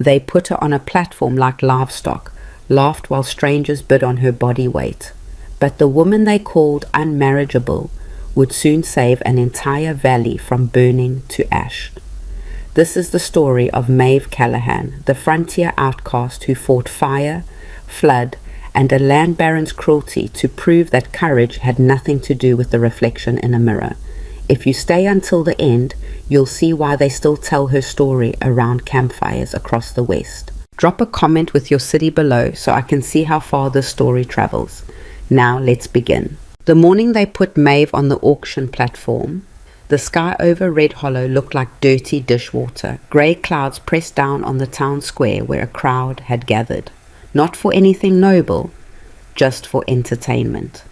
They put her on a platform like livestock, laughed while strangers bid on her body weight. But the woman they called unmarriageable would soon save an entire valley from burning to ash. This is the story of Maeve Callahan, the frontier outcast who fought fire, flood, and a land baron's cruelty to prove that courage had nothing to do with the reflection in a mirror. If you stay until the end, you'll see why they still tell her story around campfires across the West. Drop a comment with your city below so I can see how far this story travels. Now let's begin. The morning they put Maeve on the auction platform, the sky over Red Hollow looked like dirty dishwater. Grey clouds pressed down on the town square where a crowd had gathered. Not for anything noble, just for entertainment.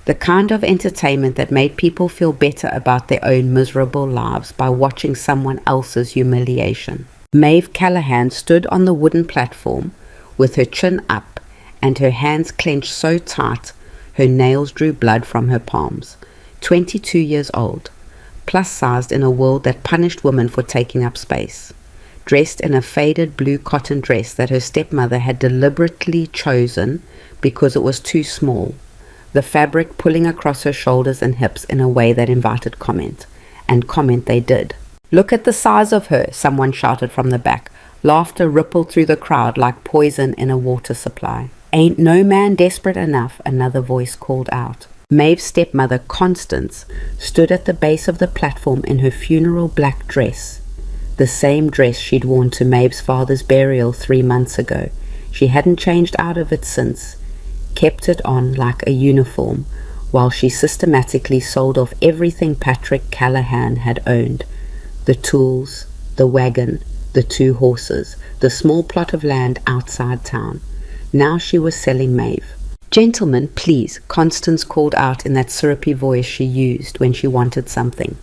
The kind of entertainment that made people feel better about their own miserable lives by watching someone else's humiliation. Maeve Callahan stood on the wooden platform with her chin up and her hands clenched so tight her nails drew blood from her palms. 22 years old, plus-sized in a world that punished women for taking up space. Dressed in a faded blue cotton dress that her stepmother had deliberately chosen because it was too small, the fabric pulling across her shoulders and hips in a way that invited comment. And comment they did. "Look at the size of her," someone shouted from the back. Laughter rippled through the crowd like poison in a water supply. "Ain't no man desperate enough," another voice called out. Maeve's stepmother, Constance, stood at the base of the platform in her funeral black dress. The same dress she'd worn to Maeve's father's burial 3 months ago. She hadn't changed out of it since, kept it on like a uniform, while she systematically sold off everything Patrick Callahan had owned. The tools, the wagon, the 2 horses, the small plot of land outside town. Now she was selling Maeve. "Gentlemen, please," Constance called out in that syrupy voice she used when she wanted something.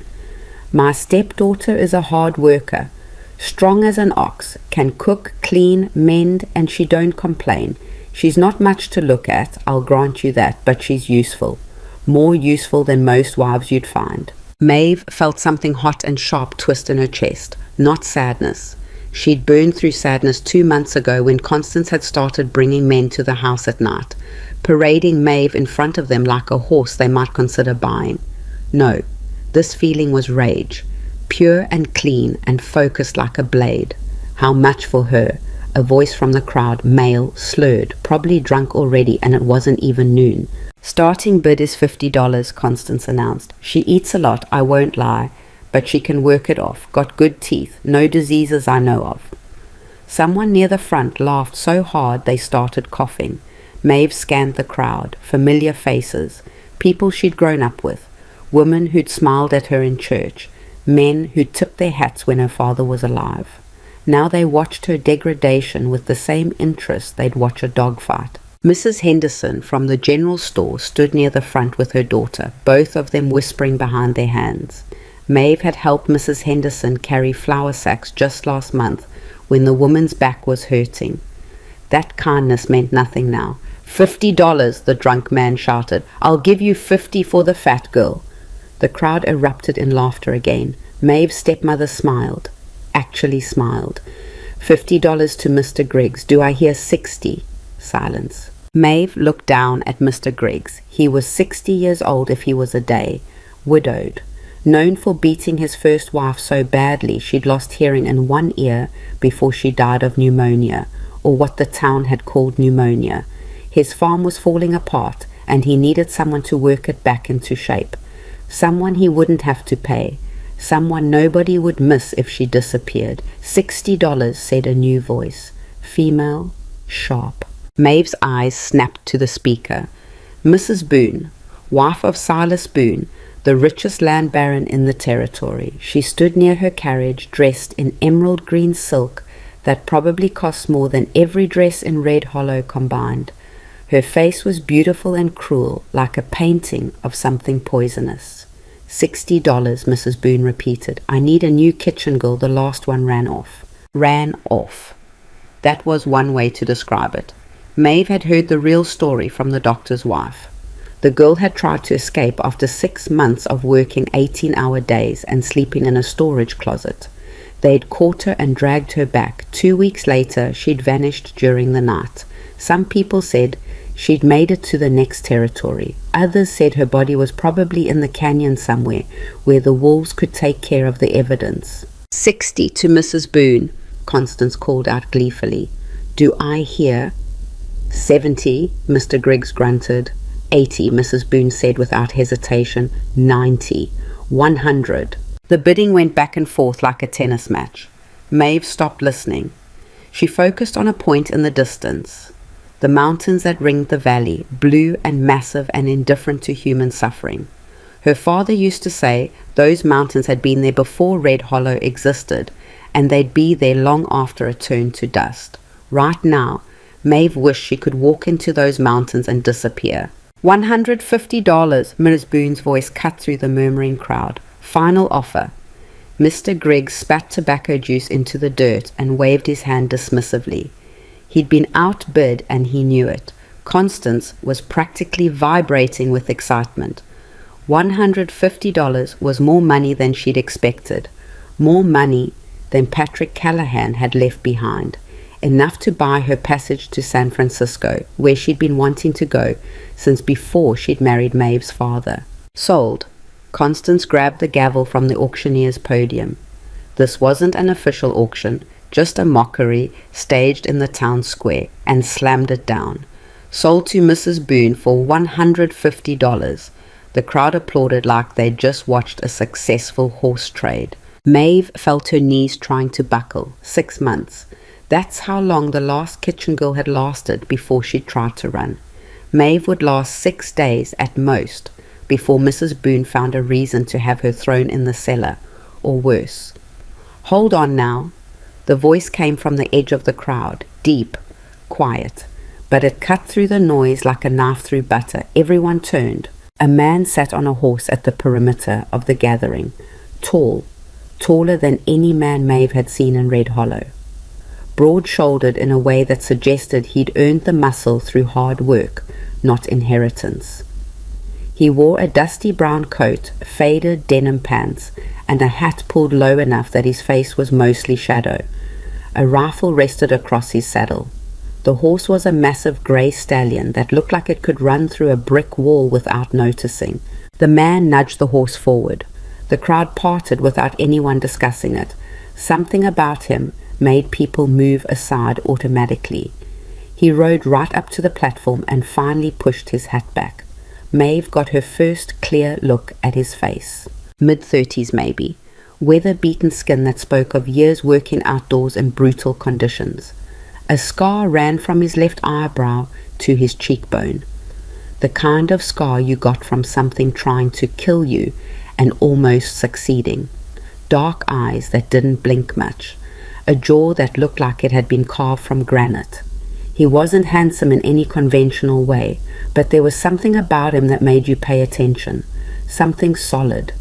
"My stepdaughter is a hard worker, strong as an ox, can cook, clean, mend, and she don't complain. She's not much to look at, I'll grant you that, but she's useful. More useful than most wives you'd find." Maeve felt something hot and sharp twist in her chest, not sadness. She'd burned through sadness 2 months ago when Constance had started bringing men to the house at night, parading Maeve in front of them like a horse they might consider buying. No, this feeling was rage, pure and clean and focused like a blade. How much for her? A voice from the crowd, male, slurred, probably drunk already, and it wasn't even noon. "Starting bid is $50, Constance announced. "She eats a lot, I won't lie, but she can work it off. Got good teeth, no diseases I know of." Someone near the front laughed so hard they started coughing. Maeve scanned the crowd, familiar faces, people she'd grown up with, women who'd smiled at her in church, men who'd tipped their hats when her father was alive. Now they watched her degradation with the same interest they'd watch a dog fight. Mrs. Henderson from the general store stood near the front with her daughter, both of them whispering behind their hands. Maeve had helped Mrs. Henderson carry flour sacks just last month when the woman's back was hurting. That kindness meant nothing now. $50, the drunk man shouted. "I'll give you 50 for the fat girl." The crowd erupted in laughter again. Maeve's stepmother smiled. Actually smiled. $50 to Mr. Griggs. "Do I hear 60? Silence. Maeve looked down at Mr. Griggs. He was 60 years old if he was a day. Widowed. Known for beating his first wife so badly she'd lost hearing in one ear before she died of pneumonia, or what the town had called pneumonia. His farm was falling apart, and he needed someone to work it back into shape. Someone he wouldn't have to pay. Someone nobody would miss if she disappeared. $60, said a new voice. Female, sharp. Maeve's eyes snapped to the speaker. Mrs. Boone, wife of Silas Boone, the richest land baron in the territory. She stood near her carriage, dressed in emerald green silk that probably cost more than every dress in Red Hollow combined. Her face was beautiful and cruel, like a painting of something poisonous. $60, Mrs. Boone repeated. I need a new kitchen girl. The last one ran off. Ran off. That was one way to describe it. Maeve had heard the real story from the doctor's wife. The girl had tried to escape after 6 months of working 18-hour days and sleeping in a storage closet. They'd caught her and dragged her back. 2 weeks later, she'd vanished during the night. Some people said she'd made it to the next territory. Others said her body was probably in the canyon somewhere where the wolves could take care of the evidence. 60 to Mrs. Boone, Constance called out gleefully. Do I hear? 70, Mr. Griggs grunted. 80, Mrs. Boone said without hesitation. 90, 100. The bidding went back and forth like a tennis match. Maeve stopped listening. She focused on a point in the distance. The mountains that ringed the valley, blue and massive and indifferent to human suffering. Her father used to say those mountains had been there before Red Hollow existed, and they'd be there long after it turned to dust. Right now, Maeve wished she could walk into those mountains and disappear. $150, Miss Boone's voice cut through the murmuring crowd. Final offer. Mr. Griggs spat tobacco juice into the dirt and waved his hand dismissively. He'd been outbid and he knew it. Constance was practically vibrating with excitement. $150 was more money than she'd expected. More money than Patrick Callahan had left behind. Enough to buy her passage to San Francisco, where she'd been wanting to go since before she'd married Maeve's father. Sold. Constance grabbed the gavel from the auctioneer's podium. This wasn't an official auction, just a mockery staged in the town square, and slammed it down. Sold to Mrs. Boone for $150. The crowd applauded like they'd just watched a successful horse trade. Maeve felt her knees trying to buckle. 6 months. That's how long the last kitchen girl had lasted before she tried to run. Maeve would last 6 days at most before Mrs. Boone found a reason to have her thrown in the cellar, or worse. Hold on now. The voice came from the edge of the crowd, deep, quiet, but it cut through the noise like a knife through butter. Everyone turned. A man sat on a horse at the perimeter of the gathering, tall, taller than any man Maeve had seen in Red Hollow. Broad-shouldered in a way that suggested he'd earned the muscle through hard work, not inheritance. He wore a dusty brown coat, faded denim pants, and a hat pulled low enough that his face was mostly shadow. A rifle rested across his saddle. The horse was a massive grey stallion that looked like it could run through a brick wall without noticing. The man nudged the horse forward. The crowd parted without anyone discussing it. Something about him made people move aside automatically. He rode right up to the platform and finally pushed his hat back. Maeve got her first clear look at his face. Mid-30s maybe. Weather-beaten skin that spoke of years working outdoors in brutal conditions. A scar ran from his left eyebrow to his cheekbone. The kind of scar you got from something trying to kill you and almost succeeding. Dark eyes that didn't blink much. A jaw that looked like it had been carved from granite. He wasn't handsome in any conventional way, but there was something about him that made you pay attention. Something solid,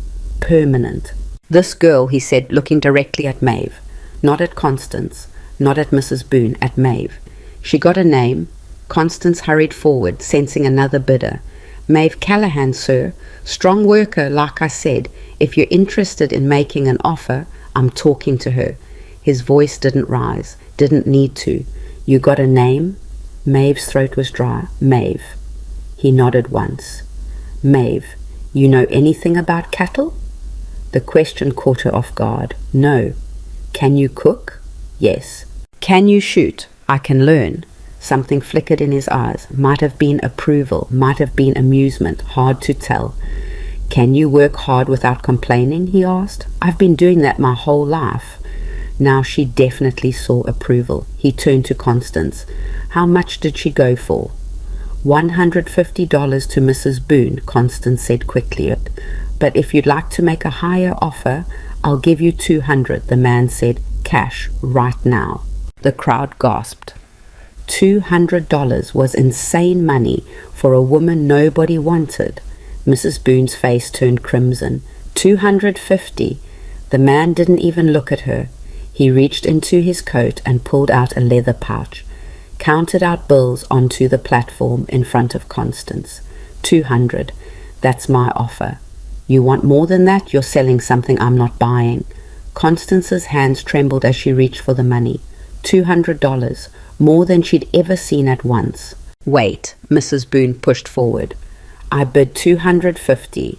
permanent. This girl, he said, looking directly at Maeve. Not at Constance, not at Mrs. Boone, at Maeve. She got a name. Constance hurried forward, sensing another bidder. Maeve Callahan, sir. Strong worker, like I said. If you're interested in making an offer, I'm talking to her. His voice didn't rise, didn't need to. You got a name? Maeve's throat was dry. Maeve. He nodded once. Maeve, you know anything about cattle? The question caught her off guard. No. Can you cook? Yes. Can you shoot? I can learn. Something flickered in his eyes. Might have been approval, might have been amusement, hard to tell. Can you work hard without complaining? He asked. I've been doing that my whole life. Now she definitely saw approval. He turned to Constance. How much did she go for? $150 to Mrs. Boone, Constance said quickly. But if you'd like to make a higher offer, I'll give you $200, the man said. Cash, right now. The crowd gasped. $200 was insane money for a woman nobody wanted. Mrs. Boone's face turned crimson. $250. The man didn't even look at her. He reached into his coat and pulled out a leather pouch, counted out bills onto the platform in front of Constance. $200. That's my offer. You want more than that? You're selling something I'm not buying. Constance's hands trembled as she reached for the money. $200, more than she'd ever seen at once. Wait, Mrs. Boone pushed forward. I bid $250.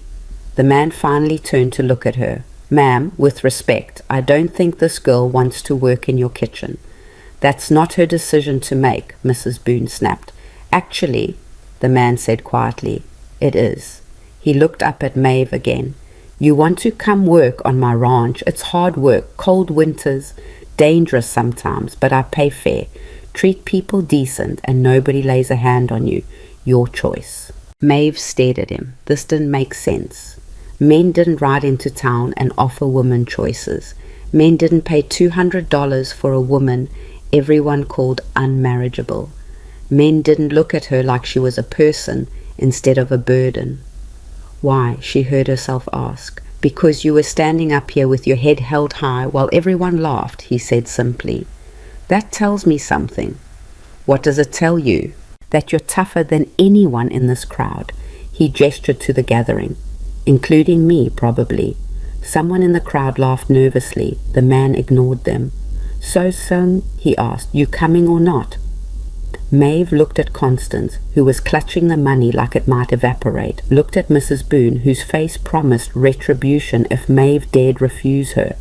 The man finally turned to look at her. Ma'am, with respect, I don't think this girl wants to work in your kitchen. That's not her decision to make, Mrs. Boone snapped. Actually, the man said quietly, it is. He looked up at Maeve again. You want to come work on my ranch. It's hard work, cold winters, dangerous sometimes, but I pay fair. Treat people decent and nobody lays a hand on you. Your choice. Maeve stared at him. This didn't make sense. Men didn't ride into town and offer women choices. Men didn't pay $200 for a woman everyone called unmarriageable. Men didn't look at her like she was a person instead of a burden. Why, she heard herself ask. Because you were standing up here with your head held high while everyone laughed, he said simply. That tells me something. What does it tell you? That you're tougher than anyone in this crowd. He gestured to the gathering. Including me, probably. Someone in the crowd laughed nervously. The man ignored them. So, son, he asked, you coming or not? Maeve looked at Constance, who was clutching the money like it might evaporate, looked at Mrs. Boone, whose face promised retribution if Maeve dared refuse her,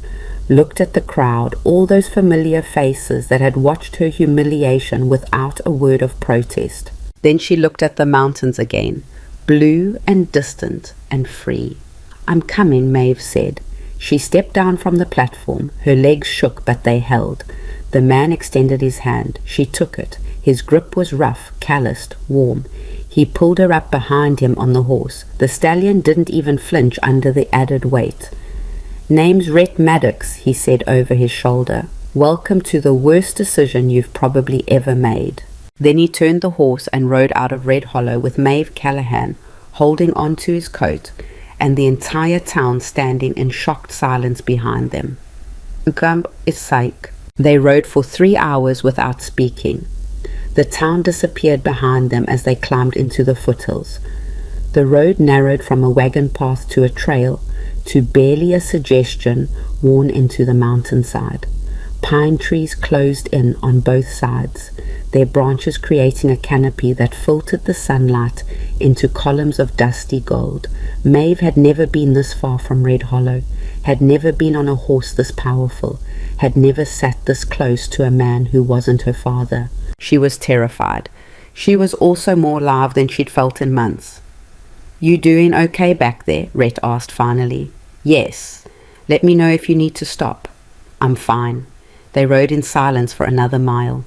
looked at the crowd, all those familiar faces that had watched her humiliation without a word of protest. Then she looked at the mountains again, blue and distant and free. I'm coming, Maeve said. She stepped down from the platform. Her legs shook, but they held. The man extended his hand. She took it. His grip was rough, calloused, warm. He pulled her up behind him on the horse. The stallion didn't even flinch under the added weight. Name's Rhett Maddox, he said over his shoulder. Welcome to the worst decision you've probably ever made. Then he turned the horse and rode out of Red Hollow with Maeve Callahan holding on to his coat, and the entire town standing in shocked silence behind them. They rode for 3 hours without speaking. The town disappeared behind them as they climbed into the foothills. The road narrowed from a wagon path to a trail, to barely a suggestion worn into the mountainside. Pine trees closed in on both sides, their branches creating a canopy that filtered the sunlight into columns of dusty gold. Maeve had never been this far from Red Hollow, had never been on a horse this powerful, had never sat this close to a man who wasn't her father. She was terrified. She was also more alive than she'd felt in months. You doing okay back there? Rhett asked finally. Yes. Let me know if you need to stop. I'm fine. They rode in silence for another mile.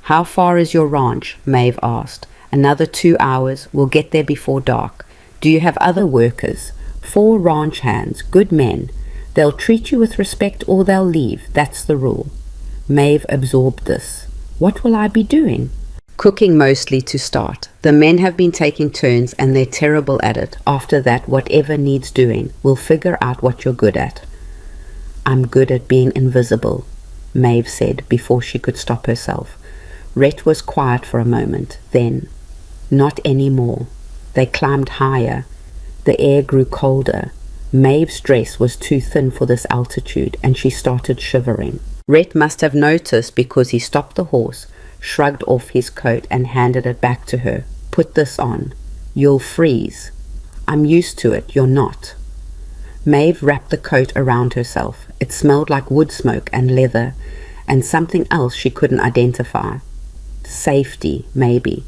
How far is your ranch? Maeve asked. Another 2 hours. We'll get there before dark. Do you have other workers? 4 ranch hands, good men. They'll treat you with respect or they'll leave. That's the rule. Maeve absorbed this. What will I be doing? Cooking mostly to start. The men have been taking turns and they're terrible at it. After that, whatever needs doing, we'll figure out what you're good at. I'm good at being invisible, Maeve said before she could stop herself. Rhett was quiet for a moment. Then, not anymore. They climbed higher. The air grew colder. Maeve's dress was too thin for this altitude and she started shivering. Rhett must have noticed because he stopped the horse, shrugged off his coat and handed it back to her. Put this on. You'll freeze. I'm used to it. You're not. Maeve wrapped the coat around herself. It smelled like wood smoke and leather and something else she couldn't identify. Safety, maybe.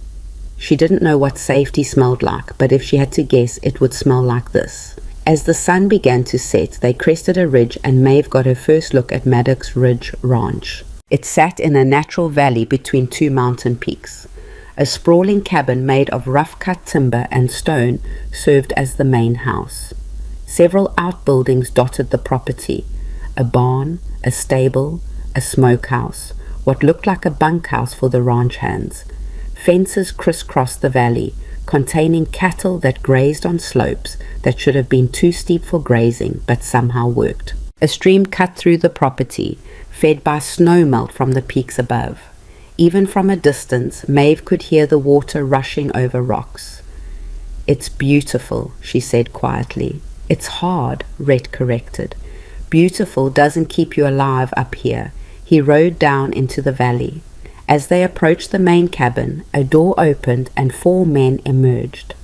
She didn't know what safety smelled like, but if she had to guess, it would smell like this. As the sun began to set, they crested a ridge and Maeve got her first look at Maddox Ridge Ranch. It sat in a natural valley between 2 mountain peaks. A sprawling cabin made of rough-cut timber and stone served as the main house. Several outbuildings dotted the property. A barn, a stable, a smokehouse, what looked like a bunkhouse for the ranch hands. Fences crisscrossed the valley, containing cattle that grazed on slopes that should have been too steep for grazing, but somehow worked. A stream cut through the property, fed by snow melt from the peaks above. Even from a distance, Maeve could hear the water rushing over rocks. It's beautiful, she said quietly. It's hard, Rhett corrected. Beautiful doesn't keep you alive up here. He rode down into the valley. As they approached the main cabin, a door opened and 4 men emerged.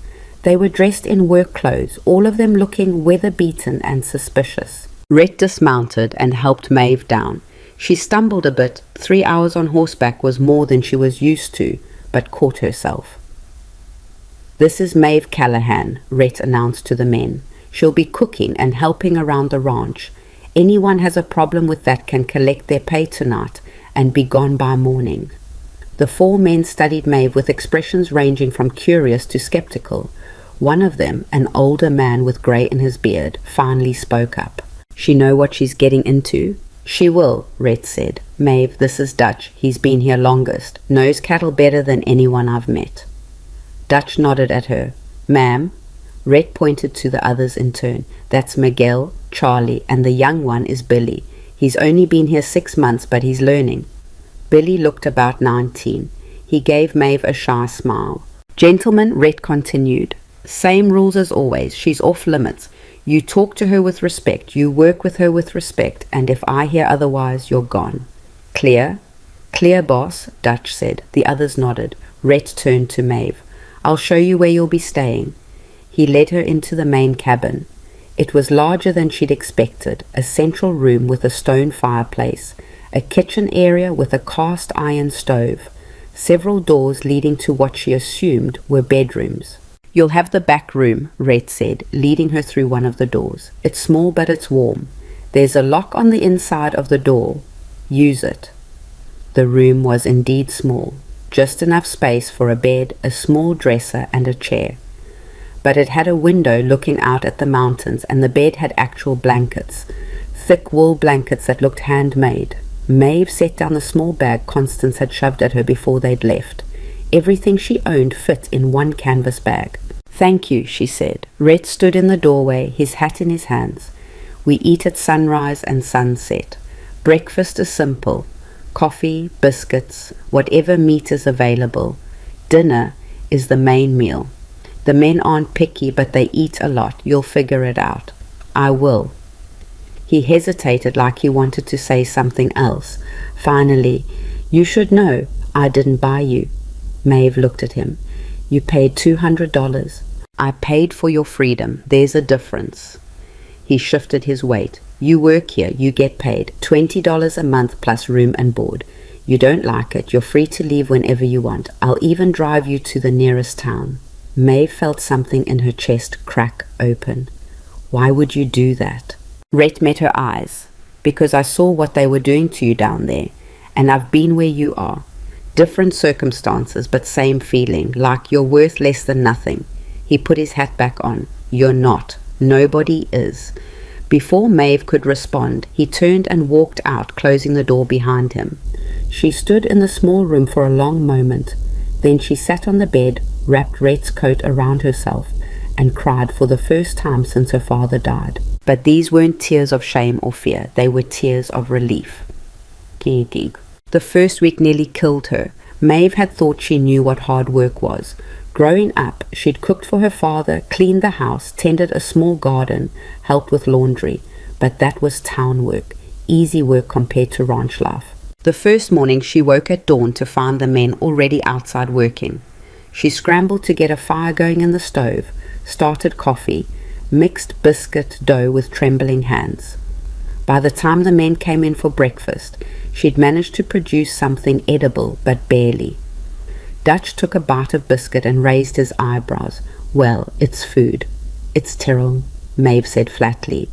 They were dressed in work clothes, all of them looking weather-beaten and suspicious. Rhett dismounted and helped Maeve down. She stumbled a bit. 3 hours on horseback was more than she was used to, but caught herself. "This is Maeve Callahan," Rhett announced to the men. "She'll be cooking and helping around the ranch. Anyone has a problem with that can collect their pay tonight and be gone by morning." The 4 men studied Maeve with expressions ranging from curious to skeptical. One of them, an older man with grey in his beard, finally spoke up. "She know what she's getting into?" "She will," Rhett said. "Maeve, this is Dutch. He's been here longest. Knows cattle better than anyone I've met." Dutch nodded at her. "Ma'am?" Rhett pointed to the others in turn. "That's Miguel, Charlie, and the young one is Billy. He's only been here 6 months, but he's learning." Billy looked about 19. He gave Maeve a shy smile. "Gentlemen," Rhett continued, "same rules as always. She's off limits. You talk to her with respect, you work with her with respect, and if I hear otherwise, you're gone. Clear?" "Clear, boss," Dutch said. The others nodded. Rhett turned to Maeve. "I'll show you where you'll be staying." He led her into the main cabin. It was larger than she'd expected, a central room with a stone fireplace, a kitchen area with a cast iron stove, several doors leading to what she assumed were bedrooms. "You'll have the back room," Rhett said, leading her through one of the doors. "It's small, but it's warm. There's a lock on the inside of the door. Use it." The room was indeed small, just enough space for a bed, a small dresser, and a chair. But it had a window looking out at the mountains, and the bed had actual blankets, thick wool blankets that looked handmade. Maeve set down the small bag Constance had shoved at her before they'd left. Everything she owned fit in one canvas bag. "Thank you," she said. Rhett stood in the doorway, his hat in his hands. "We eat at sunrise and sunset. Breakfast is simple. Coffee, biscuits, whatever meat is available. Dinner is the main meal. The men aren't picky, but they eat a lot. You'll figure it out." "I will." He hesitated like he wanted to say something else. Finally, "You should know, I didn't buy you." Maeve looked at him. "You paid $200. I paid for your freedom. There's a difference." He shifted his weight. "You work here. You get paid. $20 a month plus room and board. You don't like it. You're free to leave whenever you want. I'll even drive you to the nearest town." Maeve felt something in her chest crack open. "Why would you do that?" Rhett met her eyes. "Because I saw what they were doing to you down there, and I've been where you are. Different circumstances, but same feeling, like you're worth less than nothing." He put his hat back on. "You're not. Nobody is." Before Maeve could respond, he turned and walked out, closing the door behind him. She stood in the small room for a long moment. Then she sat on the bed, wrapped Rhett's coat around herself, and cried for the first time since her father died. But these weren't tears of shame or fear. They were tears of relief. The first week nearly killed her. Maeve had thought she knew what hard work was. Growing up, she'd cooked for her father, cleaned the house, tended a small garden, helped with laundry. But that was town work, easy work compared to ranch life. The first morning she woke at dawn to find the men already outside working. She scrambled to get a fire going in the stove, started coffee, mixed biscuit dough with trembling hands. By the time the men came in for breakfast, she'd managed to produce something edible, but barely. Dutch took a bite of biscuit and raised his eyebrows. "Well, it's food." "It's terrible," Maeve said flatly.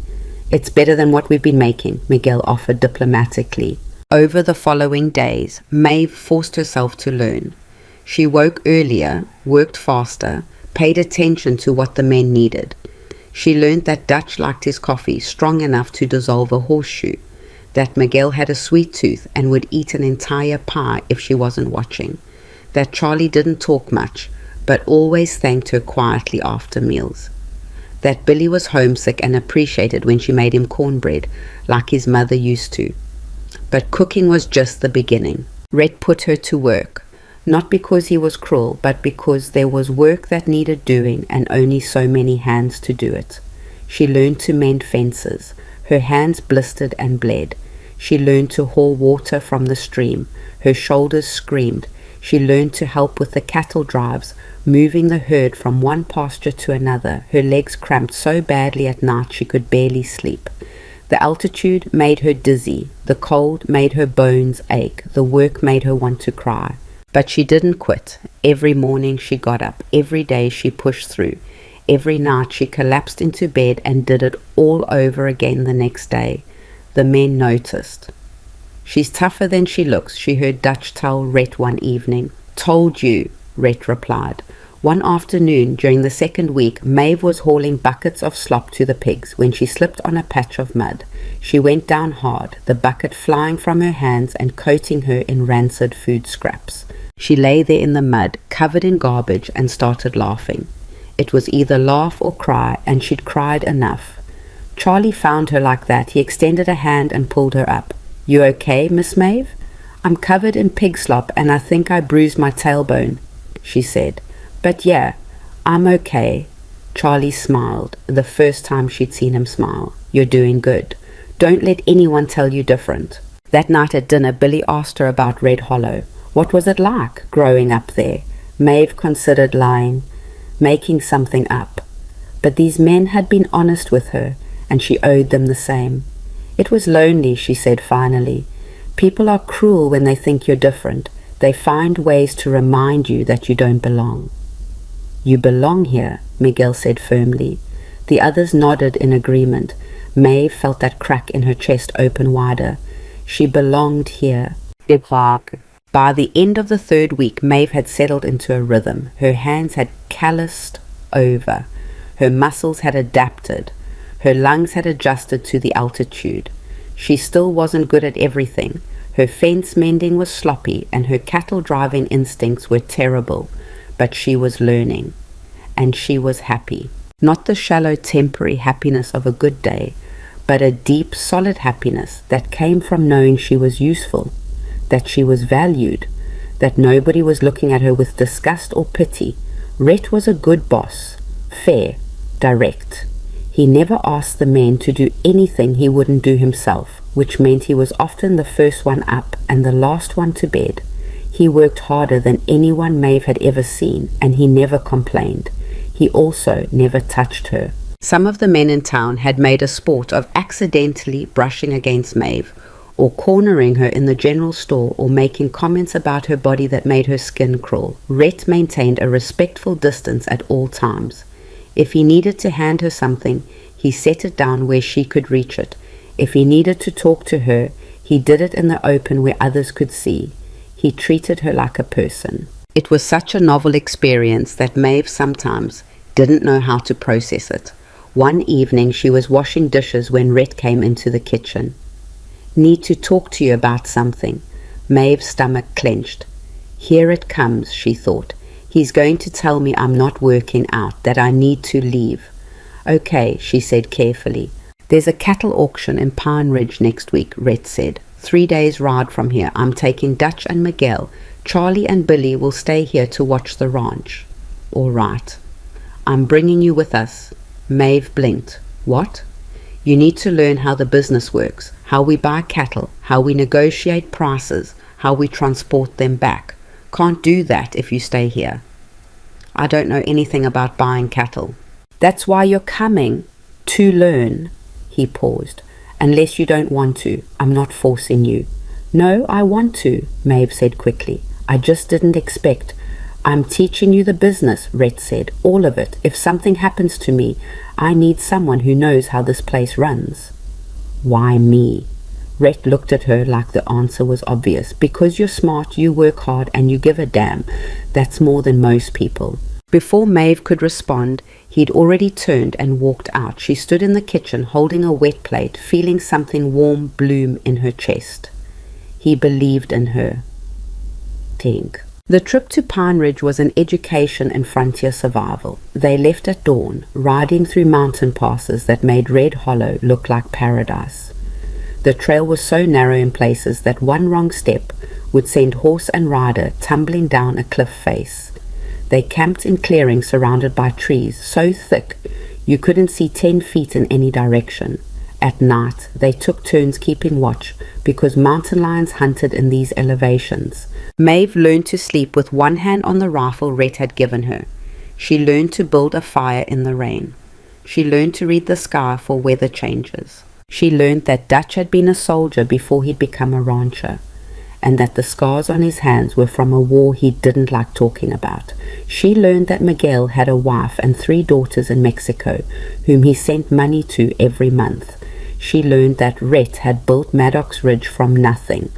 "It's better than what we've been making," Miguel offered diplomatically. Over the following days, Maeve forced herself to learn. She woke earlier, worked faster, paid attention to what the men needed. She learned that Dutch liked his coffee strong enough to dissolve a horseshoe, that Miguel had a sweet tooth and would eat an entire pie if she wasn't watching, that Charlie didn't talk much, but always thanked her quietly after meals, that Billy was homesick and appreciated when she made him cornbread, like his mother used to. But cooking was just the beginning. Rhett put her to work, not because he was cruel, but because there was work that needed doing and only so many hands to do it. She learned to mend fences. Her hands blistered and bled. She learned to haul water from the stream. Her shoulders screamed. She learned to help with the cattle drives, moving the herd from one pasture to another. Her legs cramped so badly at night she could barely sleep. The altitude made her dizzy. The cold made her bones ache. The work made her want to cry. But she didn't quit. Every morning she got up. Every day she pushed through. Every night she collapsed into bed and did it all over again the next day. The men noticed. "She's tougher than she looks," she heard Dutch tell Rhett one evening. "Told you," Rhett replied. One afternoon during the second week, Maeve was hauling buckets of slop to the pigs when she slipped on a patch of mud. She went down hard, the bucket flying from her hands and coating her in rancid food scraps. She lay there in the mud, covered in garbage, and started laughing. It was either laugh or cry, and she'd cried enough. Charlie found her like that. He extended a hand and pulled her up. "You okay, Miss Maeve?" "I'm covered in pig slop, and I think I bruised my tailbone," she said. "But yeah, I'm okay." Charlie smiled, the first time she'd seen him smile. "You're doing good. Don't let anyone tell you different." That night at dinner, Billy asked her about Red Hollow. What was it like, growing up there? Maeve considered lying, making something up. But these men had been honest with her, and she owed them the same. "It was lonely," she said finally. "People are cruel when they think you're different. They find ways to remind you that you don't belong." "You belong here," Miguel said firmly. The others nodded in agreement. Maeve felt that crack in her chest open wider. She belonged here. By the end of the third week, Maeve had settled into a rhythm. Her hands had calloused over. Her muscles had adapted. Her lungs had adjusted to the altitude. She still wasn't good at everything. Her fence mending was sloppy, and her cattle driving instincts were terrible. But she was learning. And she was happy. Not the shallow, temporary happiness of a good day, but a deep, solid happiness that came from knowing she was useful, that she was valued, that nobody was looking at her with disgust or pity. Rhett was a good boss, fair, direct. He never asked the men to do anything he wouldn't do himself, which meant he was often the first one up and the last one to bed. He worked harder than anyone Maeve had ever seen, and he never complained. He also never touched her. Some of the men in town had made a sport of accidentally brushing against Maeve, or cornering her in the general store, or making comments about her body that made her skin crawl. Rhett maintained a respectful distance at all times. If he needed to hand her something, he set it down where she could reach it. If he needed to talk to her, he did it in the open where others could see. He treated her like a person. It was such a novel experience that Maeve sometimes didn't know how to process it. One evening she was washing dishes when Rhett came into the kitchen. "Need to talk to you about something." Maeve's stomach clenched. "Here it comes," she thought. "He's going to tell me I'm not working out, that I need to leave." "Okay," she said carefully. "There's a cattle auction in Pine Ridge next week," Rhett said. 3 days ride from here. I'm taking Dutch and Miguel. Charlie and Billy will stay here to watch the ranch." "All right." "I'm bringing you with us." Maeve blinked. "What?" "You need to learn how the business works, how we buy cattle, how we negotiate prices, how we transport them back. Can't do that if you stay here." "I don't know anything about buying cattle." "That's why you're coming, to learn." He paused. "Unless you don't want to. I'm not forcing you." "No, I want to," Maeve said quickly. "I just didn't expect." "I'm teaching you the business," Rhett said. "All of it. If something happens to me, I need someone who knows how this place runs." "Why me?" Rhett looked at her like the answer was obvious. "Because you're smart, you work hard, and you give a damn. That's more than most people." Before Maeve could respond, he'd already turned and walked out. She stood in the kitchen holding a wet plate, feeling something warm bloom in her chest. He believed in her. Think. The trip to Pine Ridge was an education in frontier survival. They left at dawn, riding through mountain passes that made Red Hollow look like paradise. The trail was so narrow in places that one wrong step would send horse and rider tumbling down a cliff face. They camped in clearings surrounded by trees so thick you couldn't see 10 feet in any direction. At night, they took turns keeping watch because mountain lions hunted in these elevations. Maeve learned to sleep with one hand on the rifle Rhett had given her. She learned to build a fire in the rain. She learned to read the sky for weather changes. She learned that Dutch had been a soldier before he'd become a rancher, and that the scars on his hands were from a war he didn't like talking about. She learned that Miguel had a wife and 3 daughters in Mexico, whom he sent money to every month. She learned that Rhett had built Maddox Ridge from nothing,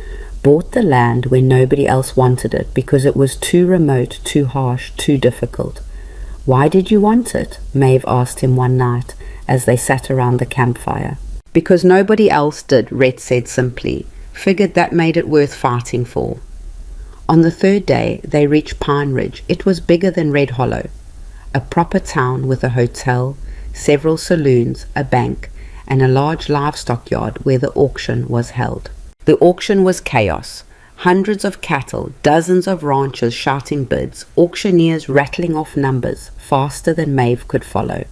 bought the land when nobody else wanted it because it was too remote, too harsh, too difficult. "Why did you want it?" Maeve asked him one night as they sat around the campfire. "Because nobody else did," Rhett said simply. "Figured that made it worth fighting for." On the 3rd day, they reached Pine Ridge. It was bigger than Red Hollow, a proper town with a hotel, several saloons, a bank, and a large livestock yard where the auction was held. The auction was chaos. Hundreds of cattle, dozens of ranchers shouting bids, auctioneers rattling off numbers faster than Maeve could follow.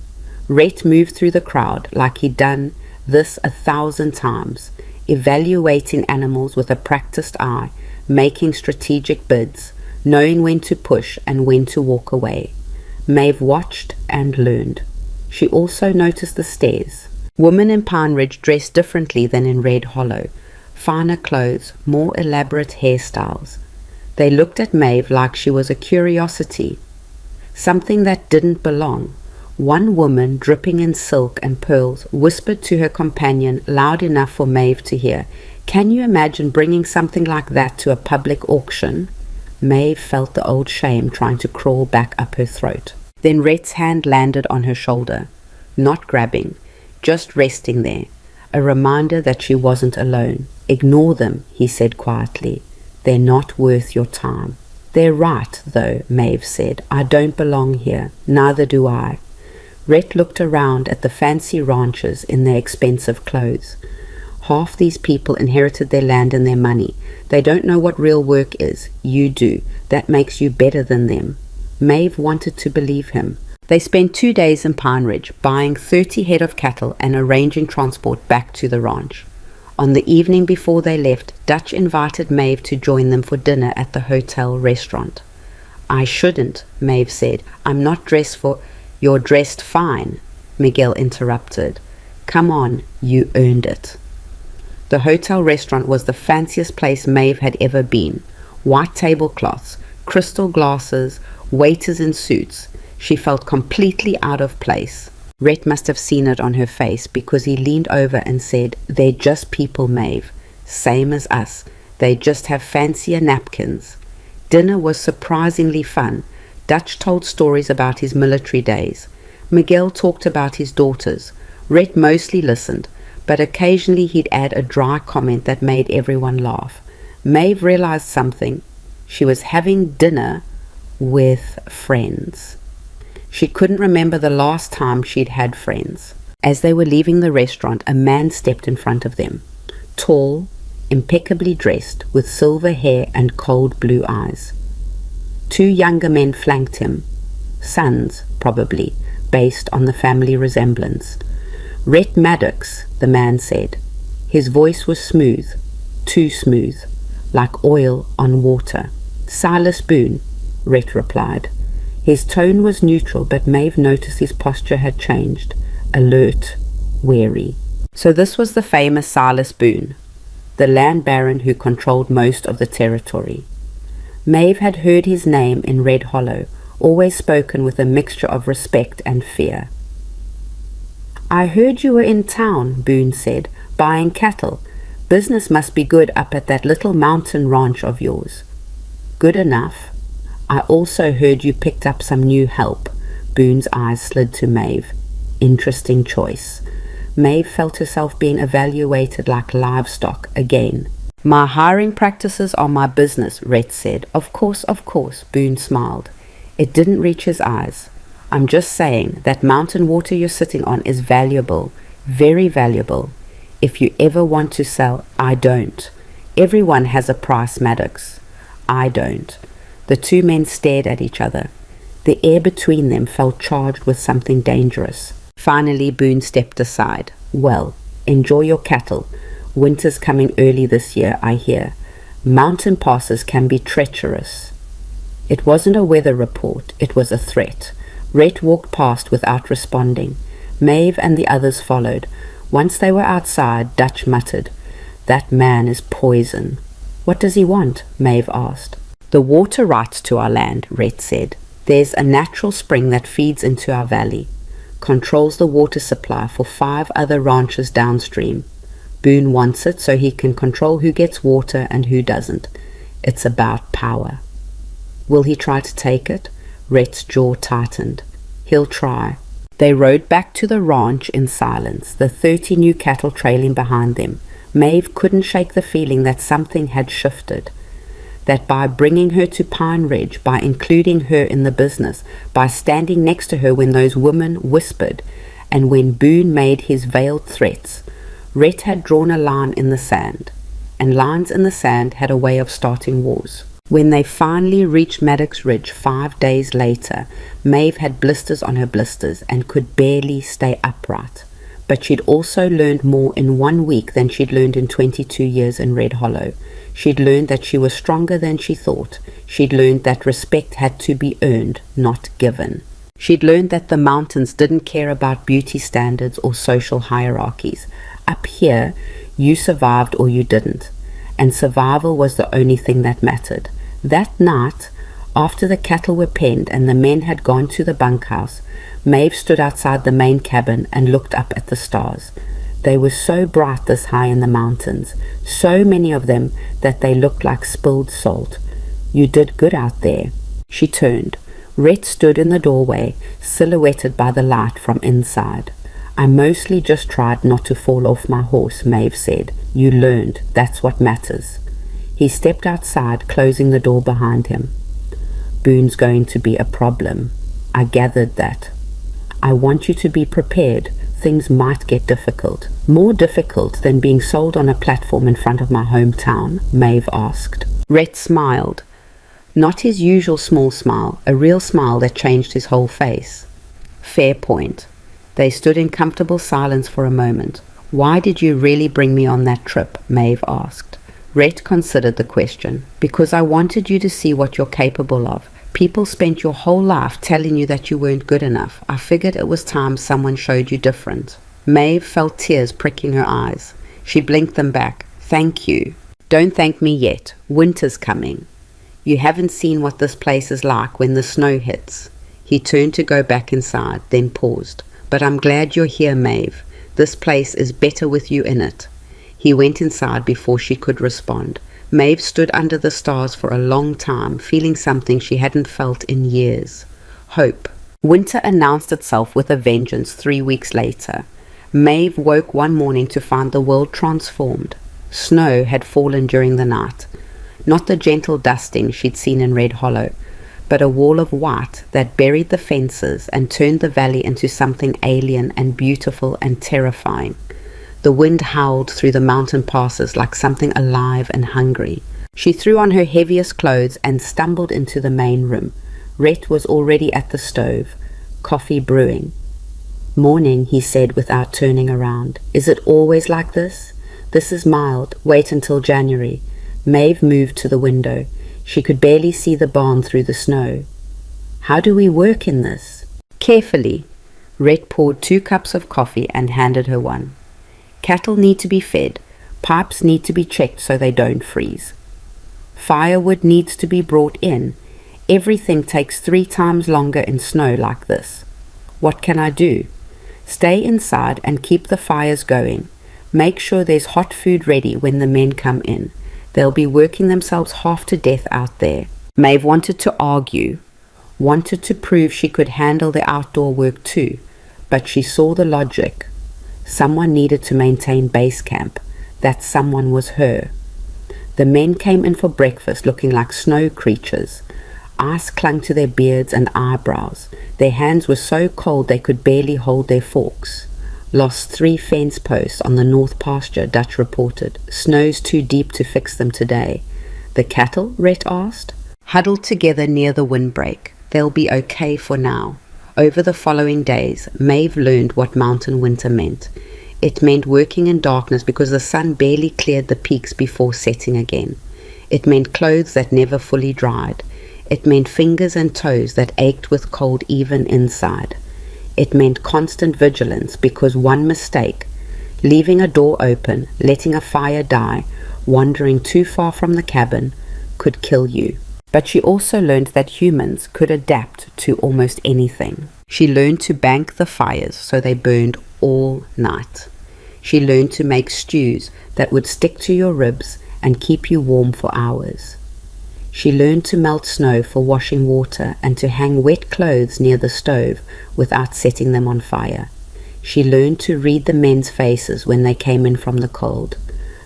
Rhett moved through the crowd like he'd done this 1,000 times, evaluating animals with a practiced eye, making strategic bids, knowing when to push and when to walk away. Maeve watched and learned. She also noticed the stairs. Women in Pine Ridge dressed differently than in Red Hollow. Finer clothes, more elaborate hairstyles. They looked at Maeve like she was a curiosity, something that didn't belong. One woman, dripping in silk and pearls, whispered to her companion loud enough for Maeve to hear, "Can you imagine bringing something like that to a public auction?" Maeve felt the old shame trying to crawl back up her throat. Then Rhett's hand landed on her shoulder, not grabbing, just resting there, a reminder that she wasn't alone. "Ignore them," he said quietly. "They're not worth your time." "They're right, though," Maeve said. "I don't belong here. Neither do I." Rhett looked around at the fancy ranchers in their expensive clothes. Half these people inherited their land and their money. They don't know what real work is. You do. That makes you better than them. Maeve wanted to believe him. They spent 2 days in Pine Ridge, buying 30 head of cattle and arranging transport back to the ranch. On the evening before they left, Dutch invited Maeve to join them for dinner at the hotel restaurant. "I shouldn't," Maeve said. "I'm not dressed for—" "You're dressed fine," Miguel interrupted. "Come on, you earned it." The hotel restaurant was the fanciest place Maeve had ever been. White tablecloths, crystal glasses, waiters in suits. She felt completely out of place. Rhett must have seen it on her face because he leaned over and said, "They're just people, Maeve. Same as us. They just have fancier napkins." Dinner was surprisingly fun. Dutch told stories about his military days. Miguel talked about his daughters. Rhett mostly listened, but occasionally he'd add a dry comment that made everyone laugh. Maeve realized something. She was having dinner with friends. She couldn't remember the last time she'd had friends. As they were leaving the restaurant, a man stepped in front of them. Tall, impeccably dressed, with silver hair and cold blue eyes. 2 younger men flanked him. Sons, probably, based on the family resemblance. "Rhett Maddox," the man said. His voice was smooth, too smooth, like oil on water. "Silas Boone," Rhett replied. His tone was neutral, but Maeve noticed his posture had changed, alert, wary. So this was the famous Silas Boone, the land baron who controlled most of the territory. Maeve had heard his name in Red Hollow, always spoken with a mixture of respect and fear. "I heard you were in town," Boone said, "buying cattle. Business must be good up at that little mountain ranch of yours." "Good enough. I also heard you picked up some new help." Boone's eyes slid to Maeve. Interesting choice. Maeve felt herself being evaluated like livestock again. "My hiring practices are my business," Rhett said. Of course, Boone smiled. It didn't reach his eyes. "I'm just saying that mountain water you're sitting on is valuable, very valuable. If you ever want to sell—" "I don't. Everyone has a price, Maddox." "I don't." The 2 men stared at each other. The air between them felt charged with something dangerous. Finally, Boone stepped aside. "Well, Enjoy your cattle. Winter's coming early this year, I hear. Mountain passes can be treacherous." It wasn't a weather report, it was a threat. Rhett walked past without responding. Maeve and the others followed. Once they were outside, Dutch muttered, "That man is poison." "What does he want?" Maeve asked. "The water rights to our land," Rhett said. "There's a natural spring that feeds into our valley, controls the water supply for 5 other ranches downstream. Boone wants it so he can control who gets water and who doesn't. It's about power." "Will he try to take it?" Rhett's jaw tightened. "He'll try." They rode back to the ranch in silence, the 30 new cattle trailing behind them. Maeve couldn't shake the feeling that something had shifted, that by bringing her to Pine Ridge, by including her in the business, by standing next to her when those women whispered, and when Boone made his veiled threats, Rhett had drawn a line in the sand, and lines in the sand had a way of starting wars. When they finally reached Maddox Ridge 5 days later, Maeve had blisters on her blisters and could barely stay upright. But she'd also learned more in 1 week than she'd learned in 22 years in Red Hollow. She'd learned that she was stronger than she thought. She'd learned that respect had to be earned, not given. She'd learned that the mountains didn't care about beauty standards or social hierarchies. Up here, you survived or you didn't, and survival was the only thing that mattered. That night, after the cattle were penned and the men had gone to the bunkhouse, Maeve stood outside the main cabin and looked up at the stars. They were so bright this high in the mountains, so many of them that they looked like spilled salt. "You did good out there." She turned. Rhett stood in the doorway, silhouetted by the light from inside. "I mostly just tried not to fall off my horse," Maeve said. "You learned. That's what matters." He stepped outside, closing the door behind him. "Boone's going to be a problem. I gathered that. I want you to be prepared. Things might get difficult." "More difficult than being sold on a platform in front of my hometown?" Maeve asked. Rhett smiled. Not his usual small smile, a real smile that changed his whole face. "Fair point." They stood in comfortable silence for a moment. "Why did you really bring me on that trip?" Maeve asked. Rhett considered the question. "Because I wanted you to see what you're capable of. People spent your whole life telling you that you weren't good enough. I figured it was time someone showed you different." Maeve felt tears pricking her eyes. She blinked them back. "Thank you." "Don't thank me yet. Winter's coming. You haven't seen what this place is like when the snow hits." He turned to go back inside, then paused. "But I'm glad you're here, Maeve. This place is better with you in it." He went inside before she could respond. Maeve stood under the stars for a long time, feeling something she hadn't felt in years. Hope. Winter announced itself with a vengeance 3 weeks later. Maeve woke one morning to find the world transformed. Snow had fallen during the night. Not the gentle dusting she'd seen in Red Hollow, but a wall of white that buried the fences and turned the valley into something alien and beautiful and terrifying. The wind howled through the mountain passes like something alive and hungry. She threw on her heaviest clothes and stumbled into the main room. Rhett was already at the stove, coffee brewing. "Morning," he said without turning around. "Is it always like this?" "This is mild. Wait until January." Maeve moved to the window. She could barely see the barn through the snow. "How do we work in this?" "Carefully." Rhett poured 2 cups of coffee and handed her one. "Cattle need to be fed. Pipes need to be checked so they don't freeze. Firewood needs to be brought in. Everything takes 3 times longer in snow like this. What can I do?" "Stay inside and keep the fires going. Make sure there's hot food ready when the men come in. They'll be working themselves half to death out there." Maeve wanted to argue, wanted to prove she could handle the outdoor work too, but she saw the logic. Someone needed to maintain base camp. That someone was her. The men came in for breakfast looking like snow creatures. Ice clung to their beards and eyebrows. Their hands were so cold they could barely hold their forks. "Lost 3 fence posts on the north pasture," Dutch reported. "Snow's too deep to fix them today." "The cattle?" Rhett asked. "Huddled together near the windbreak. They'll be okay for now." Over the following days, Maeve learned what mountain winter meant. It meant working in darkness because the sun barely cleared the peaks before setting again. It meant clothes that never fully dried. It meant fingers and toes that ached with cold even inside. It meant constant vigilance because one mistake, leaving a door open, letting a fire die, wandering too far from the cabin, could kill you. But she also learned that humans could adapt to almost anything. She learned to bank the fires so they burned all night. She learned to make stews that would stick to your ribs and keep you warm for hours. She learned to melt snow for washing water and to hang wet clothes near the stove without setting them on fire. She learned to read the men's faces when they came in from the cold,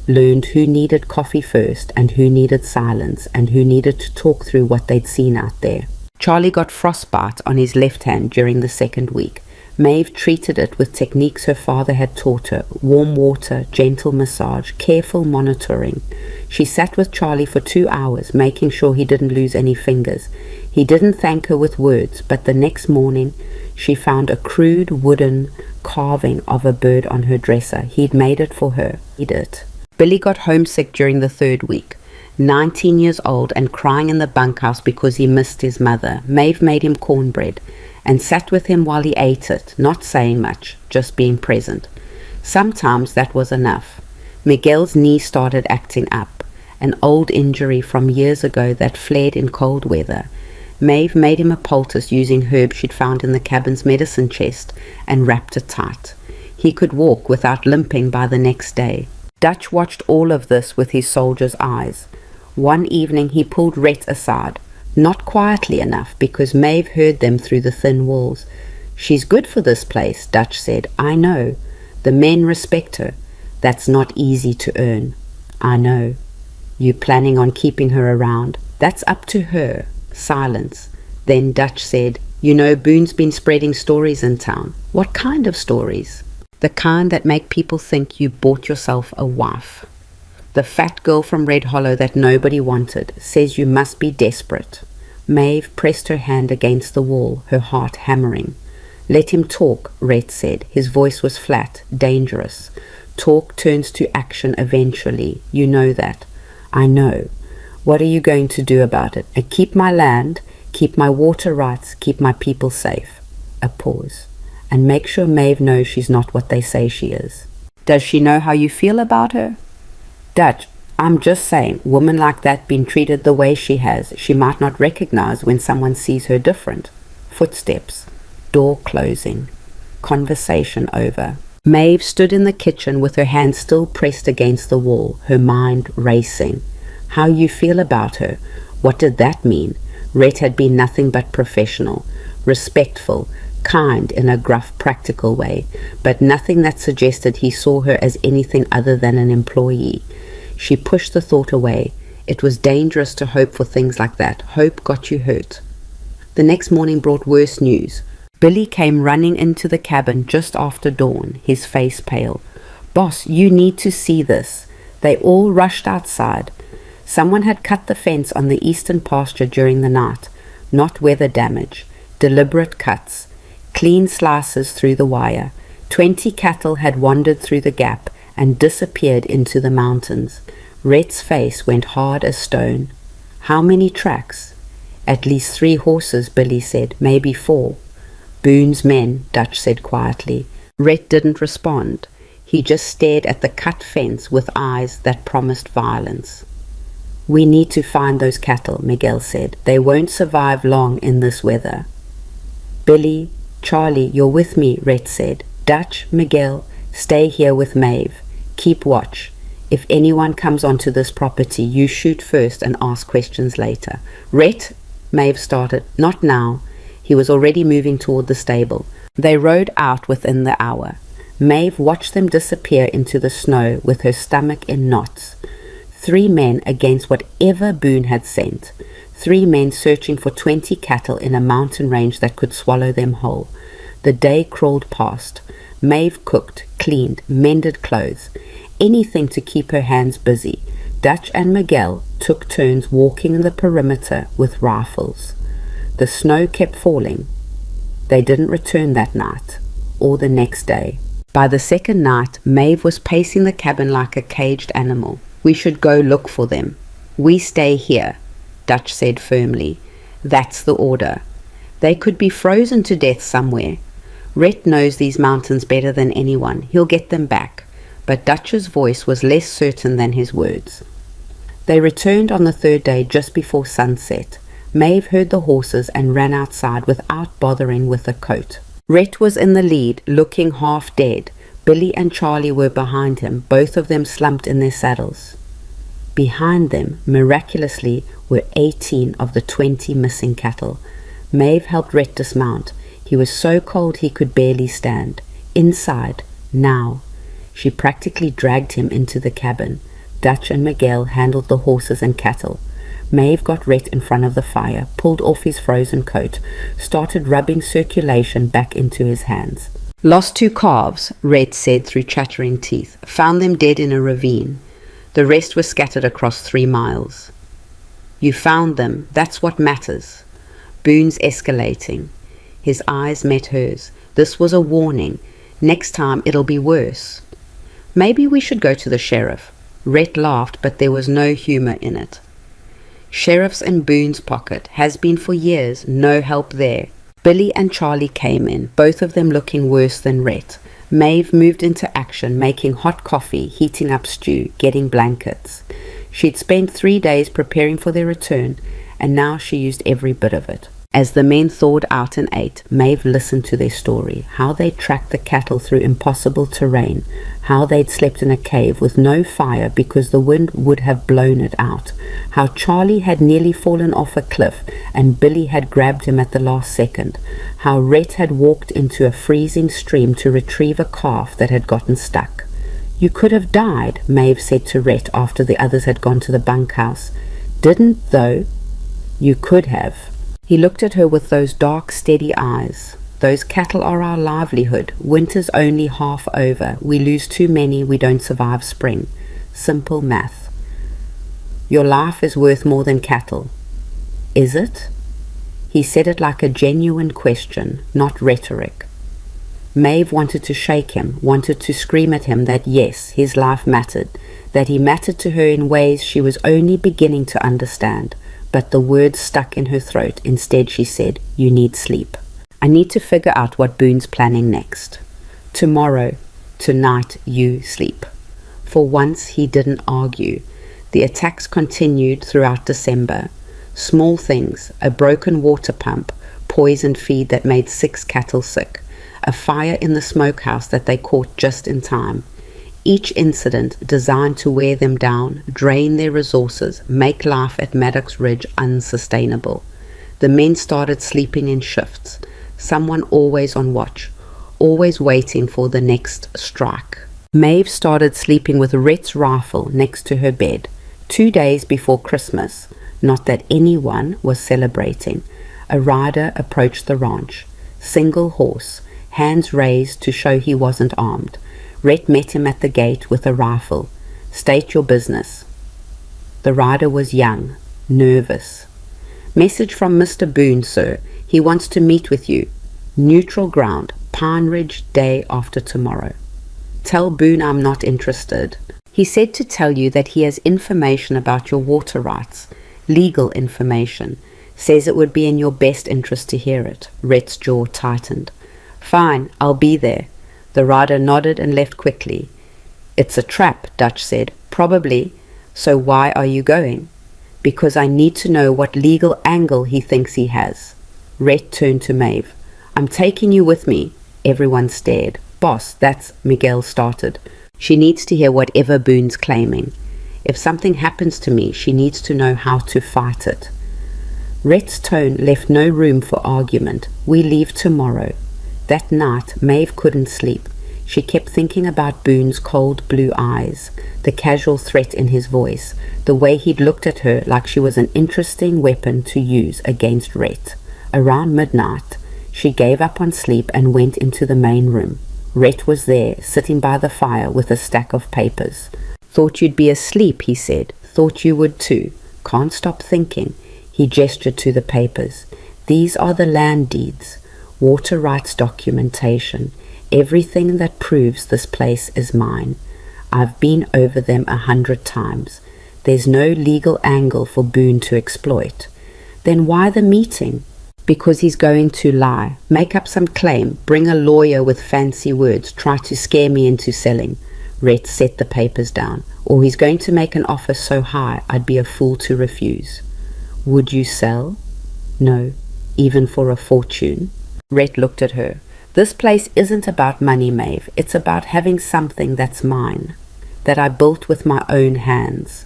learned who needed coffee first and who needed silence and who needed to talk through what they'd seen out there. Charlie got frostbite on his left hand during the second week. Maeve treated it with techniques her father had taught her: warm water, gentle massage, careful monitoring. She sat with Charlie for 2 hours, making sure he didn't lose any fingers. He didn't thank her with words, but the next morning she found a crude wooden carving of a bird on her dresser. He'd made it for her. Billy got homesick during the third week. 19 years old and crying in the bunkhouse because he missed his mother. Maeve made him cornbread and sat with him while he ate it, not saying much, just being present. Sometimes that was enough. Miguel's knee started acting up, an old injury from years ago that flared in cold weather. Maeve made him a poultice using herbs she'd found in the cabin's medicine chest and wrapped it tight. He could walk without limping by the next day. Dutch watched all of this with his soldier's eyes. One evening he pulled Rhett aside, not quietly enough because Maeve heard them through the thin walls. "She's good for this place," Dutch said. "I know. The men respect her. That's not easy to earn." "I know. You planning on keeping her around?" "That's up to her." Silence. Then Dutch said, "You know, Boone's been spreading stories in town." "What kind of stories?" "The kind that make people think you bought yourself a wife. The fat girl from Red Hollow that nobody wanted says you must be desperate." Maeve pressed her hand against the wall, her heart hammering. "Let him talk," Rhett said. His voice was flat, dangerous. "Talk turns to action eventually. You know that." "I know. What are you going to do about it?" "Keep my land, keep my water rights, keep my people safe." A pause. "And make sure Maeve knows she's not what they say she is." "Does she know how you feel about her?" "Dutch, I'm just saying, woman like that being treated the way she has, she might not recognize when someone sees her different." Footsteps. Door closing. Conversation over. Maeve stood in the kitchen with her hand still pressed against the wall, her mind racing. How you feel about her? What did that mean? Rhett had been nothing but professional, respectful, kind in a gruff, practical way, but nothing that suggested he saw her as anything other than an employee. She pushed the thought away. It was dangerous to hope for things like that. Hope got you hurt. The next morning brought worse news. Billy came running into the cabin just after dawn, his face pale. "Boss, you need to see this." They all rushed outside. Someone had cut the fence on the eastern pasture during the night. Not weather damage. Deliberate cuts. Clean slices through the wire. 20 cattle had wandered through the gap and disappeared into the mountains. Rhett's face went hard as stone. "How many tracks?" "At least 3 horses," Billy said. "Maybe 4. "Boone's men," Dutch said quietly. Rhett didn't respond. He just stared at the cut fence with eyes that promised violence. "We need to find those cattle," Miguel said. "They won't survive long in this weather." "Billy, Charlie, you're with me," Rhett said. "Dutch, Miguel, stay here with Maeve. Keep watch. If anyone comes onto this property, you shoot first and ask questions later." "Rhett," Maeve started. "Not now." He was already moving toward the stable. They rode out within the hour. Maeve watched them disappear into the snow with her stomach in knots. 3 men against whatever Boone had sent. 3 men searching for 20 cattle in a mountain range that could swallow them whole. The day crawled past. Maeve cooked, cleaned, mended clothes. Anything to keep her hands busy. Dutch and Miguel took turns walking the perimeter with rifles. The snow kept falling. They didn't return that night or the next day. By the second night, Maeve was pacing the cabin like a caged animal. "We should go look for them." "We stay here," Dutch said firmly. "That's the order. They could be frozen to death somewhere. Rhett knows these mountains better than anyone. He'll get them back." But Dutch's voice was less certain than his words. They returned on the third day just before sunset. Maeve heard the horses and ran outside without bothering with a coat. Rhett was in the lead, looking half dead. Billy and Charlie were behind him, both of them slumped in their saddles. Behind them, miraculously, were 18 of the 20 missing cattle. Maeve helped Rhett dismount. He was so cold he could barely stand. Inside, now. She practically dragged him into the cabin. Dutch and Miguel handled the horses and cattle. Maeve got Rhett in front of the fire, pulled off his frozen coat, started rubbing circulation back into his hands. "Lost 2 calves," Rhett said through chattering teeth. "Found them dead in a ravine. The rest were scattered across 3 miles. You found them. That's what matters." Boone's escalating. His eyes met hers. This was a warning. Next time it'll be worse. "Maybe we should go to the sheriff." Rhett laughed, but there was no humor in it. "Sheriff's in Boone's pocket. Has been for years. No help there." Billy and Charlie came in, both of them looking worse than Rhett. Maeve moved into action, making hot coffee, heating up stew, getting blankets. She'd spent 3 days preparing for their return, and now she used every bit of it. As the men thawed out and ate, Maeve listened to their story, how they'd tracked the cattle through impossible terrain, how they'd slept in a cave with no fire because the wind would have blown it out, how Charlie had nearly fallen off a cliff and Billy had grabbed him at the last second, how Rhett had walked into a freezing stream to retrieve a calf that had gotten stuck. "You could have died," Maeve said to Rhett after the others had gone to the bunkhouse. "Didn't, though." "You could have." He looked at her with those dark, steady eyes. "Those cattle are our livelihood. Winter's only half over. We lose too many, we don't survive spring. Simple math." "Your life is worth more than cattle." "Is it?" He said it like a genuine question, not rhetoric. Maeve wanted to shake him, wanted to scream at him that yes, his life mattered, that he mattered to her in ways she was only beginning to understand. But the words stuck in her throat. Instead she said, "You need sleep. I need to figure out what Boone's planning next. Tomorrow, tonight, you sleep." For once he didn't argue. The attacks continued throughout December. Small things, a broken water pump, poisoned feed that made 6 cattle sick, a fire in the smokehouse that they caught just in time. Each incident designed to wear them down, drain their resources, make life at Maddox Ridge unsustainable. The men started sleeping in shifts, someone always on watch, always waiting for the next strike. Maeve started sleeping with Rhett's rifle next to her bed, 2 days before Christmas. Not that anyone was celebrating. A rider approached the ranch, single horse, hands raised to show he wasn't armed. Rhett met him at the gate with a rifle. "State your business." The rider was young, nervous. "Message from Mr. Boone, sir. He wants to meet with you. Neutral ground, Pine Ridge, day after tomorrow." "Tell Boone I'm not interested." "He said to tell you that he has information about your water rights, legal information. Says it would be in your best interest to hear it." Rhett's jaw tightened. "Fine, I'll be there." The rider nodded and left quickly. "It's a trap," Dutch said. "Probably. So why are you going?" "Because I need to know what legal angle he thinks he has." Rhett turned to Maeve. "I'm taking you with me." Everyone stared. "Boss, that's..." Miguel started. "She needs to hear whatever Boone's claiming. If something happens to me, she needs to know how to fight it." Rhett's tone left no room for argument. "We leave tomorrow." That night, Maeve couldn't sleep. She kept thinking about Boone's cold blue eyes, the casual threat in his voice, the way he'd looked at her like she was an interesting weapon to use against Rhett. Around midnight, she gave up on sleep and went into the main room. Rhett was there, sitting by the fire with a stack of papers. "Thought you'd be asleep," he said. "Thought you would too. Can't stop thinking." He gestured to the papers. "These are the land deeds. Water rights documentation, everything that proves this place is mine. I've been over them 100 times. There's no legal angle for Boone to exploit. Then why the meeting? Because he's going to lie, make up some claim, bring a lawyer with fancy words, try to scare me into selling. Rhett set the papers down. Or he's going to make an offer so high I'd be a fool to refuse. Would you sell? No, even for a fortune. Rhett looked at her. This place isn't about money, Maeve. It's about having something that's mine, that I built with my own hands,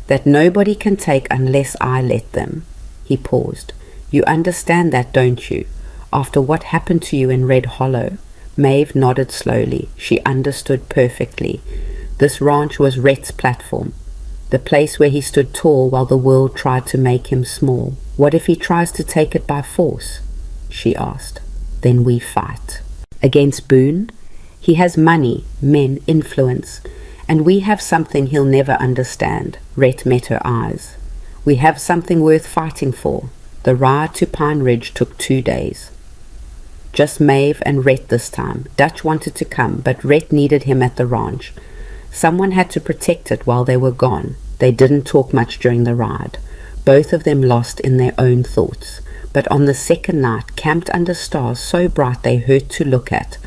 that nobody can take unless I let them. He paused. You understand that, don't you? After what happened to you in Red Hollow? Maeve nodded slowly. She understood perfectly. This ranch was Rhett's platform, the place where he stood tall while the world tried to make him small. What if he tries to take it by force? She asked. Then we fight. Against Boone? He has money, men, influence, and we have something he'll never understand. Rhett met her eyes. We have something worth fighting for. The ride to Pine Ridge took 2 days. Just Maeve and Rhett this time. Dutch wanted to come, but Rhett needed him at the ranch. Someone had to protect it while they were gone. They didn't talk much during the ride. Both of them lost in their own thoughts. But on the second night, camped under stars so bright they hurt to look at,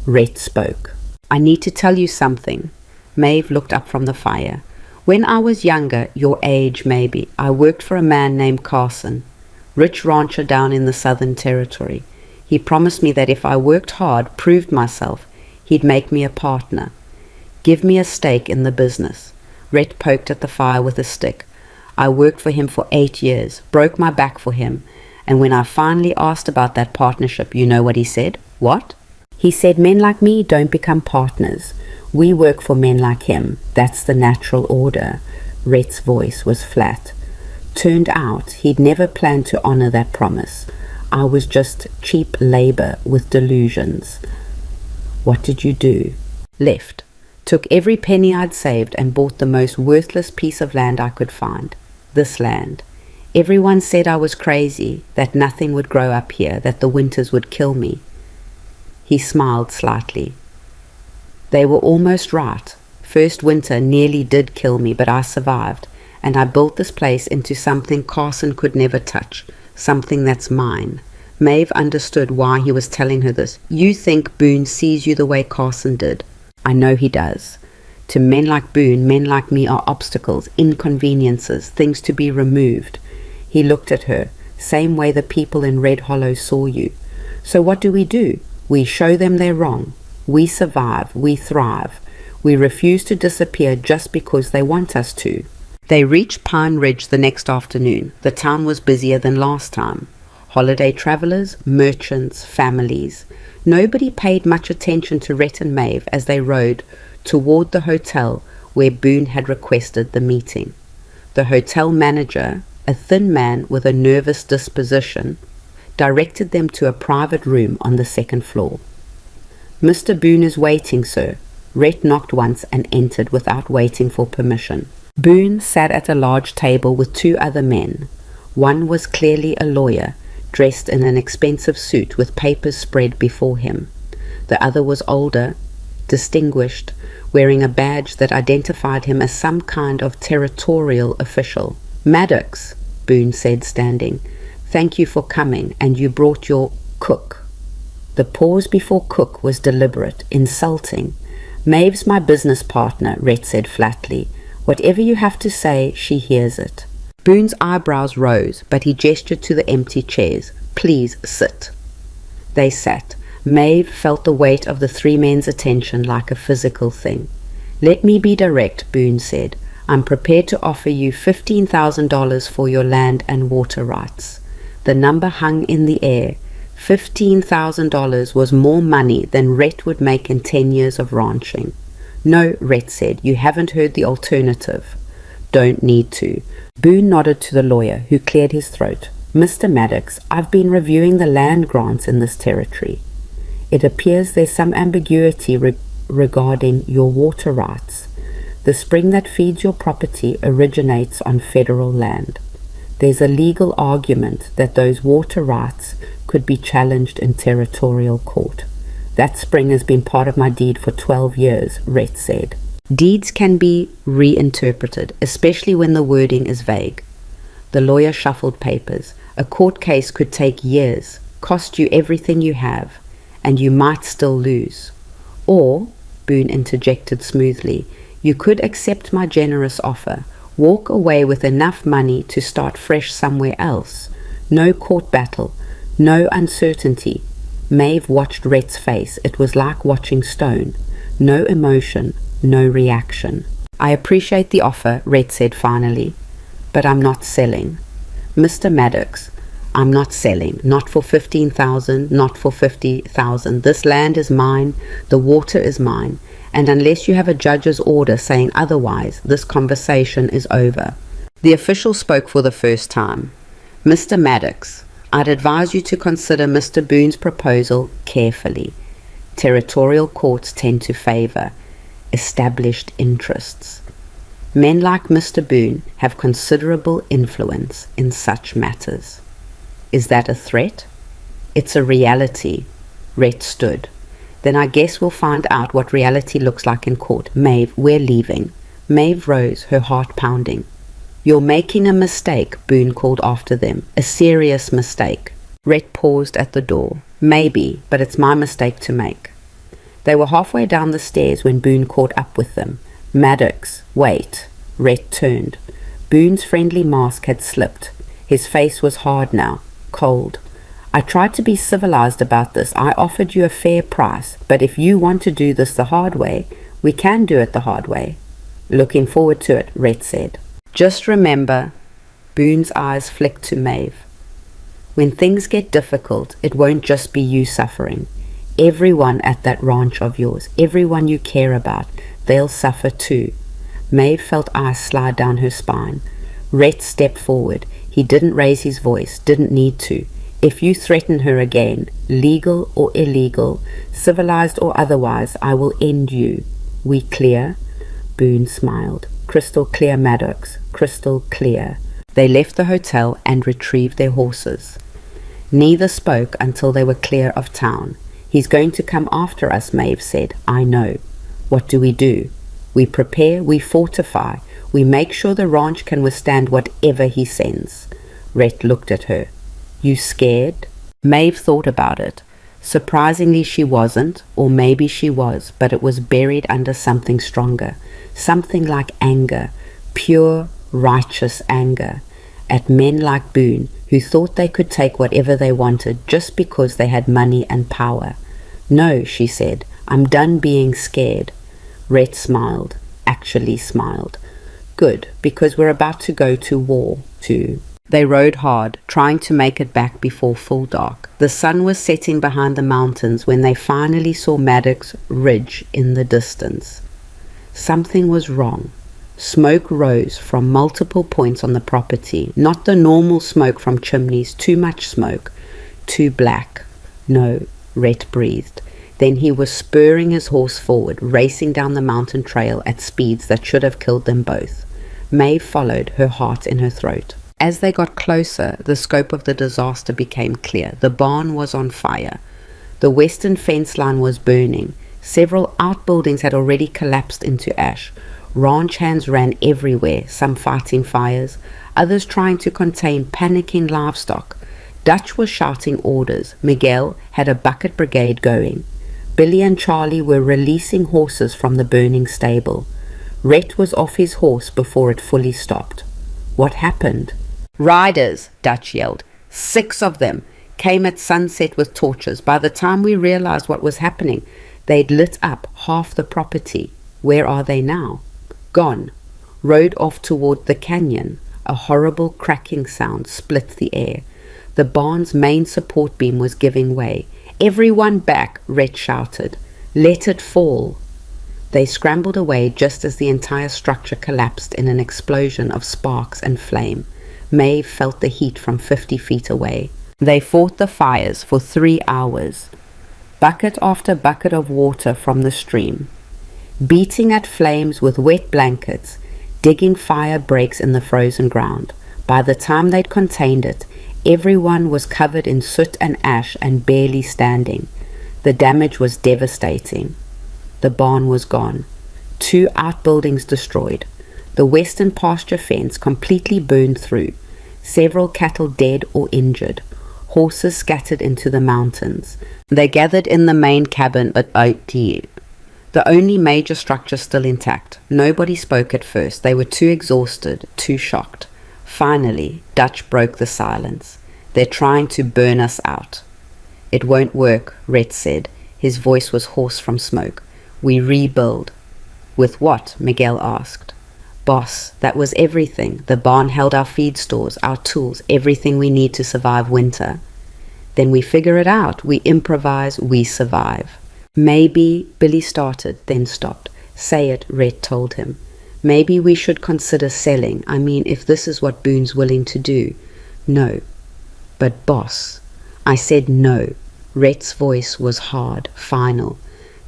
Rhett spoke. I need to tell you something. Maeve looked up from the fire. When I was younger, your age maybe, I worked for a man named Carson, rich rancher down in the Southern Territory. He promised me that if I worked hard, proved myself, he'd make me a partner. Give me a stake in the business. Rhett poked at the fire with a stick. I worked for him for 8 years, broke my back for him, and when I finally asked about that partnership, you know what he said? What? He said men like me don't become partners. We work for men like him. That's the natural order. Rhett's voice was flat. Turned out he'd never planned to honor that promise. I was just cheap labor with delusions. What did you do? Left. Took every penny I'd saved and bought the most worthless piece of land I could find. This land. Everyone said I was crazy, that nothing would grow up here, that the winters would kill me. He smiled slightly. They were almost right. First winter nearly did kill me, but I survived, and I built this place into something Carson could never touch, something that's mine. Maeve understood why he was telling her this. You think Boone sees you the way Carson did. I know he does. To men like Boone, men like me are obstacles, inconveniences, things to be removed. He looked at her, same way the people in Red Hollow saw you. So what do? We show them they're wrong. We survive, we thrive. We refuse to disappear just because they want us to. They reached Pine Ridge the next afternoon. The town was busier than last time. Holiday travelers, merchants, families. Nobody paid much attention to Rhett and Maeve as they rode toward the hotel where Boone had requested the meeting. The hotel manager, a thin man with a nervous disposition, directed them to a private room on the second floor. Mr. Boone is waiting, sir. Rhett knocked once and entered without waiting for permission. Boone sat at a large table with 2 other men. One was clearly a lawyer, dressed in an expensive suit with papers spread before him. The other was older, distinguished, wearing a badge that identified him as some kind of territorial official. Maddox, Boone said, standing. Thank you for coming, and you brought your cook. The pause before cook was deliberate, insulting. Maeve's my business partner, Rhett said flatly. Whatever you have to say, she hears it. Boone's eyebrows rose, but he gestured to the empty chairs. Please sit. They sat. Maeve felt the weight of the 3 men's attention like a physical thing. Let me be direct, Boone said. I'm prepared to offer you $15,000 for your land and water rights. The number hung in the air. $15,000 was more money than Rhett would make in 10 years of ranching. No, Rhett said, you haven't heard the alternative. Don't need to. Boone nodded to the lawyer, who cleared his throat. Mr. Maddox, I've been reviewing the land grants in this territory. It appears there's some ambiguity regarding your water rights. The spring that feeds your property originates on federal land. There's a legal argument that those water rights could be challenged in territorial court. That spring has been part of my deed for 12 years, Rhett said. Deeds can be reinterpreted, especially when the wording is vague. The lawyer shuffled papers. A court case could take years, cost you everything you have, and you might still lose. Or, Boone interjected smoothly, you could accept my generous offer, walk away with enough money to start fresh somewhere else. No court battle, no uncertainty. Maeve watched Rhett's face. It was like watching stone. No emotion, no reaction. I appreciate the offer, Rhett said finally, but I'm not selling. Mr. Maddox, I'm not selling. Not for 15,000, not for 50,000. This land is mine, the water is mine, and unless you have a judge's order saying otherwise, this conversation is over. The official spoke for the first time. Mr. Maddox, I'd advise you to consider Mr. Boone's proposal carefully. Territorial courts tend to favor established interests. Men like Mr. Boone have considerable influence in such matters. Is that a threat? It's a reality. Rhett stood. Then I guess we'll find out what reality looks like in court. Maeve, we're leaving. Maeve rose, her heart pounding. You're making a mistake, Boone called after them. A serious mistake. Rhett paused at the door. Maybe, but it's my mistake to make. They were halfway down the stairs when Boone caught up with them. Maddox, wait. Rhett turned. Boone's friendly mask had slipped. His face was hard now, cold. I tried to be civilized about this. I offered you a fair price, but if you want to do this the hard way, we can do it the hard way. Looking forward to it, Rhett said. Just remember, Boone's eyes flicked to Maeve. When things get difficult, it won't just be you suffering. Everyone at that ranch of yours, everyone you care about, they'll suffer too. Maeve felt ice slide down her spine. Rhett stepped forward. He didn't raise his voice, didn't need to. If you threaten her again, legal or illegal, civilized or otherwise, I will end you. We clear? Boone smiled. Crystal clear, Maddox. Crystal clear. They left the hotel and retrieved their horses. Neither spoke until they were clear of town. He's going to come after us, Maeve said. I know. What do? We prepare, we fortify, we make sure the ranch can withstand whatever he sends. Rhett looked at her. You scared? Maeve thought about it. Surprisingly, she wasn't, or maybe she was, but it was buried under something stronger, something like anger, pure, righteous anger, at men like Boone, who thought they could take whatever they wanted just because they had money and power. No, she said, I'm done being scared. Rhett smiled, actually smiled. Good, because we're about to go to war, too. They rode hard, trying to make it back before full dark. The sun was setting behind the mountains when they finally saw Maddox Ridge in the distance. Something was wrong. Smoke rose from multiple points on the property, not the normal smoke from chimneys, too much smoke, too black. No, Rhett breathed. Then he was spurring his horse forward, racing down the mountain trail at speeds that should have killed them both. Maeve followed, her heart in her throat. As they got closer, the scope of the disaster became clear. The barn was on fire. The western fence line was burning. Several outbuildings had already collapsed into ash. Ranch hands ran everywhere, some fighting fires, others trying to contain panicking livestock. Dutch was shouting orders. Miguel had a bucket brigade going. Billy and Charlie were releasing horses from the burning stable. Rhett was off his horse before it fully stopped. What happened? Riders, Dutch yelled. 6 of them came at sunset with torches. By the time we realized what was happening, they'd lit up half the property. Where are they now? Gone. Rode off toward the canyon. A horrible cracking sound split the air. The barn's main support beam was giving way. Everyone back, Rhett shouted. Let it fall. They scrambled away just as the entire structure collapsed in an explosion of sparks and flame. Maeve felt the heat from 50 feet away. They fought the fires for 3 hours. Bucket after bucket of water from the stream. Beating at flames with wet blankets, digging fire breaks in the frozen ground. By the time they'd contained it, everyone was covered in soot and ash and barely standing. The damage was devastating. The barn was gone. 2 outbuildings destroyed. The western pasture fence completely burned through. Several cattle dead or injured. Horses scattered into the mountains. They gathered in the main cabin but empty. The only major structure still intact. Nobody spoke at first. They were too exhausted, too shocked. Finally, Dutch broke the silence. They're trying to burn us out. It won't work, Rhett said. His voice was hoarse from smoke. We rebuild. With what? Miguel asked. Boss, that was everything. The barn held our feed stores, our tools, everything we need to survive winter. Then we figure it out. We improvise, we survive. Maybe, Billy started, then stopped. Say it, Rhett told him. Maybe we should consider selling. I mean, if this is what Boone's willing to do. No. But boss, I said no. Rhett's voice was hard, final.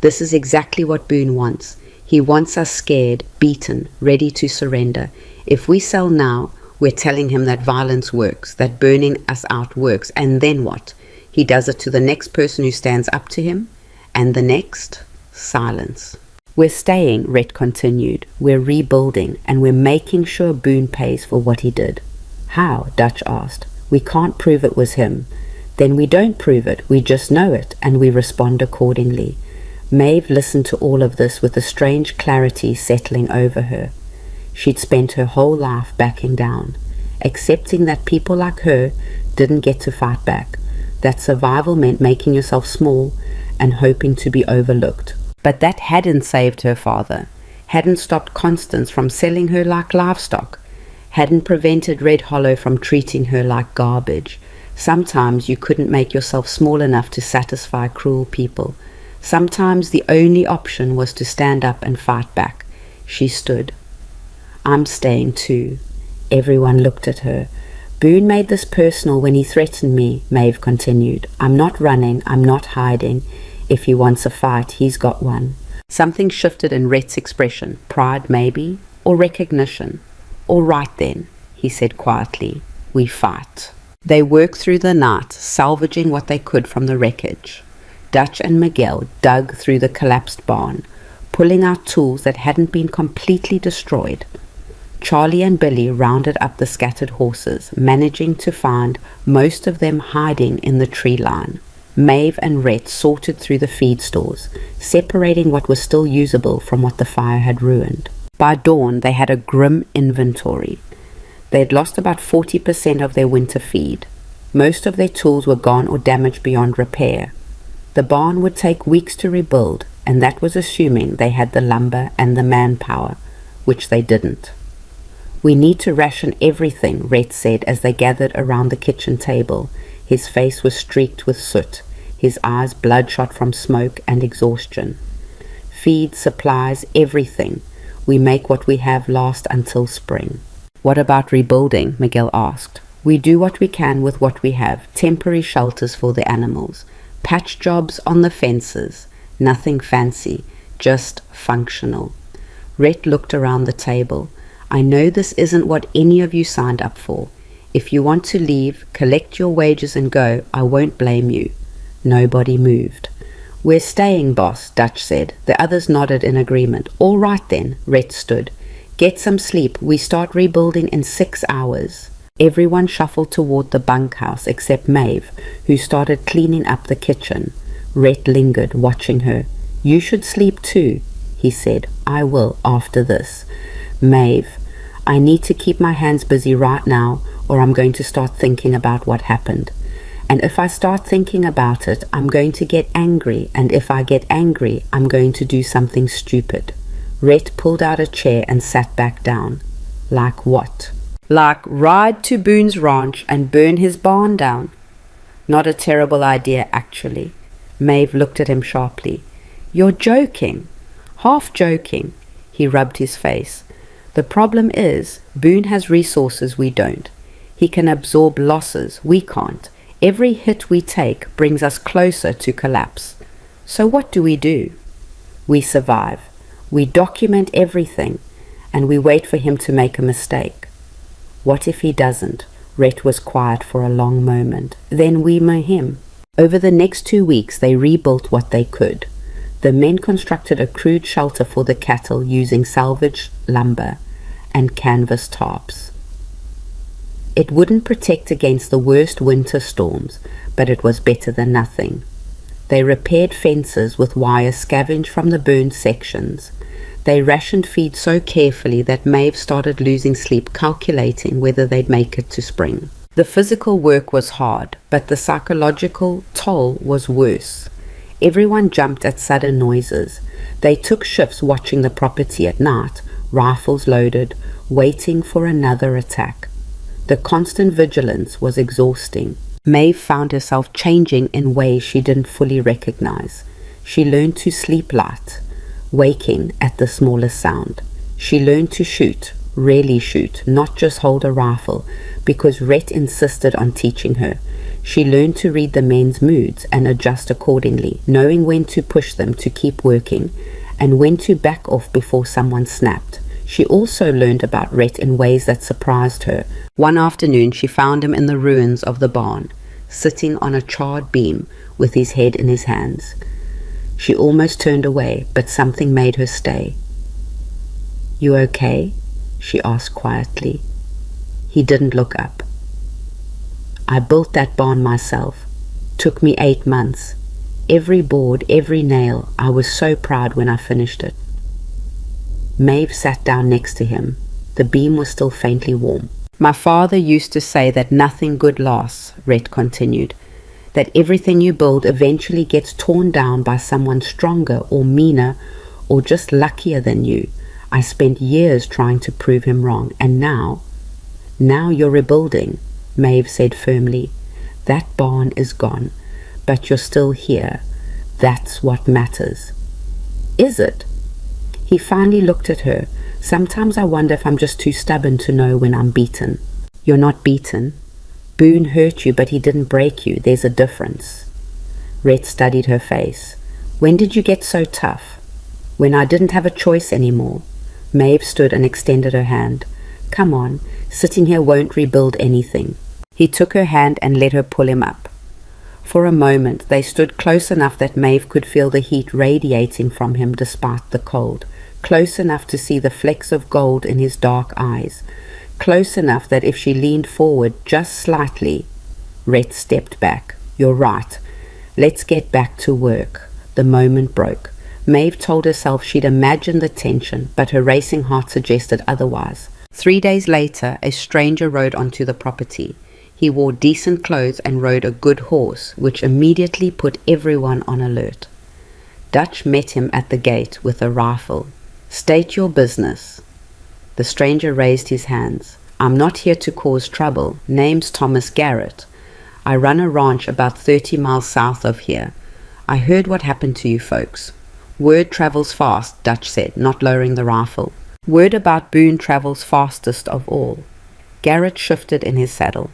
This is exactly what Boone wants. He wants us scared, beaten, ready to surrender. If we sell now, we're telling him that violence works, that burning us out works. And then what? He does it to the next person who stands up to him? And the next? Silence. We're staying, Rhett continued. We're rebuilding, and we're making sure Boone pays for what he did. How? Dutch asked. We can't prove it was him. Then we don't prove it, we just know it, and we respond accordingly. Maeve listened to all of this with a strange clarity settling over her. She'd spent her whole life backing down, accepting that people like her didn't get to fight back, that survival meant making yourself small and hoping to be overlooked. But that hadn't saved her father, hadn't stopped Constance from selling her like livestock, hadn't prevented Red Hollow from treating her like garbage. Sometimes you couldn't make yourself small enough to satisfy cruel people. Sometimes the only option was to stand up and fight back. She stood. I'm staying too. Everyone looked at her. Boone made this personal when he threatened me, Maeve continued. I'm not running, I'm not hiding. If he wants a fight, he's got one. Something shifted in Rhett's expression. Pride maybe, or recognition. All right then, he said quietly. We fight. They worked through the night, salvaging what they could from the wreckage. Dutch and Miguel dug through the collapsed barn, pulling out tools that hadn't been completely destroyed. Charlie and Billy rounded up the scattered horses, managing to find most of them hiding in the tree line. Maeve and Rhett sorted through the feed stores, separating what was still usable from what the fire had ruined. By dawn, they had a grim inventory. They had lost about 40% of their winter feed. Most of their tools were gone or damaged beyond repair. The barn would take weeks to rebuild, and that was assuming they had the lumber and the manpower, which they didn't. We need to ration everything, Rhett said as they gathered around the kitchen table. His face was streaked with soot, his eyes bloodshot from smoke and exhaustion. Feed, supplies, everything. We make what we have last until spring. What about rebuilding? Miguel asked. We do what we can with what we have, temporary shelters for the animals, patch jobs on the fences, nothing fancy, just functional. Rhett looked around the table. I know this isn't what any of you signed up for. If you want to leave, collect your wages and go, I won't blame you. Nobody moved. We're staying, boss, Dutch said. The others nodded in agreement. All right then, Rhett stood. Get some sleep. We start rebuilding in 6 hours. Everyone shuffled toward the bunkhouse except Maeve, who started cleaning up the kitchen. Rhett lingered, watching her. You should sleep too, he said. I will, after this. Maeve, I need to keep my hands busy right now, or I'm going to start thinking about what happened. And if I start thinking about it, I'm going to get angry, and if I get angry, I'm going to do something stupid. Rhett pulled out a chair and sat back down. Like what? Like ride to Boone's ranch and burn his barn down. Not a terrible idea, actually. Maeve looked at him sharply. You're joking. Half joking. He rubbed his face. The problem is, Boone has resources we don't. He can absorb losses, we can't. Every hit we take brings us closer to collapse. So what do? We survive. We document everything, and we wait for him to make a mistake. What if he doesn't? Rhett was quiet for a long moment. Then we mow him. Over the next 2 weeks, they rebuilt what they could. The men constructed a crude shelter for the cattle using salvaged lumber and canvas tarps. It wouldn't protect against the worst winter storms, but it was better than nothing. They repaired fences with wire scavenged from the burned sections. They rationed feed so carefully that Maeve started losing sleep calculating whether they'd make it to spring. The physical work was hard, but the psychological toll was worse. Everyone jumped at sudden noises. They took shifts watching the property at night, rifles loaded, waiting for another attack. The constant vigilance was exhausting. Maeve found herself changing in ways she didn't fully recognize. She learned to sleep light, waking at the smallest sound. She learned to shoot, really shoot, not just hold a rifle, because Rhett insisted on teaching her. She learned to read the men's moods and adjust accordingly, knowing when to push them to keep working and when to back off before someone snapped. She also learned about Rhett in ways that surprised her. One afternoon she found him in the ruins of the barn, sitting on a charred beam with his head in his hands. She almost turned away, but something made her stay. "You okay?" she asked quietly. He didn't look up. "I built that barn myself. Took me 8 months. Every board, every nail. I was so proud when I finished it." Maeve sat down next to him. The beam was still faintly warm. "My father used to say that nothing good lasts," Rhett continued. "That everything you build eventually gets torn down by someone stronger or meaner or just luckier than you. I spent years trying to prove him wrong, and now you're rebuilding," Maeve said firmly. "That barn is gone, but you're still here. That's what matters." "Is it?" He finally looked at her. "Sometimes I wonder if I'm just too stubborn to know when I'm beaten." "You're not beaten. Boone hurt you, but he didn't break you. There's a difference." Rhett studied her face. "When did you get so tough?" "When I didn't have a choice anymore." Maeve stood and extended her hand. "Come on, sitting here won't rebuild anything." He took her hand and let her pull him up. For a moment they stood close enough that Maeve could feel the heat radiating from him despite the cold, close enough to see the flecks of gold in his dark eyes, close enough that if she leaned forward just slightly. Rhett stepped back. "You're right. Let's get back to work." The moment broke. Maeve told herself she'd imagined the tension, but her racing heart suggested otherwise. 3 days later, a stranger rode onto the property. He wore decent clothes and rode a good horse, which immediately put everyone on alert. Dutch met him at the gate with a rifle. "State your business." The stranger raised his hands. "I'm not here to cause trouble. Name's Thomas Garrett. I run a ranch about 30 miles south of here. I heard what happened to you folks." "Word travels fast," Dutch said, not lowering the rifle. "Word about Boone travels fastest of all." Garrett shifted in his saddle.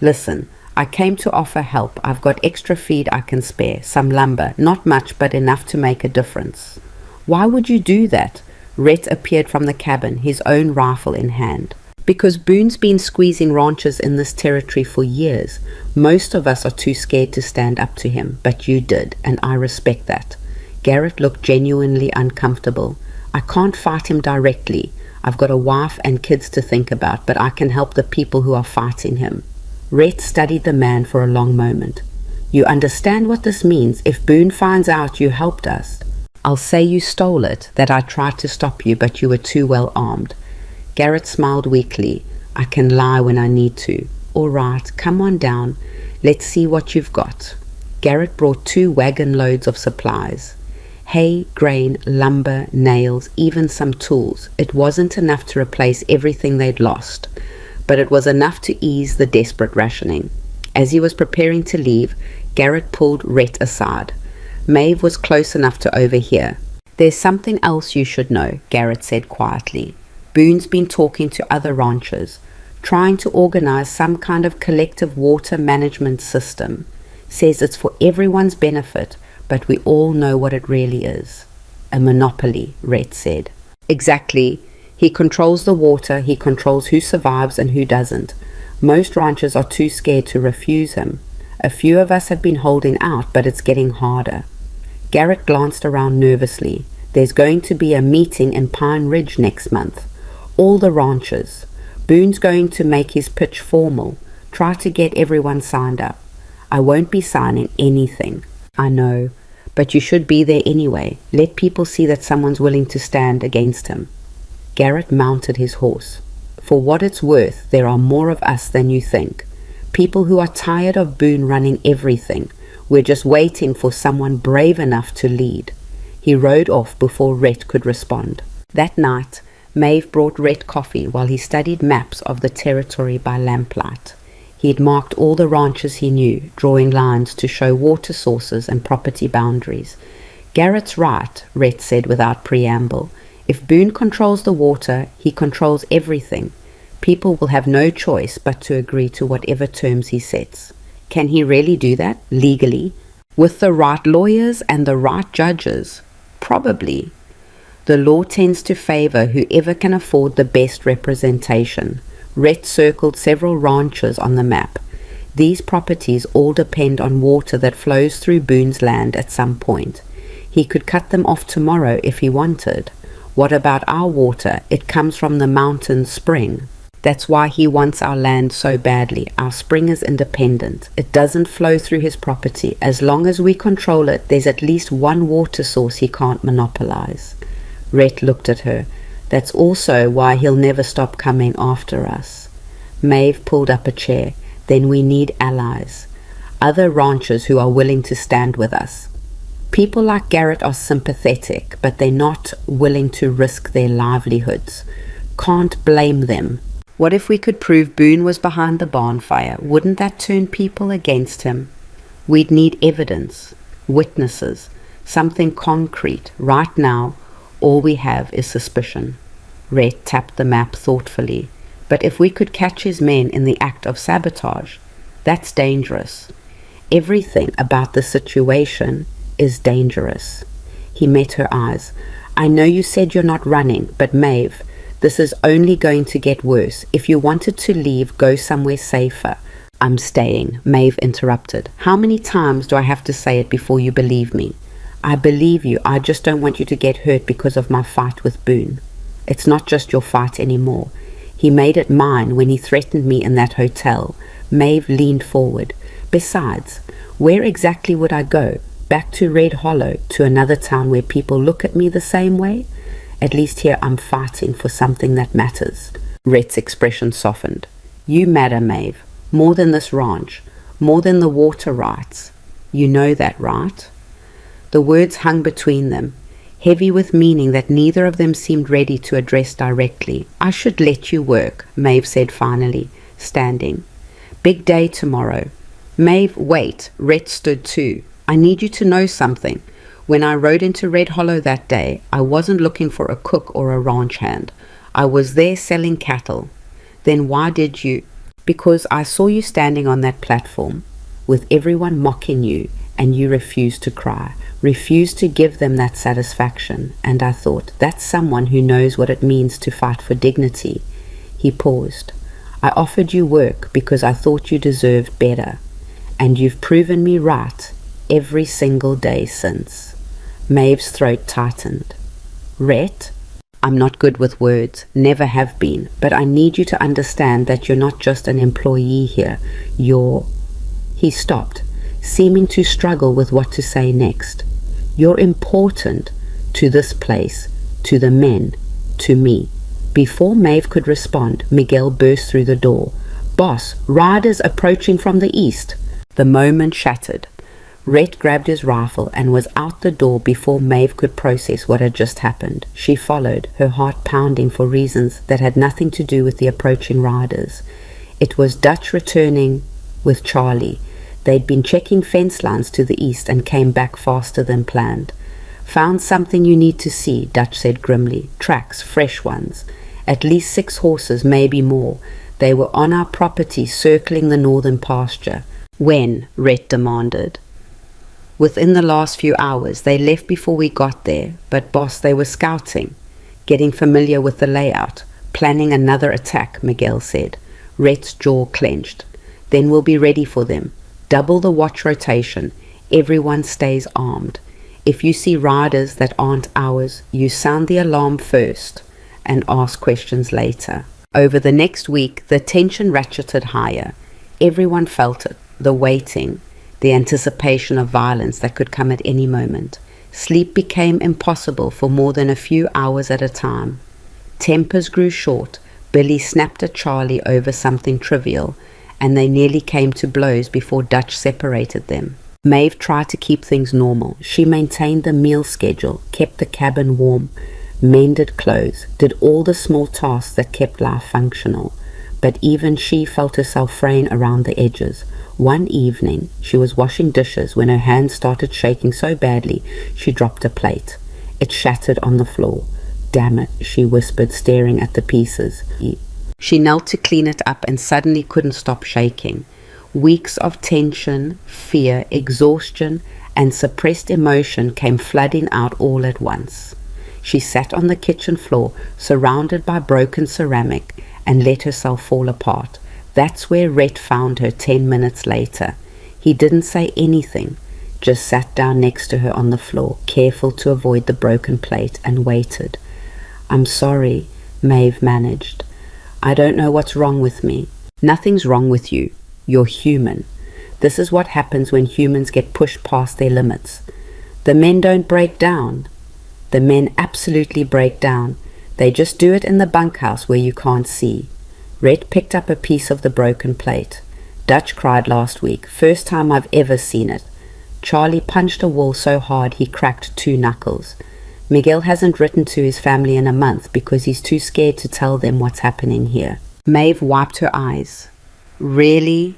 "Listen, I came to offer help. I've got extra feed I can spare, some lumber, not much but enough to make a difference." "Why would you do that?" Rhett appeared from the cabin, his own rifle in hand. "Because Boone's been squeezing ranchers in this territory for years. Most of us are too scared to stand up to him, but you did, and I respect that." Garrett looked genuinely uncomfortable. "I can't fight him directly. I've got a wife and kids to think about, but I can help the people who are fighting him." Rhett studied the man for a long moment. "You understand what this means? If Boone finds out you helped us, I'll say you stole it, that I tried to stop you, but you were too well armed." Garrett smiled weakly. "I can lie when I need to." "All right, come on down. Let's see what you've got." Garrett brought 2 wagon loads of supplies. Hay, grain, lumber, nails, even some tools. It wasn't enough to replace everything they'd lost, but it was enough to ease the desperate rationing. As he was preparing to leave, Garrett pulled Rhett aside. Maeve was close enough to overhear. "There's something else you should know," Garrett said quietly. "Boone's been talking to other ranchers, trying to organize some kind of collective water management system. Says it's for everyone's benefit, but we all know what it really is." "A monopoly," Rhett said. "Exactly. He controls the water, he controls who survives and who doesn't. Most ranchers are too scared to refuse him. A few of us have been holding out, but it's getting harder. Garrett glanced around nervously. There's going to be a meeting in Pine Ridge next month. All the ranchers. Boone's going to make his pitch formal. Try to get everyone signed up. I won't be signing anything. I know, but you should be there anyway. Let people see that someone's willing to stand against him. Garrett mounted his horse. For what it's worth, there are more of us than you think. People who are tired of Boone running everything. We're just waiting for someone brave enough to lead. He rode off before Rhett could respond. That night, Maeve brought Rhett coffee while he studied maps of the territory by lamplight. He had marked all the ranches he knew, drawing lines to show water sources and property boundaries. Garrett's right, Rhett said without preamble. If Boone controls the water, he controls everything. People will have no choice but to agree to whatever terms he sets. Can he really do that, legally? With the right lawyers and the right judges? Probably. The law tends to favor whoever can afford the best representation. Rhett circled several ranches on the map. These properties all depend on water that flows through Boone's land at some point. He could cut them off tomorrow if he wanted. What about our water? It comes from the mountain spring. That's why he wants our land so badly. Our spring is independent. It doesn't flow through his property. As long as we control it, there's at least one water source he can't monopolize. Rhett looked at her. That's also why he'll never stop coming after us. Maeve pulled up a chair. Then we need allies. Other ranchers who are willing to stand with us. People like Garrett are sympathetic, but they're not willing to risk their livelihoods. Can't blame them. What if we could prove Boone was behind the barn fire? Wouldn't that turn people against him? We'd need evidence, witnesses, something concrete. Right now, all we have is suspicion. Rhett tapped the map thoughtfully. But if we could catch his men in the act of sabotage, that's dangerous. Everything about the situation is dangerous. He met her eyes. I know you said you're not running, but Maeve, this is only going to get worse. If you wanted to leave, go somewhere safer. I'm staying, Maeve interrupted. How many times do I have to say it before you believe me? I believe you. I just don't want you to get hurt because of my fight with Boone. It's not just your fight anymore. He made it mine when he threatened me in that hotel. Maeve leaned forward. Besides, where exactly would I go? Back to Red Hollow, to another town where people look at me the same way? At least here I'm fighting for something that matters. Rhett's expression softened. You matter, Maeve. More than this ranch. More than the water rights. You know that, right? The words hung between them, heavy with meaning that neither of them seemed ready to address directly. I should let you work, Maeve said finally, standing. Big day tomorrow. Maeve, wait. Rhett stood too. I need you to know something. When I rode into Red Hollow that day, I wasn't looking for a cook or a ranch hand. I was there selling cattle. Then why did you? Because I saw you standing on that platform, with everyone mocking you, and you refused to cry, refused to give them that satisfaction. And I thought, that's someone who knows what it means to fight for dignity. He paused. I offered you work because I thought you deserved better. And you've proven me right every single day since. Maeve's throat tightened. Rhett, I'm not good with words, never have been, but I need you to understand that you're not just an employee here. He stopped, seeming to struggle with what to say next. You're important to this place, to the men, to me. Before Maeve could respond, Miguel burst through the door. Boss, riders approaching from the east. The moment shattered. Rhett grabbed his rifle and was out the door before Maeve could process what had just happened. She followed, her heart pounding for reasons that had nothing to do with the approaching riders. It was Dutch returning with Charlie. They'd been checking fence lines to the east and came back faster than planned. Found something you need to see, Dutch said grimly. Tracks, fresh ones. At least 6 horses, maybe more. They were on our property circling the northern pasture. When? Rhett demanded. Within the last few hours. They left before we got there, but boss, they were scouting, getting familiar with the layout, planning another attack, Miguel said. Rhett's jaw clenched. Then we'll be ready for them. Double the watch rotation. Everyone stays armed. If you see riders that aren't ours, you sound the alarm first and ask questions later. Over the next week, the tension ratcheted higher. Everyone felt it, the waiting, the anticipation of violence that could come at any moment. Sleep became impossible for more than a few hours at a time. Tempers grew short. Billy snapped at Charlie over something trivial, and they nearly came to blows before Dutch separated them. Maeve tried to keep things normal. She maintained the meal schedule, kept the cabin warm, mended clothes, did all the small tasks that kept life functional. But even she felt herself fraying around the edges. One evening, she was washing dishes when her hands started shaking so badly she dropped a plate. It shattered on the floor. "Damn it," she whispered, staring at the pieces. She knelt to clean it up and suddenly couldn't stop shaking. Weeks of tension, fear, exhaustion, and suppressed emotion came flooding out all at once. She sat on the kitchen floor, surrounded by broken ceramic, and let herself fall apart. That's where Rhett found her 10 minutes later. He didn't say anything, just sat down next to her on the floor, careful to avoid the broken plate, and waited. "I'm sorry," Maeve managed. "I don't know what's wrong with me." "Nothing's wrong with you. You're human. This is what happens when humans get pushed past their limits. The men don't break down. The men absolutely break down. They just do it in the bunkhouse where you can't see." Rhett picked up a piece of the broken plate. "Dutch cried last week. First time I've ever seen it. Charlie punched a wall so hard he cracked 2 knuckles. Miguel hasn't written to his family in a month because he's too scared to tell them what's happening here." Maeve wiped her eyes. Really?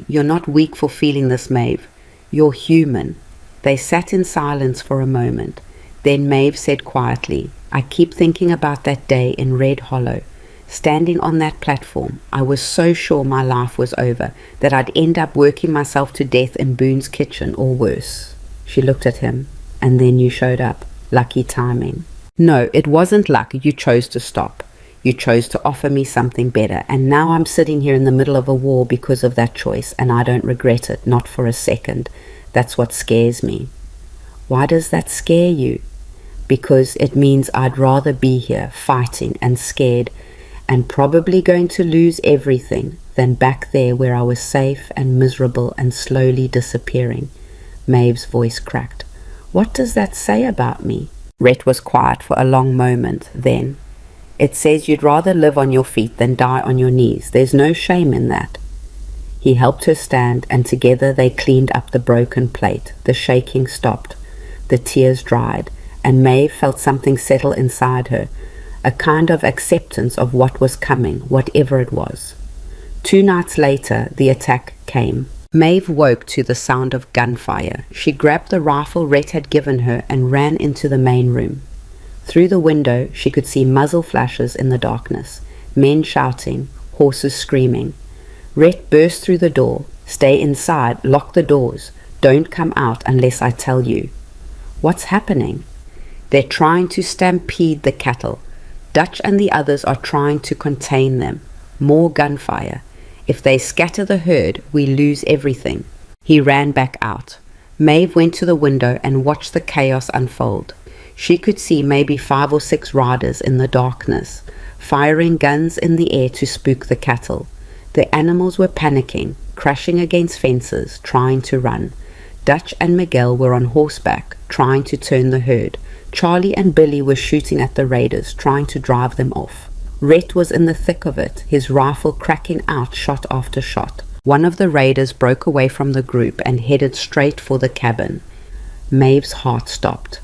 You're not weak for feeling this, Maeve. You're human." They sat in silence for a moment. Then Maeve said quietly, "I keep thinking about that day in Red Hollow. Standing on that platform, I was so sure my life was over, that I'd end up working myself to death in Boone's kitchen or worse." She looked at him. "And then you showed up. Lucky timing." "No, it wasn't luck. You chose to stop. You chose to offer me something better, and now I'm sitting here in the middle of a war because of that choice, and I don't regret it, not for a second. That's what scares me." "Why does that scare you?" "Because it means I'd rather be here, fighting and scared, and probably going to lose everything, than back there where I was safe and miserable and slowly disappearing." Maeve's voice cracked. "What does that say about me?" Rhett was quiet for a long moment. Then, "It says you'd rather live on your feet than die on your knees. There's no shame in that." He helped her stand, and together they cleaned up the broken plate. The shaking stopped. The tears dried, and Maeve felt something settle inside her, a kind of acceptance of what was coming, whatever it was. 2 nights later, the attack came. Maeve woke to the sound of gunfire. She grabbed the rifle Rhett had given her and ran into the main room. Through the window, she could see muzzle flashes in the darkness, men shouting, horses screaming. Rhett burst through the door. "Stay inside, lock the doors. Don't come out unless I tell you." "What's happening?" "They're trying to stampede the cattle. Dutch and the others are trying to contain them. More gunfire. If they scatter the herd, we lose everything." He ran back out. Maeve went to the window and watched the chaos unfold. She could see maybe 5 or 6 riders in the darkness, firing guns in the air to spook the cattle. The animals were panicking, crashing against fences, trying to run. Dutch and Miguel were on horseback, trying to turn the herd. Charlie and Billy were shooting at the raiders, trying to drive them off. Rhett was in the thick of it, his rifle cracking out shot after shot. One of the raiders broke away from the group and headed straight for the cabin. Maeve's heart stopped.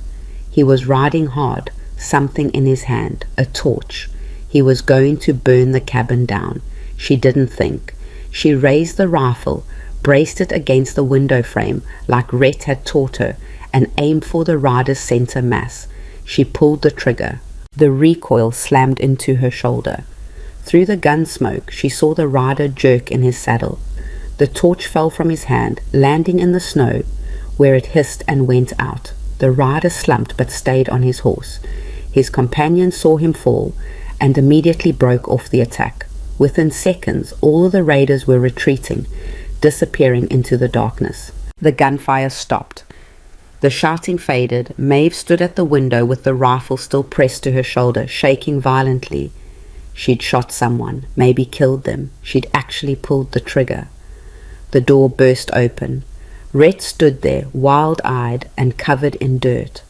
He was riding hard, something in his hand, a torch. He was going to burn the cabin down. She didn't think. She raised the rifle, braced it against the window frame like Rhett had taught her, and aimed for the rider's center mass. She pulled the trigger. The recoil slammed into her shoulder. Through the gun smoke, she saw the rider jerk in his saddle. The torch fell from his hand, landing in the snow, where it hissed and went out. The rider slumped but stayed on his horse. His companion saw him fall and immediately broke off the attack. Within seconds, all of the raiders were retreating, disappearing into the darkness. The gunfire stopped. The shouting faded. Maeve stood at the window with the rifle still pressed to her shoulder, shaking violently. She'd shot someone, maybe killed them. She'd actually pulled the trigger. The door burst open. Rhett stood there, wild-eyed and covered in dirt.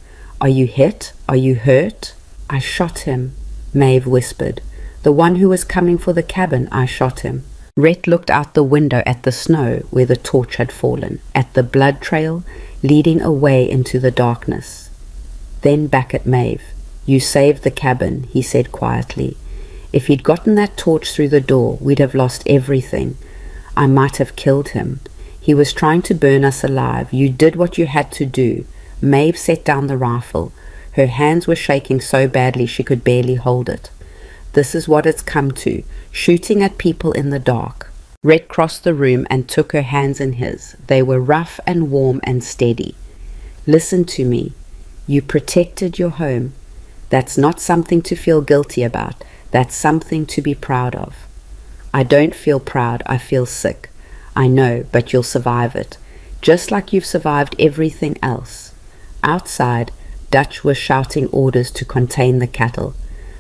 "Are you hit? Are you hurt?" "I shot him," Maeve whispered. "The one who was coming for the cabin, I shot him." Rhett looked out the window at the snow where the torch had fallen, at the blood trail leading away into the darkness. Then back at Maeve. "You saved the cabin," he said quietly. "If he'd gotten that torch through the door, we'd have lost everything. I might have killed him. He was trying to burn us alive. You did what you had to do." Maeve set down the rifle. Her hands were shaking so badly she could barely hold it. "This is what it's come to, shooting at people in the dark." Rhett crossed the room and took her hands in his. They were rough and warm and steady. "Listen to me. You protected your home. That's not something to feel guilty about. That's something to be proud of." "I don't feel proud. I feel sick." "I know, but you'll survive it. Just like you've survived everything else." Outside, Dutch was shouting orders to contain the cattle.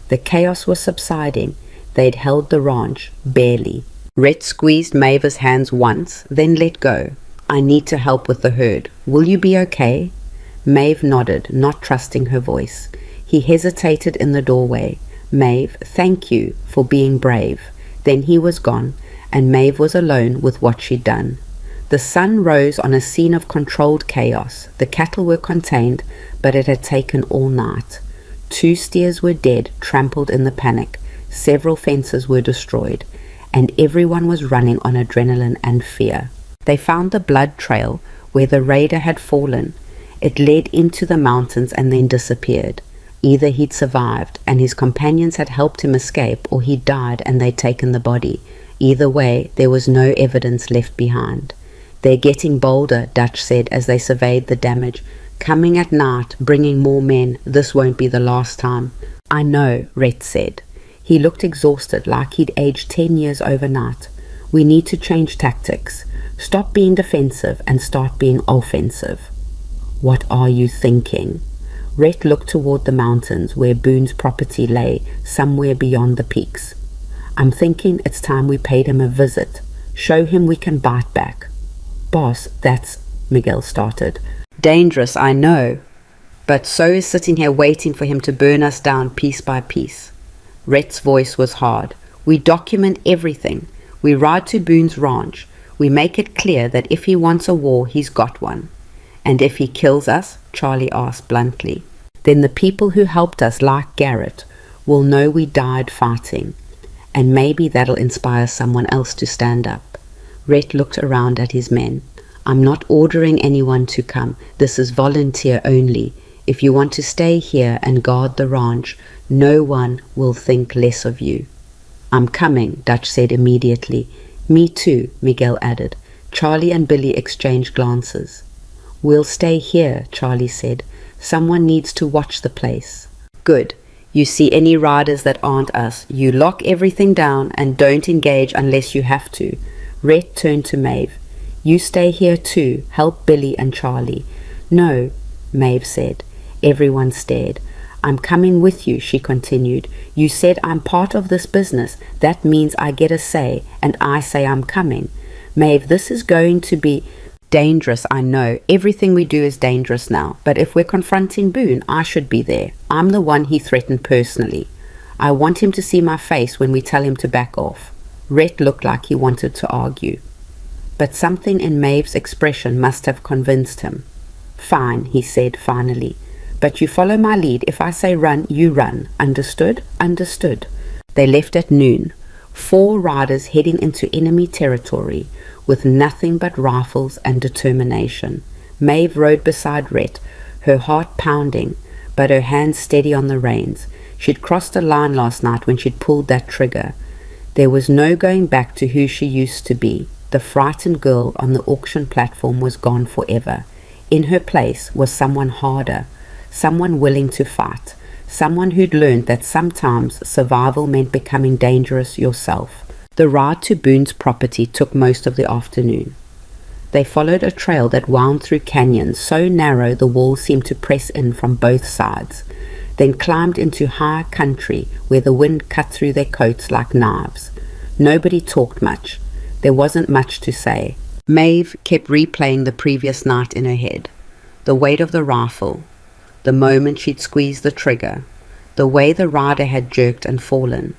The chaos was subsiding. They'd held the ranch, barely. Rhett squeezed Maeve's hands once, then let go. "I need to help with the herd. Will you be okay?" Maeve nodded, not trusting her voice. He hesitated in the doorway. "Maeve, thank you for being brave." Then he was gone, and Maeve was alone with what she'd done. The sun rose on a scene of controlled chaos. The cattle were contained, but it had taken all night. 2 steers were dead, trampled in the panic. Several fences were destroyed, and everyone was running on adrenaline and fear. They found the blood trail where the raider had fallen. It led into the mountains and then disappeared. Either he'd survived and his companions had helped him escape, or he'd died and they'd taken the body. Either way, there was no evidence left behind. "They're getting bolder," Dutch said as they surveyed the damage. "Coming at night, bringing more men. This won't be the last time." "I know," Rhett said. He looked exhausted, like he'd aged 10 years overnight. "We need to change tactics. Stop being defensive and start being offensive." "What are you thinking?" Rhett looked toward the mountains where Boone's property lay, somewhere beyond the peaks. "I'm thinking it's time we paid him a visit. Show him we can bite back." "Boss, that's—" Miguel started. "Dangerous, I know. But so is sitting here waiting for him to burn us down piece by piece." Rhett's voice was hard. "We document everything. We ride to Boone's ranch. We make it clear that if he wants a war, he's got one." "And if he kills us?" Charlie asked bluntly. "Then the people who helped us, like Garrett, will know we died fighting. And maybe that'll inspire someone else to stand up." Rhett looked around at his men. "I'm not ordering anyone to come. This is volunteer only. If you want to stay here and guard the ranch, no one will think less of you." "I'm coming," Dutch said immediately. "Me too," Miguel added. Charlie and Billy exchanged glances. "We'll stay here," Charlie said. "Someone needs to watch the place." "Good. You see any riders that aren't us, you lock everything down and don't engage unless you have to." Rhett turned to Maeve. "You stay here too. Help Billy and Charlie." "No," Maeve said. Everyone stared. "I'm coming with you," she continued. "You said I'm part of this business. That means I get a say, and I say I'm coming. Maeve, this is going to be dangerous, I know. Everything we do is dangerous now. But if we're confronting Boone, I should be there. I'm the one he threatened personally. I want him to see my face when we tell him to back off." Rhett looked like he wanted to argue, but something in Maeve's expression must have convinced him. "Fine," he said finally. "But you follow my lead. If I say run, you run. Understood?" "Understood." They left at noon. 4 riders heading into enemy territory with nothing but rifles and determination. Maeve rode beside Rhett, her heart pounding, but her hands steady on the reins. She'd crossed a line last night when she'd pulled that trigger. There was no going back to who she used to be. The frightened girl on the auction platform was gone forever. In her place was someone harder, someone willing to fight, someone who'd learned that sometimes survival meant becoming dangerous yourself. The ride to Boone's property took most of the afternoon. They followed a trail that wound through canyons so narrow the walls seemed to press in from both sides, then climbed into high country where the wind cut through their coats like knives. Nobody talked much. There wasn't much to say. Maeve kept replaying the previous night in her head. The weight of the rifle, the moment she'd squeezed the trigger, the way the rider had jerked and fallen.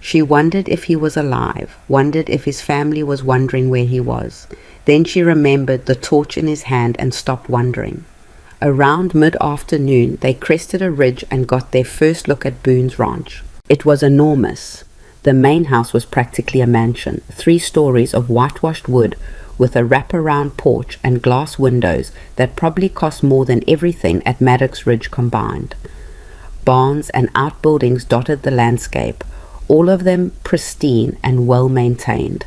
She wondered if he was alive, wondered if his family was wondering where he was. Then she remembered the torch in his hand and stopped wondering. Around mid-afternoon, they crested a ridge and got their first look at Boone's ranch. It was enormous. The main house was practically a mansion, 3 stories of whitewashed wood with a wraparound porch and glass windows that probably cost more than everything at Maddox Ridge combined. Barns and outbuildings dotted the landscape, all of them pristine and well-maintained.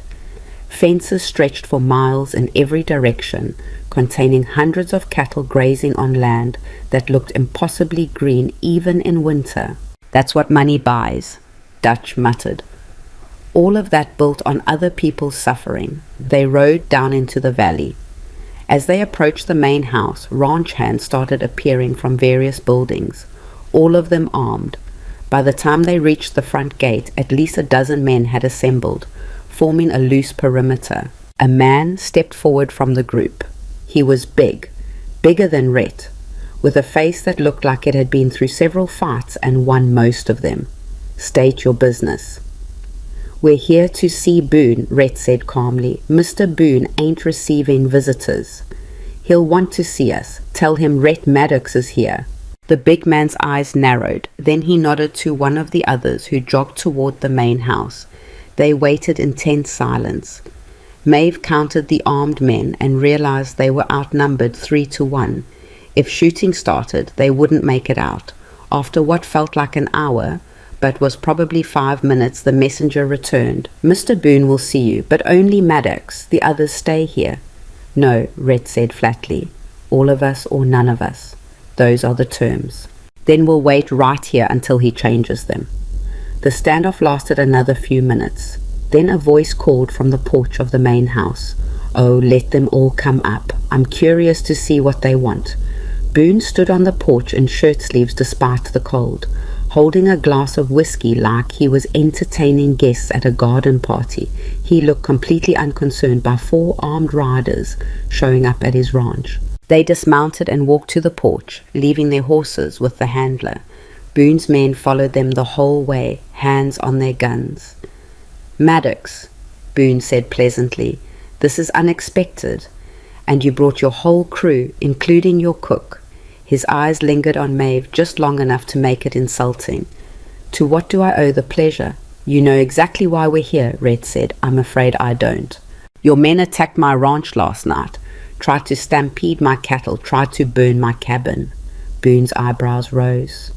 Fences stretched for miles in every direction, containing hundreds of cattle grazing on land that looked impossibly green even in winter. "That's what money buys," Dutch muttered. All of that built on other people's suffering. They rode down into the valley. As they approached the main house, ranch hands started appearing from various buildings, all of them armed. By the time they reached the front gate, at least a dozen men had assembled, forming a loose perimeter. A man stepped forward from the group. He was big, bigger than Rhett, with a face that looked like it had been through several fights and won most of them. "State your business." "We're here to see Boone," Rhett said calmly. "Mr. Boone ain't receiving visitors. He'll want to see us. Tell him Rhett Maddox is here." The big man's eyes narrowed. Then he nodded to one of the others who jogged toward the main house. They waited in tense silence. Maeve counted the armed men and realized they were outnumbered 3-1. If shooting started, they wouldn't make it out. After what felt like an hour, but was probably 5 minutes, the messenger returned. "Mr. Boone will see you, but only Maddox. The others stay here." "No," Rhett said flatly. "All of us or none of us. Those are the terms." "Then we'll wait right here until he changes them." The standoff lasted another few minutes. Then a voice called from the porch of the main house. "Oh, let them all come up. I'm curious to see what they want." Boone stood on the porch in shirt sleeves despite the cold, holding a glass of whiskey like he was entertaining guests at a garden party. He looked completely unconcerned by 4 armed riders showing up at his ranch. They dismounted and walked to the porch, leaving their horses with the handler. Boone's men followed them the whole way, hands on their guns. "Maddox," Boone said pleasantly, "this is unexpected. And you brought your whole crew, including your cook." His eyes lingered on Maeve just long enough to make it insulting. "To what do I owe the pleasure?" "You know exactly why we're here," Red said. "I'm afraid I don't. Your men attacked my ranch last night, tried to stampede my cattle, tried to burn my cabin." Boone's eyebrows rose.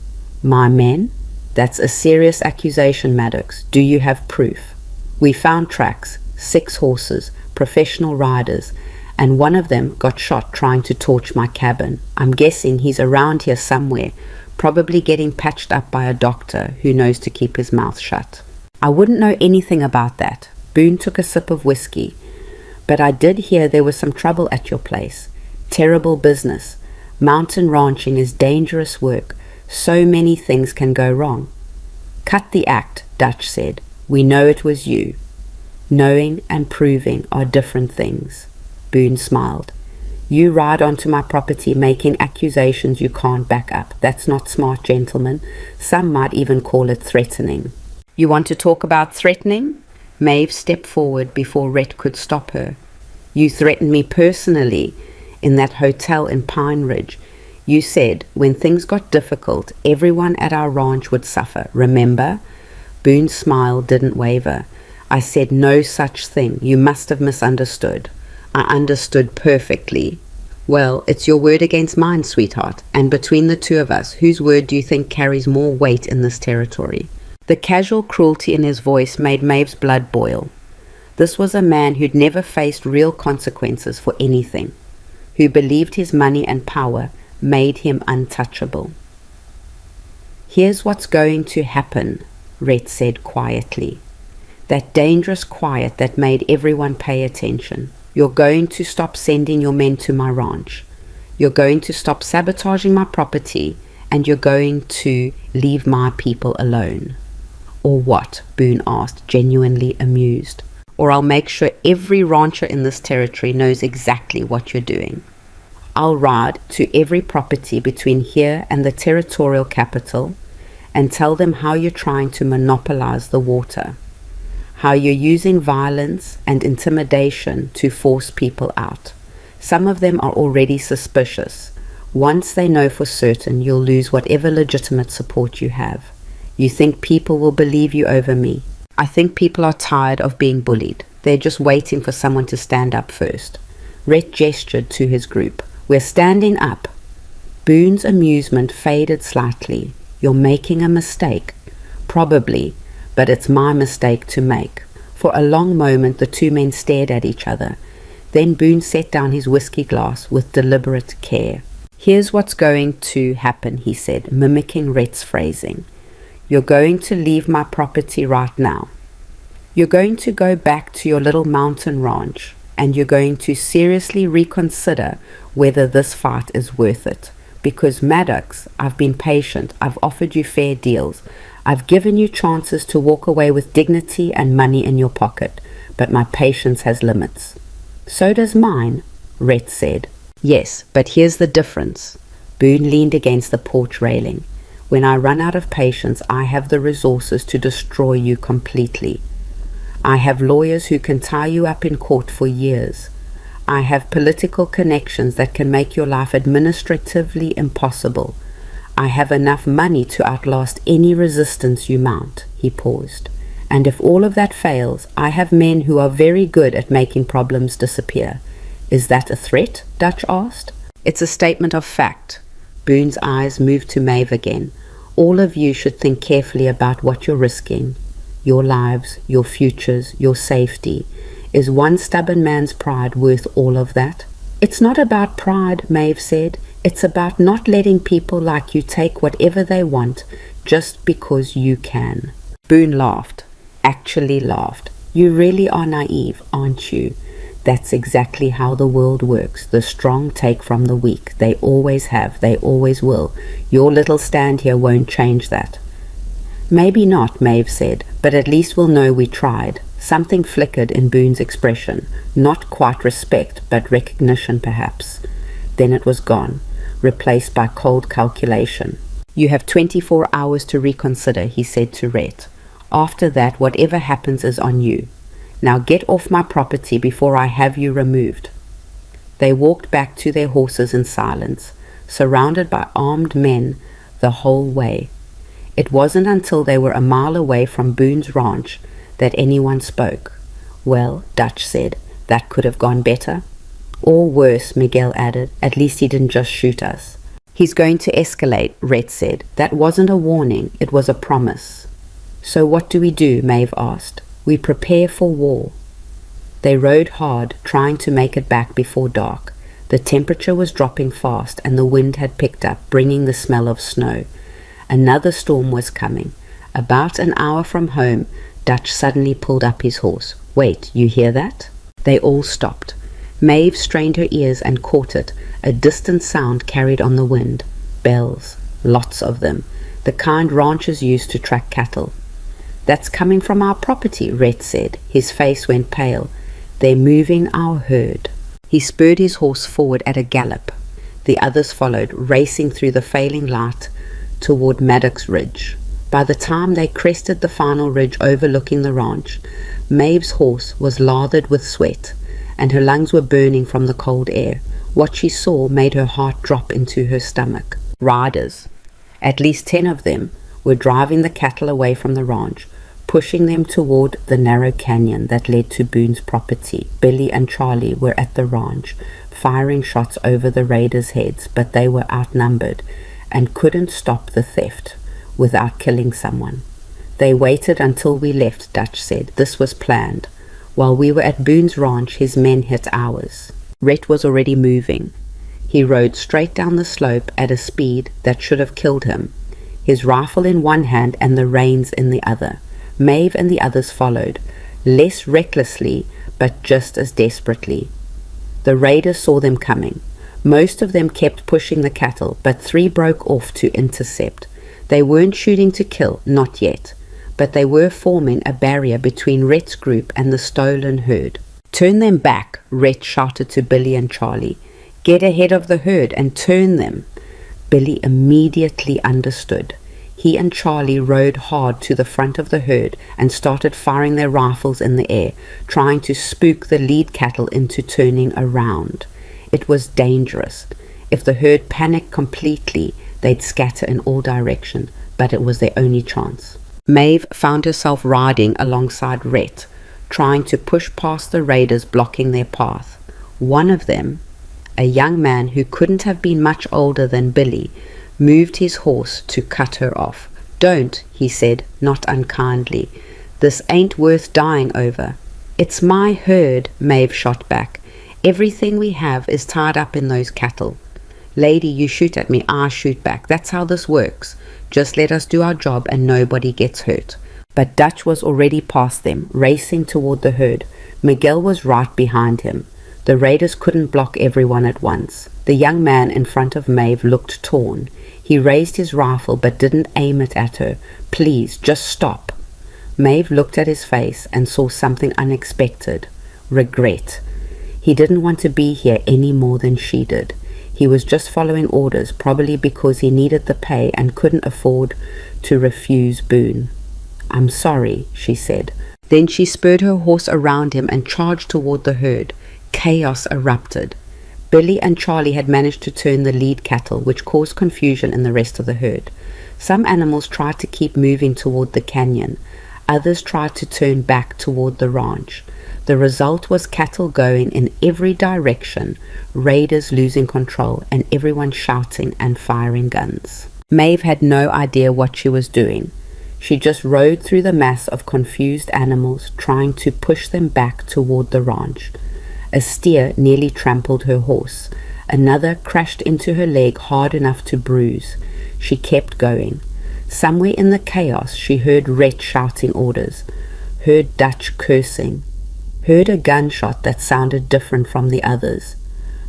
"My men? That's a serious accusation, Maddox. Do you have proof?" "We found tracks, 6 horses, professional riders, and one of them got shot trying to torch my cabin. I'm guessing he's around here somewhere, probably getting patched up by a doctor who knows to keep his mouth shut." "I wouldn't know anything about that." Boone took a sip of whiskey. "But I did hear there was some trouble at your place. Terrible business. Mountain ranching is dangerous work. So many things can go wrong." "Cut the act," Dutch said. "We know it was you." "Knowing and proving are different things." Boone smiled. "You ride onto my property making accusations you can't back up. That's not smart, gentlemen. Some might even call it threatening." "You want to talk about threatening?" Maeve stepped forward before Rhett could stop her. "You threatened me personally in that hotel in Pine Ridge. You said when things got difficult, everyone at our ranch would suffer. Remember?" Boone's smile didn't waver. "I said no such thing. You must have misunderstood." "I understood perfectly." "Well, it's your word against mine, sweetheart. And between the two of us, whose word do you think carries more weight in this territory?" The casual cruelty in his voice made Maeve's blood boil. This was a man who'd never faced real consequences for anything, who believed his money and power made him untouchable. "Here's what's going to happen," Rhett said quietly. That dangerous quiet that made everyone pay attention. You're going to stop sending your men to my ranch. You're going to stop sabotaging my property, and you're going to leave my people alone. Or what? Boone asked, genuinely amused. Or I'll make sure every rancher in this territory knows exactly what you're doing. I'll ride to every property between here and the territorial capital and tell them how you're trying to monopolize the water, how you're using violence and intimidation to force people out. Some of them are already suspicious. Once they know for certain, you'll lose whatever legitimate support you have. You think people will believe you over me? I think people are tired of being bullied. They're just waiting for someone to stand up first. Rhett gestured to his group. We're standing up. Boone's amusement faded slightly. You're making a mistake. Probably, but it's my mistake to make. For a long moment the two men stared at each other. Then Boone set down his whiskey glass with deliberate care. Here's what's going to happen, he said, mimicking Rhett's phrasing. You're going to leave my property right now. You're going to go back to your little mountain ranch, and you're going to seriously reconsider whether this fight is worth it. Because Maddox, I've been patient, I've offered you fair deals, I've given you chances to walk away with dignity and money in your pocket, but my patience has limits. So does mine, Rhett said. Yes, but here's the difference. Boone leaned against the porch railing. When I run out of patience, I have the resources to destroy you completely. I have lawyers who can tie you up in court for years. I have political connections that can make your life administratively impossible. I have enough money to outlast any resistance you mount. He paused. And if all of that fails, I have men who are very good at making problems disappear. Is that a threat? Dutch asked. It's a statement of fact. Boone's eyes moved to Maeve again. All of you should think carefully about what you're risking. Your lives, your futures, your safety. Is one stubborn man's pride worth all of that? It's not about pride, Maeve said. It's about not letting people like you take whatever they want just because you can. Boone laughed. Actually laughed. You really are naive, aren't you? That's exactly how the world works. The strong take from the weak. They always have. They always will. Your little stand here won't change that. Maybe not, Maeve said, but at least we'll know we tried. Something flickered in Boone's expression. Not quite respect, but recognition perhaps. Then it was gone, replaced by cold calculation. You have 24 hours to reconsider, he said to Rhett. After that, whatever happens is on you. Now get off my property before I have you removed. They walked back to their horses in silence, surrounded by armed men the whole way. It wasn't until they were a mile away from Boone's ranch that anyone spoke. Well, Dutch said, that could have gone better. Or worse, Miguel added, at least he didn't just shoot us. He's going to escalate, Rhett said. That wasn't a warning, it was a promise. So what do we do? Maeve asked. We prepare for war. They rode hard, trying to make it back before dark. The temperature was dropping fast and the wind had picked up, bringing the smell of snow. Another storm was coming. About an hour from home, Dutch suddenly pulled up his horse. Wait, you hear that? They all stopped. Maeve strained her ears and caught it, a distant sound carried on the wind. Bells, lots of them, the kind ranchers used to track cattle. That's coming from our property, Rhett said. His face went pale. They're moving our herd. He spurred his horse forward at a gallop. The others followed, racing through the failing light toward Maddox Ridge. By the time they crested the final ridge overlooking the ranch, Maeve's horse was lathered with sweat, and her lungs were burning from the cold air. What she saw made her heart drop into her stomach. Riders, at least 10 of them, were driving the cattle away from the ranch, pushing them toward the narrow canyon that led to Boone's property. Billy and Charlie were at the ranch, firing shots over the raiders' heads, but they were outnumbered and couldn't stop the theft without killing someone. They waited until we left, Dutch said. This was planned. While we were at Boone's ranch, his men hit ours. Rhett was already moving. He rode straight down the slope at a speed that should have killed him, his rifle in one hand and the reins in the other. Maeve and the others followed, less recklessly, but just as desperately. The raiders saw them coming. Most of them kept pushing the cattle, but 3 broke off to intercept. They weren't shooting to kill, not yet, but they were forming a barrier between Rhett's group and the stolen herd. "Turn them back," Rhett shouted to Billy and Charlie. "Get ahead of the herd and turn them." Billy immediately understood. He and Charlie rode hard to the front of the herd and started firing their rifles in the air, trying to spook the lead cattle into turning around. It was dangerous. If the herd panicked completely, they'd scatter in all directions, but it was their only chance. Maeve found herself riding alongside Rhett, trying to push past the raiders blocking their path. One of them, a young man who couldn't have been much older than Billy, moved his horse to cut her off. "Don't," he said, not unkindly. "This ain't worth dying over." "It's my herd," Maeve shot back. "Everything we have is tied up in those cattle." "Lady, you shoot at me, I shoot back. That's how this works. Just let us do our job and nobody gets hurt." But Dutch was already past them, racing toward the herd. Miguel was right behind him. The raiders couldn't block everyone at once. The young man in front of Maeve looked torn. He raised his rifle but didn't aim it at her. "Please, just stop." Maeve looked at his face and saw something unexpected. Regret. He didn't want to be here any more than she did. He was just following orders, probably because he needed the pay and couldn't afford to refuse boon. "I'm sorry," she said. Then she spurred her horse around him and charged toward the herd. Chaos erupted. Billy and Charlie had managed to turn the lead cattle, which caused confusion in the rest of the herd. Some animals tried to keep moving toward the canyon. Others tried to turn back toward the ranch. The result was cattle going in every direction, raiders losing control, and everyone shouting and firing guns. Maeve had no idea what she was doing. She just rode through the mass of confused animals, trying to push them back toward the ranch. A steer nearly trampled her horse. Another crashed into her leg hard enough to bruise. She kept going. Somewhere in the chaos she heard Rhett shouting orders, heard Dutch cursing, heard a gunshot that sounded different from the others.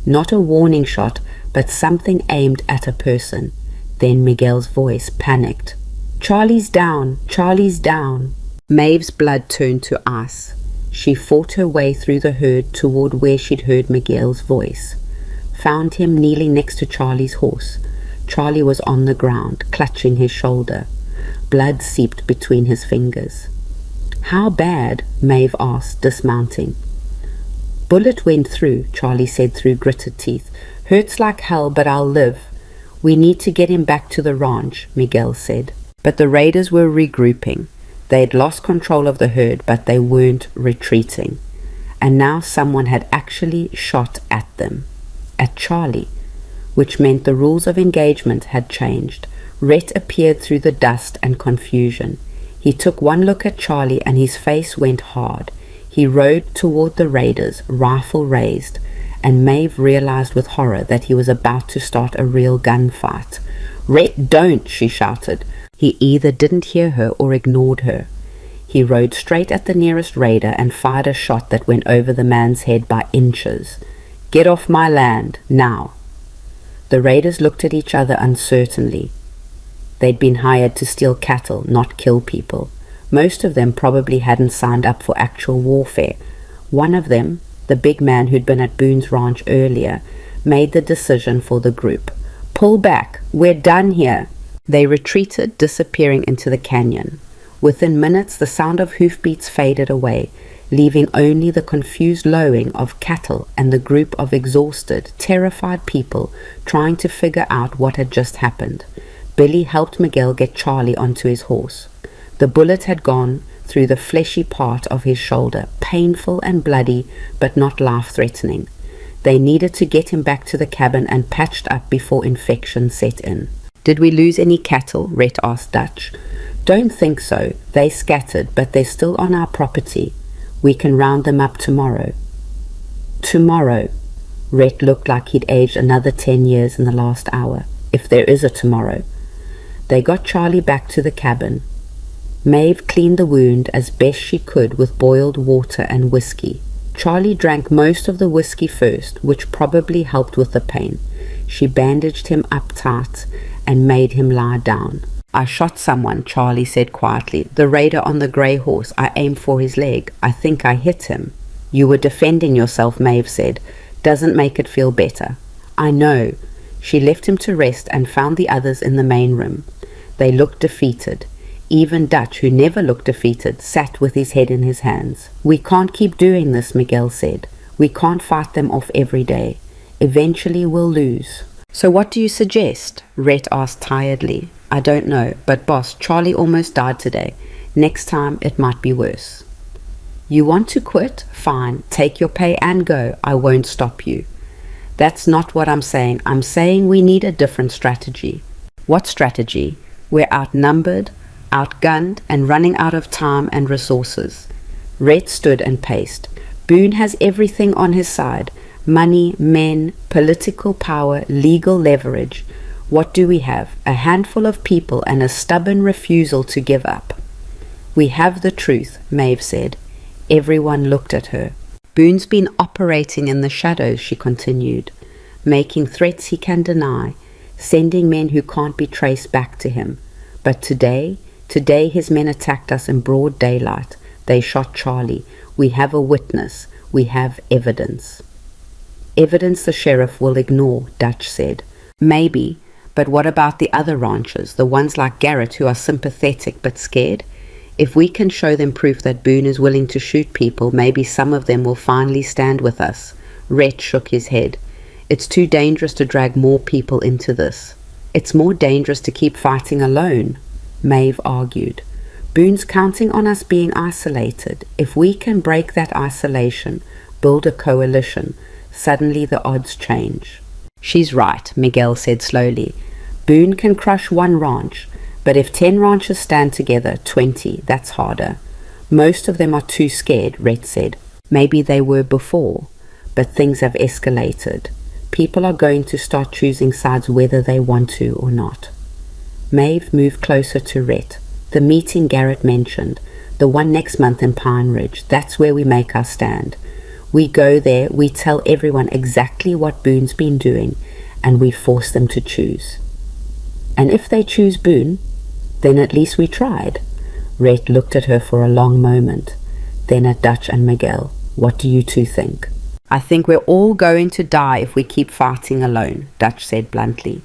Not a warning shot, but something aimed at a person. Then Miguel's voice panicked. "Charlie's down! Charlie's down!" Maeve's blood turned to ice. She fought her way through the herd toward where she'd heard Miguel's voice. Found him kneeling next to Charlie's horse. Charlie was on the ground, clutching his shoulder. Blood seeped between his fingers. "How bad?" Maeve asked, dismounting. "Bullet went through," Charlie said through gritted teeth. "Hurts like hell, but I'll live." "We need to get him back to the ranch," Miguel said. But the raiders were regrouping. They had lost control of the herd, but they weren't retreating. And now someone had actually shot at them, at Charlie, which meant the rules of engagement had changed. Rhett appeared through the dust and confusion. He took one look at Charlie and his face went hard. He rode toward the raiders, rifle raised, and Maeve realized with horror that he was about to start a real gunfight. "Rhett, don't!" she shouted. He either didn't hear her or ignored her. He rode straight at the nearest raider and fired a shot that went over the man's head by inches. "Get off my land, now!" The raiders looked at each other uncertainly. They'd been hired to steal cattle, not kill people. Most of them probably hadn't signed up for actual warfare. One of them, the big man who'd been at Boone's ranch earlier, made the decision for the group. "Pull back! We're done here!" They retreated, disappearing into the canyon. Within minutes, the sound of hoofbeats faded away, leaving only the confused lowing of cattle and the group of exhausted, terrified people trying to figure out what had just happened. Billy helped Miguel get Charlie onto his horse. The bullet had gone through the fleshy part of his shoulder, painful and bloody, but not life-threatening. They needed to get him back to the cabin and patched up before infection set in. "Did we lose any cattle?" Rhett asked Dutch. "Don't think so. They scattered, but they're still on our property. We can round them up tomorrow." "Tomorrow?" Rhett looked like he'd aged another 10 years in the last hour, if there is a tomorrow. They got Charlie back to the cabin. Maeve cleaned the wound as best she could with boiled water and whiskey. Charlie drank most of the whiskey first, which probably helped with the pain. She bandaged him up tight and made him lie down. "I shot someone," Charlie said quietly. "The raider on the grey horse. I aimed for his leg. I think I hit him." "You were defending yourself," Maeve said. "Doesn't make it feel better." "I know." She left him to rest and found the others in the main room. They looked defeated. Even Dutch, who never looked defeated, sat with his head in his hands. "We can't keep doing this," Miguel said. "We can't fight them off every day. Eventually we'll lose." "So what do you suggest?" Rhett asked tiredly. "I don't know, but boss, Charlie almost died today. Next time it might be worse." "You want to quit? Fine. Take your pay and go. I won't stop you." "That's not what I'm saying. I'm saying we need a different strategy." "What strategy?" "We're outnumbered, outgunned, and running out of time and resources." Rhett stood and paced. "Boone has everything on his side. Money, men, political power, legal leverage. What do we have? A handful of people and a stubborn refusal to give up." "We have the truth," Maeve said. Everyone looked at her. "Boone's been operating in the shadows," she continued, "making threats he can deny, sending men who can't be traced back to him. But today his men attacked us in broad daylight. They shot Charlie. We have a witness. We have evidence." "Evidence the sheriff will ignore," Dutch said. "Maybe, but what about the other ranchers, the ones like Garrett who are sympathetic but scared? If we can show them proof that Boone is willing to shoot people, maybe some of them will finally stand with us." Rhett shook his head. "It's too dangerous to drag more people into this." "It's more dangerous to keep fighting alone," Maeve argued. "Boone's counting on us being isolated. If we can break that isolation, build a coalition, suddenly the odds change." "She's right," Miguel said slowly. "Boone can crush one ranch, but if 10 ranchers stand together, 20, that's harder. Most of them are too scared," Rhett said. "Maybe they were before, but things have escalated. People are going to start choosing sides whether they want to or not." Maeve moved closer to Rhett. "The meeting Garrett mentioned, the one next month in Pine Ridge, that's where we make our stand. We go there, we tell everyone exactly what Boone's been doing, and we force them to choose." "And if they choose Boone, then at least we tried." Rhett looked at her for a long moment, then at Dutch and Miguel. "What do you two think?" "I think we're all going to die if we keep fighting alone," Dutch said bluntly.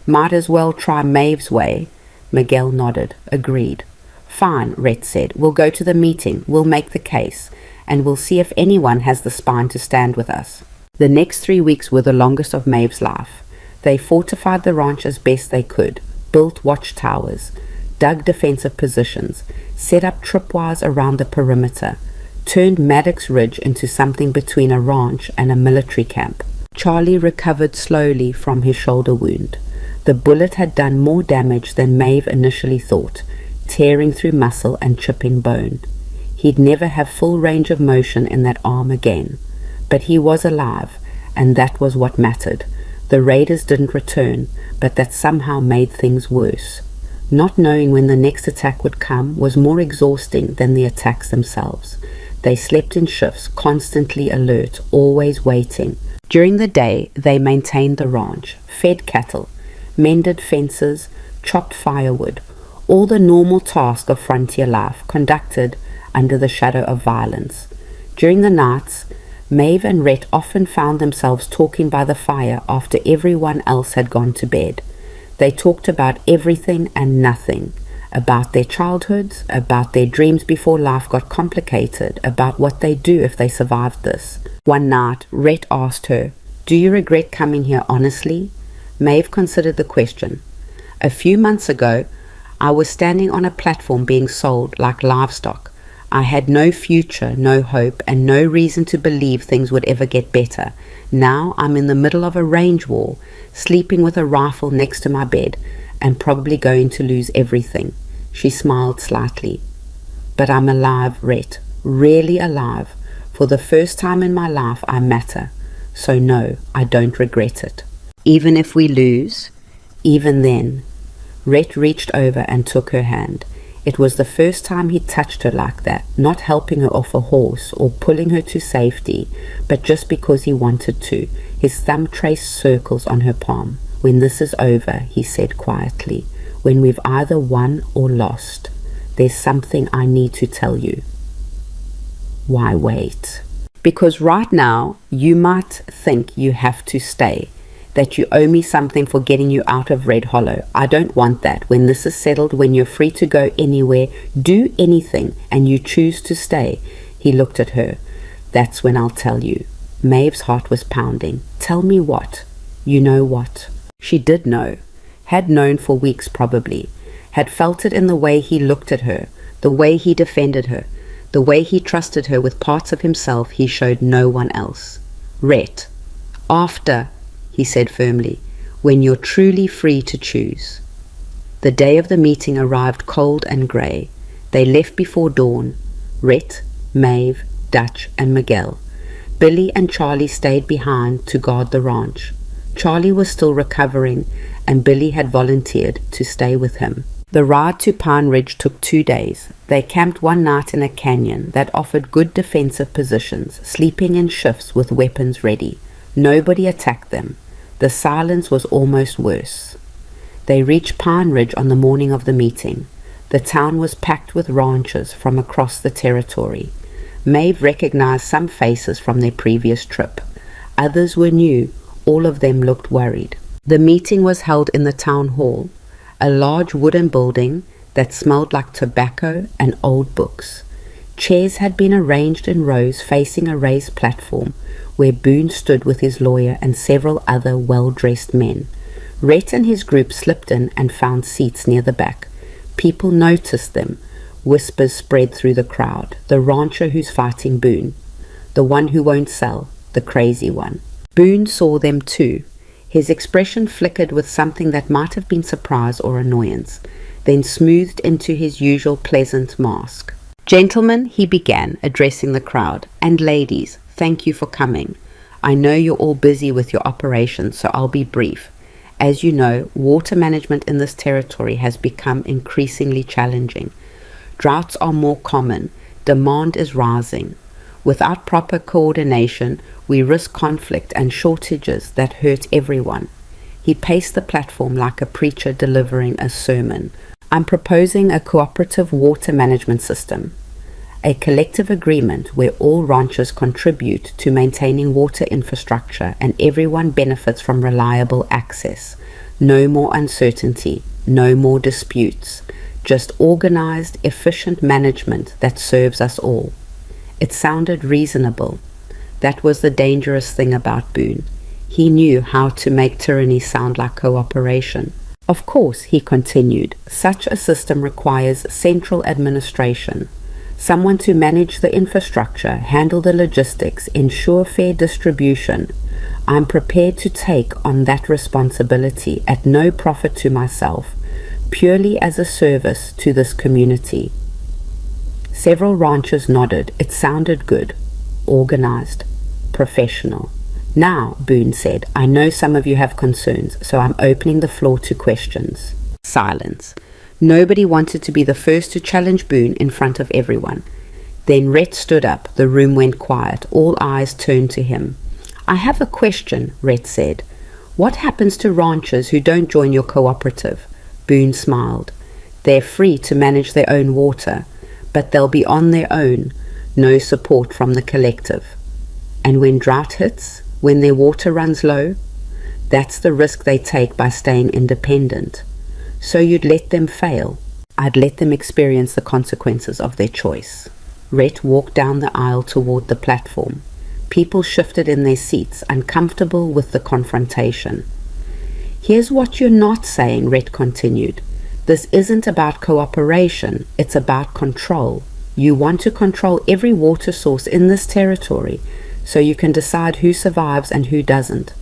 "Might as well try Maeve's way." Miguel nodded. "Agreed." "Fine," Rhett said. "We'll go to the meeting, we'll make the case, and we'll see if anyone has the spine to stand with us." The next 3 weeks were the longest of Maeve's life. They fortified the ranch as best they could, built watchtowers, dug defensive positions, set up tripwires around the perimeter, turned Maddox Ridge into something between a ranch and a military camp. Charlie recovered slowly from his shoulder wound. The bullet had done more damage than Maeve initially thought, tearing through muscle and chipping bone. He'd never have full range of motion in that arm again. But he was alive, and that was what mattered. The raiders didn't return, but that somehow made things worse. Not knowing when the next attack would come was more exhausting than the attacks themselves. They slept in shifts, constantly alert, always waiting. During the day, they maintained the ranch, fed cattle, mended fences, chopped firewood, all the normal tasks of frontier life conducted under the shadow of violence. During the nights, Maeve and Rhett often found themselves talking by the fire after everyone else had gone to bed. They talked about everything and nothing, about their childhoods, about their dreams before life got complicated, about what they'd do if they survived this. One night, Rhett asked her, "Do you regret coming here honestly?" Maeve considered the question. "A few months ago, I was standing on a platform being sold like livestock. I had no future, no hope, and no reason to believe things would ever get better. Now I'm in the middle of a range war, sleeping with a rifle next to my bed, and probably going to lose everything." She smiled slightly. "But I'm alive, Rhett, really alive. For the first time in my life, I matter. So no, I don't regret it." "Even if we lose?" "Even then." Rhett reached over and took her hand. It was the first time he'd touched her like that, not helping her off a horse or pulling her to safety, but just because he wanted to. His thumb traced circles on her palm. "When this is over," he said quietly, "when we've either won or lost, there's something I need to tell you." Why wait? Because right now, you might think you have to stay, that you owe me something for getting you out of Red Hollow. I don't want that. When this is settled, when you're free to go anywhere, do anything, and you choose to stay. He looked at her. "That's when I'll tell you." Maeve's heart was pounding. "Tell me what?" "You know what?" She did know. Had known for weeks probably. Had felt it in the way he looked at her, the way he defended her, the way he trusted her with parts of himself he showed no one else. "Rhett, after," he said firmly, "when you're truly free to choose." The day of the meeting arrived cold and grey. They left before dawn. Rhett, Maeve, Dutch, and Miguel. Billy and Charlie stayed behind to guard the ranch. Charlie was still recovering, and Billy had volunteered to stay with him. The ride to Pine Ridge took 2 days. They camped one night in a canyon that offered good defensive positions, sleeping in shifts with weapons ready. Nobody attacked them. The silence was almost worse. They reached Pine Ridge on the morning of the meeting. The town was packed with ranchers from across the territory. Maeve recognized some faces from their previous trip. Others were new. All of them looked worried. The meeting was held in the town hall, a large wooden building that smelled like tobacco and old books. Chairs had been arranged in rows facing a raised platform where Boone stood with his lawyer and several other well-dressed men. Rhett and his group slipped in and found seats near the back. People noticed them. Whispers spread through the crowd. The rancher who's fighting Boone. The one who won't sell. The crazy one. Boone saw them too. His expression flickered with something that might have been surprise or annoyance, then smoothed into his usual pleasant mask. "Gentlemen," he began, addressing the crowd, "and ladies, thank you for coming. I know you're all busy with your operations, so I'll be brief. As you know, water management in this territory has become increasingly challenging. Droughts are more common. Demand is rising. Without proper coordination, we risk conflict and shortages that hurt everyone." He paced the platform like a preacher delivering a sermon. "I'm proposing a cooperative water management system, a collective agreement where all ranchers contribute to maintaining water infrastructure and everyone benefits from reliable access. No more uncertainty, no more disputes, just organized, efficient management that serves us all." It sounded reasonable. That was the dangerous thing about Boone. He knew how to make tyranny sound like cooperation. "Of course," he continued, "such a system requires central administration, someone to manage the infrastructure, handle the logistics, ensure fair distribution. I'm prepared to take on that responsibility at no profit to myself, purely as a service to this community." Several ranchers nodded. It sounded good. Organized. Professional. "Now," Boone said, "I know some of you have concerns, so I'm opening the floor to questions." Silence. Nobody wanted to be the first to challenge Boone in front of everyone. Then Rhett stood up. The room went quiet. All eyes turned to him. "I have a question," Rhett said. "What happens to ranchers who don't join your cooperative?" Boone smiled. "They're free to manage their own water, but they'll be on their own, no support from the collective. And when drought hits, when their water runs low, that's the risk they take by staying independent. So you'd let them fail." "I'd let them experience the consequences of their choice." Rhett walked down the aisle toward the platform. People shifted in their seats, uncomfortable with the confrontation. "Here's what you're not saying," Rhett continued. "This isn't about cooperation, it's about control. You want to control every water source in this territory so you can decide who survives and who doesn't.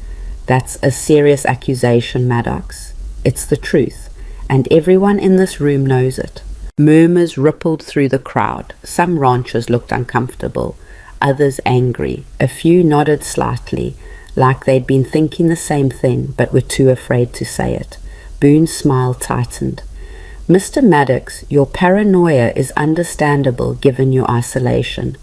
That's a serious accusation, Maddox. It's the truth, and everyone in this room knows it." Murmurs rippled through the crowd. Some ranchers looked uncomfortable, others angry. A few nodded slightly, like they'd been thinking the same thing but were too afraid to say it. Boone's smile tightened. Mr. Maddox, your paranoia is understandable given your isolation,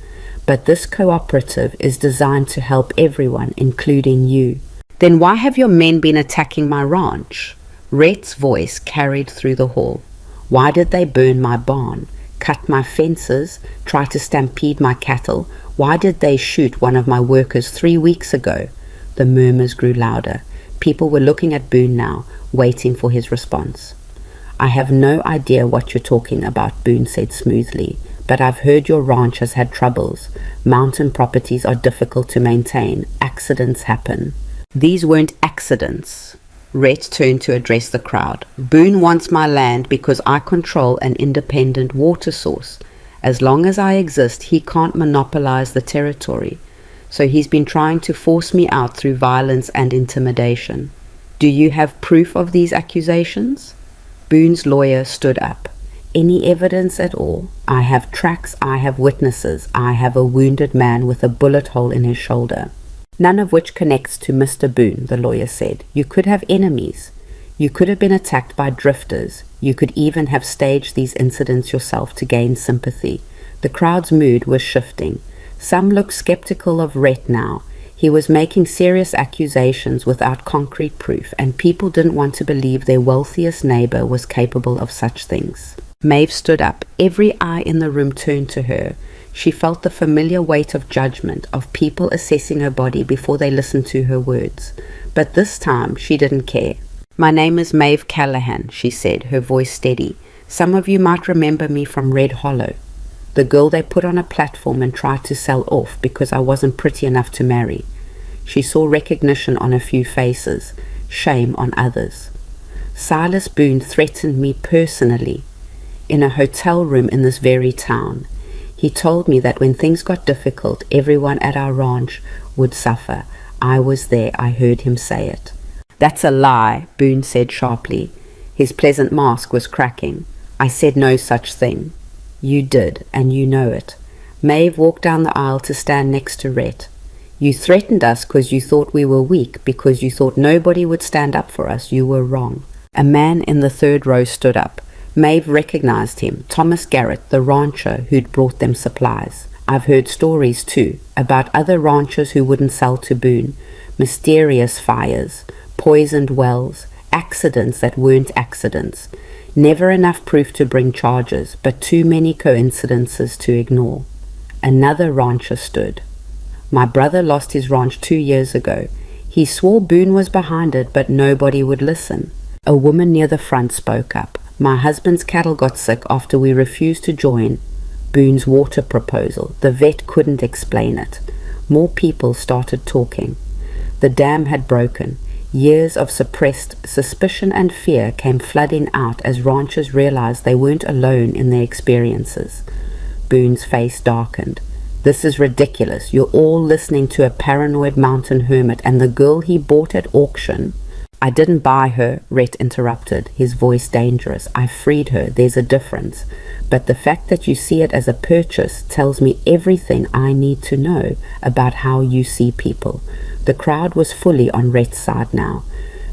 but this cooperative is designed to help everyone, including you. Then why have your men been attacking my ranch? Rhett's voice carried through the hall. Why did they burn my barn, cut my fences, try to stampede my cattle? Why did they shoot one of my workers 3 weeks ago? The murmurs grew louder. People were looking at Boone now, waiting for his response. I have no idea what you're talking about, Boone said smoothly, but I've heard your ranch has had troubles. Mountain properties are difficult to maintain. Accidents happen. These weren't accidents. Rhett turned to address the crowd. Boone wants my land because I control an independent water source. As long as I exist, he can't monopolize the territory. So he's been trying to force me out through violence and intimidation. Do you have proof of these accusations? Boone's lawyer stood up. Any evidence at all? I have tracks, I have witnesses, I have a wounded man with a bullet hole in his shoulder. None of which connects to Mr. Boone, the lawyer said. You could have enemies. You could have been attacked by drifters. You could even have staged these incidents yourself to gain sympathy. The crowd's mood was shifting. Some looked skeptical of Rhett now. He was making serious accusations without concrete proof, and people didn't want to believe their wealthiest neighbor was capable of such things. Maeve stood up. Every eye in the room turned to her. She felt the familiar weight of judgment, of people assessing her body before they listened to her words. But this time she didn't care. My name is Maeve Callahan, she said, her voice steady. Some of you might remember me from Red Hollow. The girl they put on a platform and tried to sell off because I wasn't pretty enough to marry. She saw recognition on a few faces, shame on others. Silas Boone threatened me personally in a hotel room in this very town. He told me that when things got difficult, everyone at our ranch would suffer. I was there. I heard him say it. That's a lie, Boone said sharply. His pleasant mask was cracking. I said no such thing. You did, and you know it. Maeve walked down the aisle to stand next to Rhett. You threatened us because you thought we were weak, because you thought nobody would stand up for us. You were wrong. A man in the third row stood up. Maeve recognized him, Thomas Garrett, the rancher who'd brought them supplies. I've heard stories, too, about other ranchers who wouldn't sell to Boone. Mysterious fires, poisoned wells, accidents that weren't accidents. Never enough proof to bring charges, but too many coincidences to ignore. Another rancher stood. My brother lost his ranch 2 years ago. He swore Boone was behind it, but nobody would listen. A woman near the front spoke up. My husband's cattle got sick after we refused to join Boone's water proposal. The vet couldn't explain it. More people started talking. The dam had broken. Years of suppressed suspicion and fear came flooding out as ranchers realized they weren't alone in their experiences. Boone's face darkened. This is ridiculous. You're all listening to a paranoid mountain hermit, and the girl he bought at auction. I didn't buy her, Rhett interrupted, his voice dangerous. I freed her. There's a difference. But the fact that you see it as a purchase tells me everything I need to know about how you see people. The crowd was fully on Rhett's side now.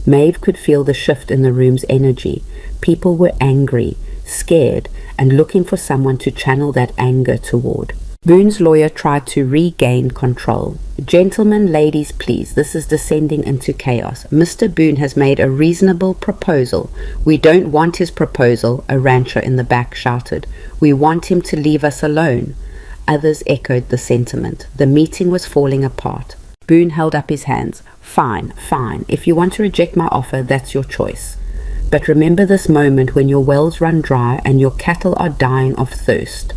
Maeve could feel the shift in the room's energy. People were angry, scared, and looking for someone to channel that anger toward. Boone's lawyer tried to regain control. Gentlemen, ladies, please, this is descending into chaos. Mr. Boone has made a reasonable proposal. We don't want his proposal, a rancher in the back shouted. We want him to leave us alone. Others echoed the sentiment. The meeting was falling apart. Boone held up his hands. Fine, fine. If you want to reject my offer, that's your choice. But remember this moment when your wells run dry and your cattle are dying of thirst.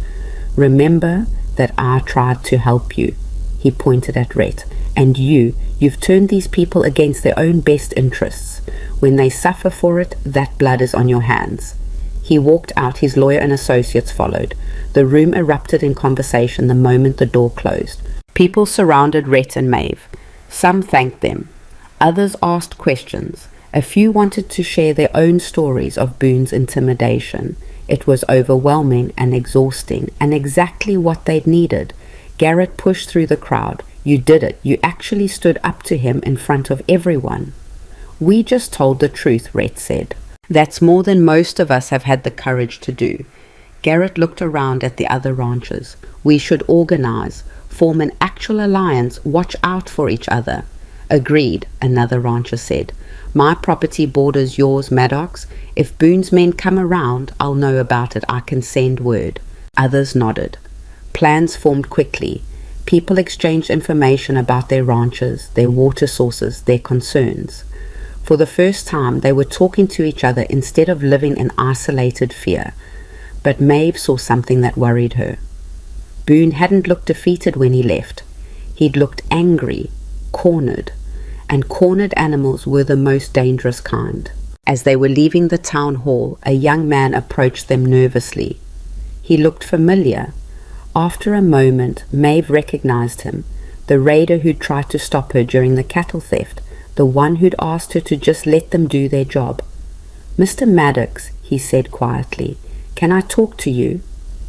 Remember that I tried to help you. He pointed at Rhett. And you've turned these people against their own best interests. When they suffer for it, that blood is on your hands. He walked out. His lawyer and associates followed. The room erupted in conversation the moment the door closed. People surrounded Rhett and Maeve. Some thanked them. Others asked questions. A few wanted to share their own stories of Boone's intimidation. It was overwhelming and exhausting, and exactly what they'd needed. Garrett pushed through the crowd. You did it. You actually stood up to him in front of everyone. We just told the truth, Rhett said. That's more than most of us have had the courage to do. Garrett looked around at the other ranchers. We should organize, form an actual alliance, watch out for each other. Agreed, another rancher said. My property borders yours, Maddox. If Boone's men come around, I'll know about it. I can send word. Others nodded. Plans formed quickly. People exchanged information about their ranches, their water sources, their concerns. For the first time, they were talking to each other instead of living in isolated fear. But Maeve saw something that worried her. Boone hadn't looked defeated when he left. He'd looked angry, cornered, and cornered animals were the most dangerous kind. As they were leaving the town hall, a young man approached them nervously. He looked familiar. After a moment, Maeve recognized him, the raider who'd tried to stop her during the cattle theft, the one who'd asked her to just let them do their job. Mr. Maddox, he said quietly, can I talk to you?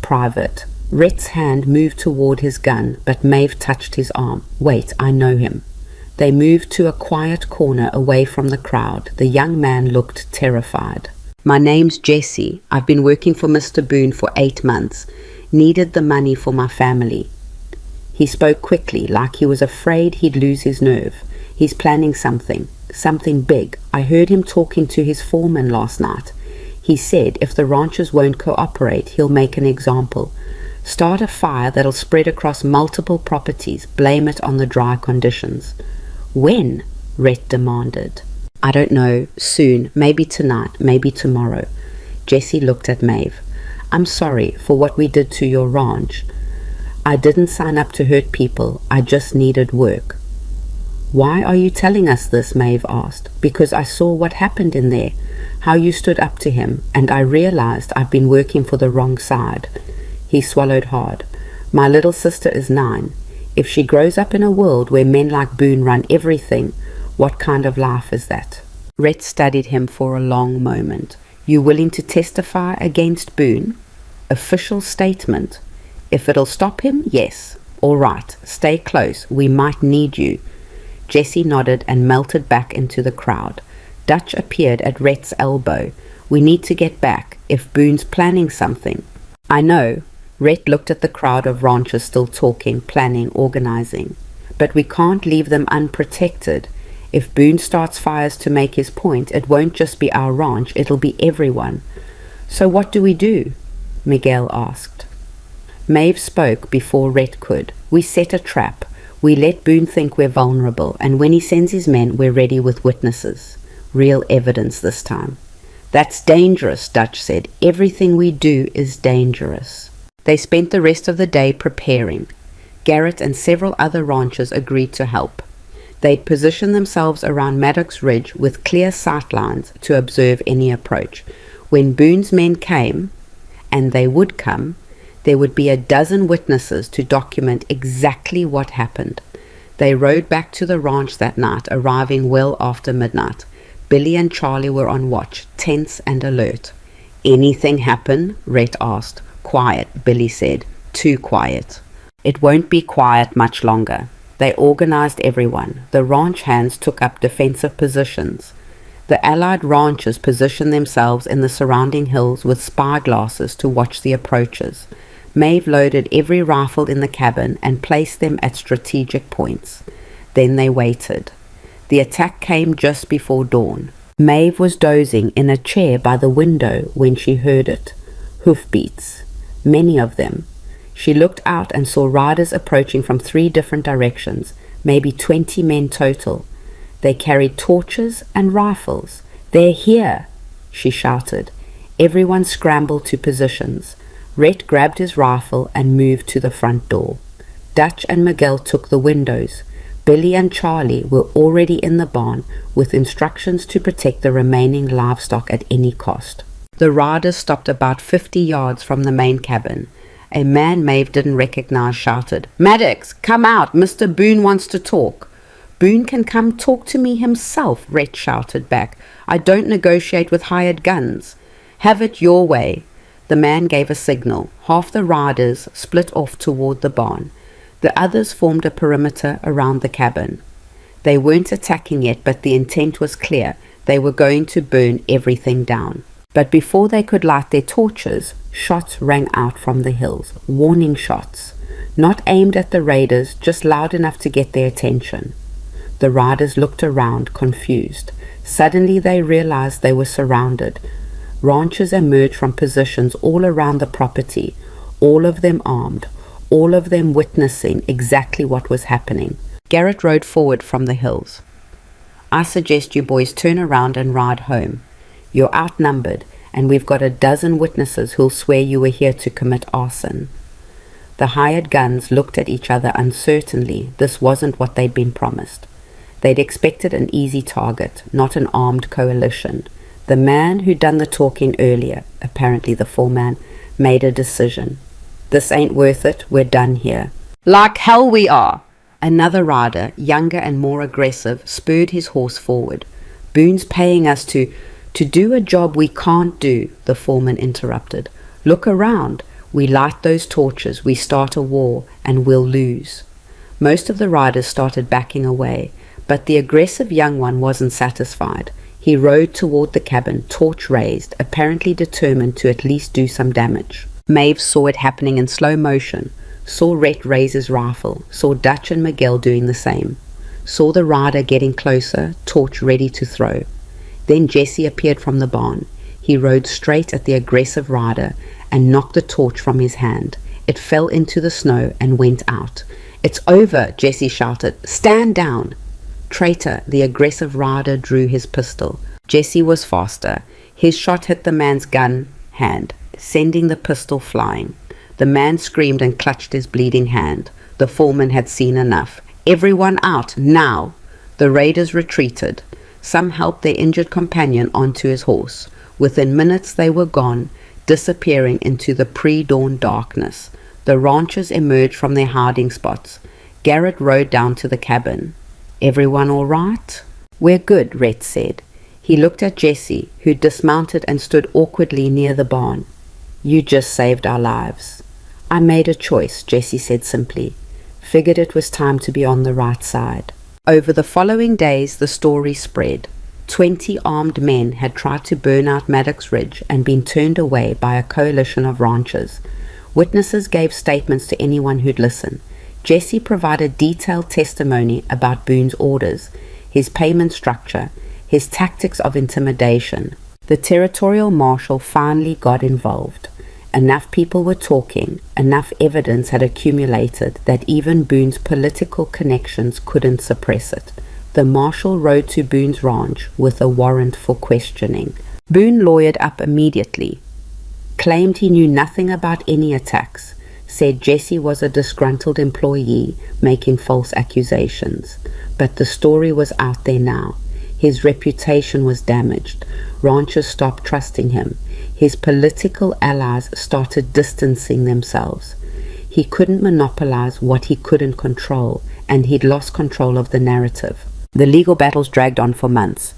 Private. Rhett's hand moved toward his gun, but Maeve touched his arm. Wait, I know him. They moved to a quiet corner away from the crowd. The young man looked terrified. My name's Jesse. I've been working for Mr. Boone for 8 months. Needed the money for my family. He spoke quickly, like he was afraid he'd lose his nerve. He's planning something big. I heard him talking to his foreman last night. He said if the ranchers won't cooperate, he'll make an example. Start a fire that'll spread across multiple properties. Blame it on the dry conditions. When? Rhett demanded. I don't know. Soon. Maybe tonight. Maybe tomorrow. Jesse looked at Maeve. I'm sorry for what we did to your ranch. I didn't sign up to hurt people. I just needed work. Why are you telling us this? Maeve asked. Because I saw what happened in there, how you stood up to him, and I realized I've been working for the wrong side. He swallowed hard. My little sister is 9. If she grows up in a world where men like Boone run everything, what kind of life is that? Rhett studied him for a long moment. You willing to testify against Boone? Official statement. If it'll stop him, yes. All right, stay close. We might need you. Jesse nodded and melted back into the crowd. Dutch appeared at Rhett's elbow. We need to get back, if Boone's planning something. I know. Rhett looked at the crowd of ranchers still talking, planning, organizing. But we can't leave them unprotected. If Boone starts fires to make his point, it won't just be our ranch, it'll be everyone. So what do we do? Miguel asked. Maeve spoke before Rhett could. We set a trap. We let Boone think we're vulnerable, and when he sends his men, we're ready with witnesses. Real evidence this time. That's dangerous, Dutch said. Everything we do is dangerous. They spent the rest of the day preparing. Garrett and several other ranchers agreed to help. They'd position themselves around Maddox Ridge with clear sight lines to observe any approach. When Boone's men came, and they would come, there would be a dozen witnesses to document exactly what happened. They rode back to the ranch that night, arriving well after midnight. Billy and Charlie were on watch, tense and alert. Anything happen? Rhett asked. Quiet, Billy said. Too quiet. It won't be quiet much longer. They organized everyone. The ranch hands took up defensive positions. The allied ranchers positioned themselves in the surrounding hills with spyglasses to watch the approaches. Maeve loaded every rifle in the cabin and placed them at strategic points. Then they waited. The attack came just before dawn. Maeve was dozing in a chair by the window when she heard it. Hoofbeats. Many of them. She looked out and saw riders approaching from 3 different directions, maybe 20 men total. They carried torches and rifles. They're here, she shouted. Everyone scrambled to positions. Rhett grabbed his rifle and moved to the front door. Dutch and Miguel took the windows. Billy and Charlie were already in the barn with instructions to protect the remaining livestock at any cost. The riders stopped about 50 yards from the main cabin. A man Maeve didn't recognize shouted, "Maddox, come out! Mr. Boone wants to talk." "Boone can come talk to me himself," Rhett shouted back. "I don't negotiate with hired guns." "Have it your way." The man gave a signal. Half the riders split off toward the barn. The others formed a perimeter around the cabin. They weren't attacking yet, but the intent was clear. They were going to burn everything down. But before they could light their torches, shots rang out from the hills, warning shots, not aimed at the raiders, just loud enough to get their attention. The riders looked around, confused. Suddenly they realized they were surrounded. Ranchers emerged from positions all around the property, all of them armed, all of them witnessing exactly what was happening. Garrett rode forward from the hills. "I suggest you boys turn around and ride home. You're outnumbered, and we've got a dozen witnesses who'll swear you were here to commit arson." The hired guns looked at each other uncertainly. This wasn't what they'd been promised. They'd expected an easy target, not an armed coalition. The man who'd done the talking earlier, apparently the foreman, made a decision. "This ain't worth it. We're done here." "Like hell we are!" Another rider, younger and more aggressive, spurred his horse forward. "Boone's paying us to do a job we can't do," the foreman interrupted. "Look around. We light those torches, we start a war, and we'll lose." Most of the riders started backing away, but the aggressive young one wasn't satisfied. He rode toward the cabin, torch raised, apparently determined to at least do some damage. Maeve saw it happening in slow motion, saw Rhett raise his rifle, saw Dutch and Miguel doing the same, saw the rider getting closer, torch ready to throw. Then Jesse appeared from the barn. He rode straight at the aggressive rider and knocked the torch from his hand. It fell into the snow and went out. "It's over," Jesse shouted. "Stand down." "Traitor," the aggressive rider drew his pistol. Jesse was faster. His shot hit the man's gun hand, sending the pistol flying. The man screamed and clutched his bleeding hand. The foreman had seen enough. "Everyone out, now!" The raiders retreated. Some helped their injured companion onto his horse. Within minutes they were gone, disappearing into the pre-dawn darkness. The ranchers emerged from their hiding spots. Garrett rode down to the cabin. "Everyone all right?" "We're good," Rhett said. He looked at Jesse, who dismounted and stood awkwardly near the barn. "You just saved our lives." "I made a choice," Jesse said simply. "Figured it was time to be on the right side." Over the following days, the story spread. 20 armed men had tried to burn out Maddox Ridge and been turned away by a coalition of ranchers. Witnesses gave statements to anyone who'd listen. Jesse provided detailed testimony about Boone's orders, his payment structure, his tactics of intimidation. The territorial marshal finally got involved. Enough people were talking, enough evidence had accumulated that even Boone's political connections couldn't suppress it. The marshal rode to Boone's ranch with a warrant for questioning. Boone lawyered up immediately, claimed he knew nothing about any attacks, said Jesse was a disgruntled employee making false accusations. But the story was out there now. His reputation was damaged. Ranchers stopped trusting him. His political allies started distancing themselves. He couldn't monopolize what he couldn't control, and he'd lost control of the narrative. The legal battles dragged on for months.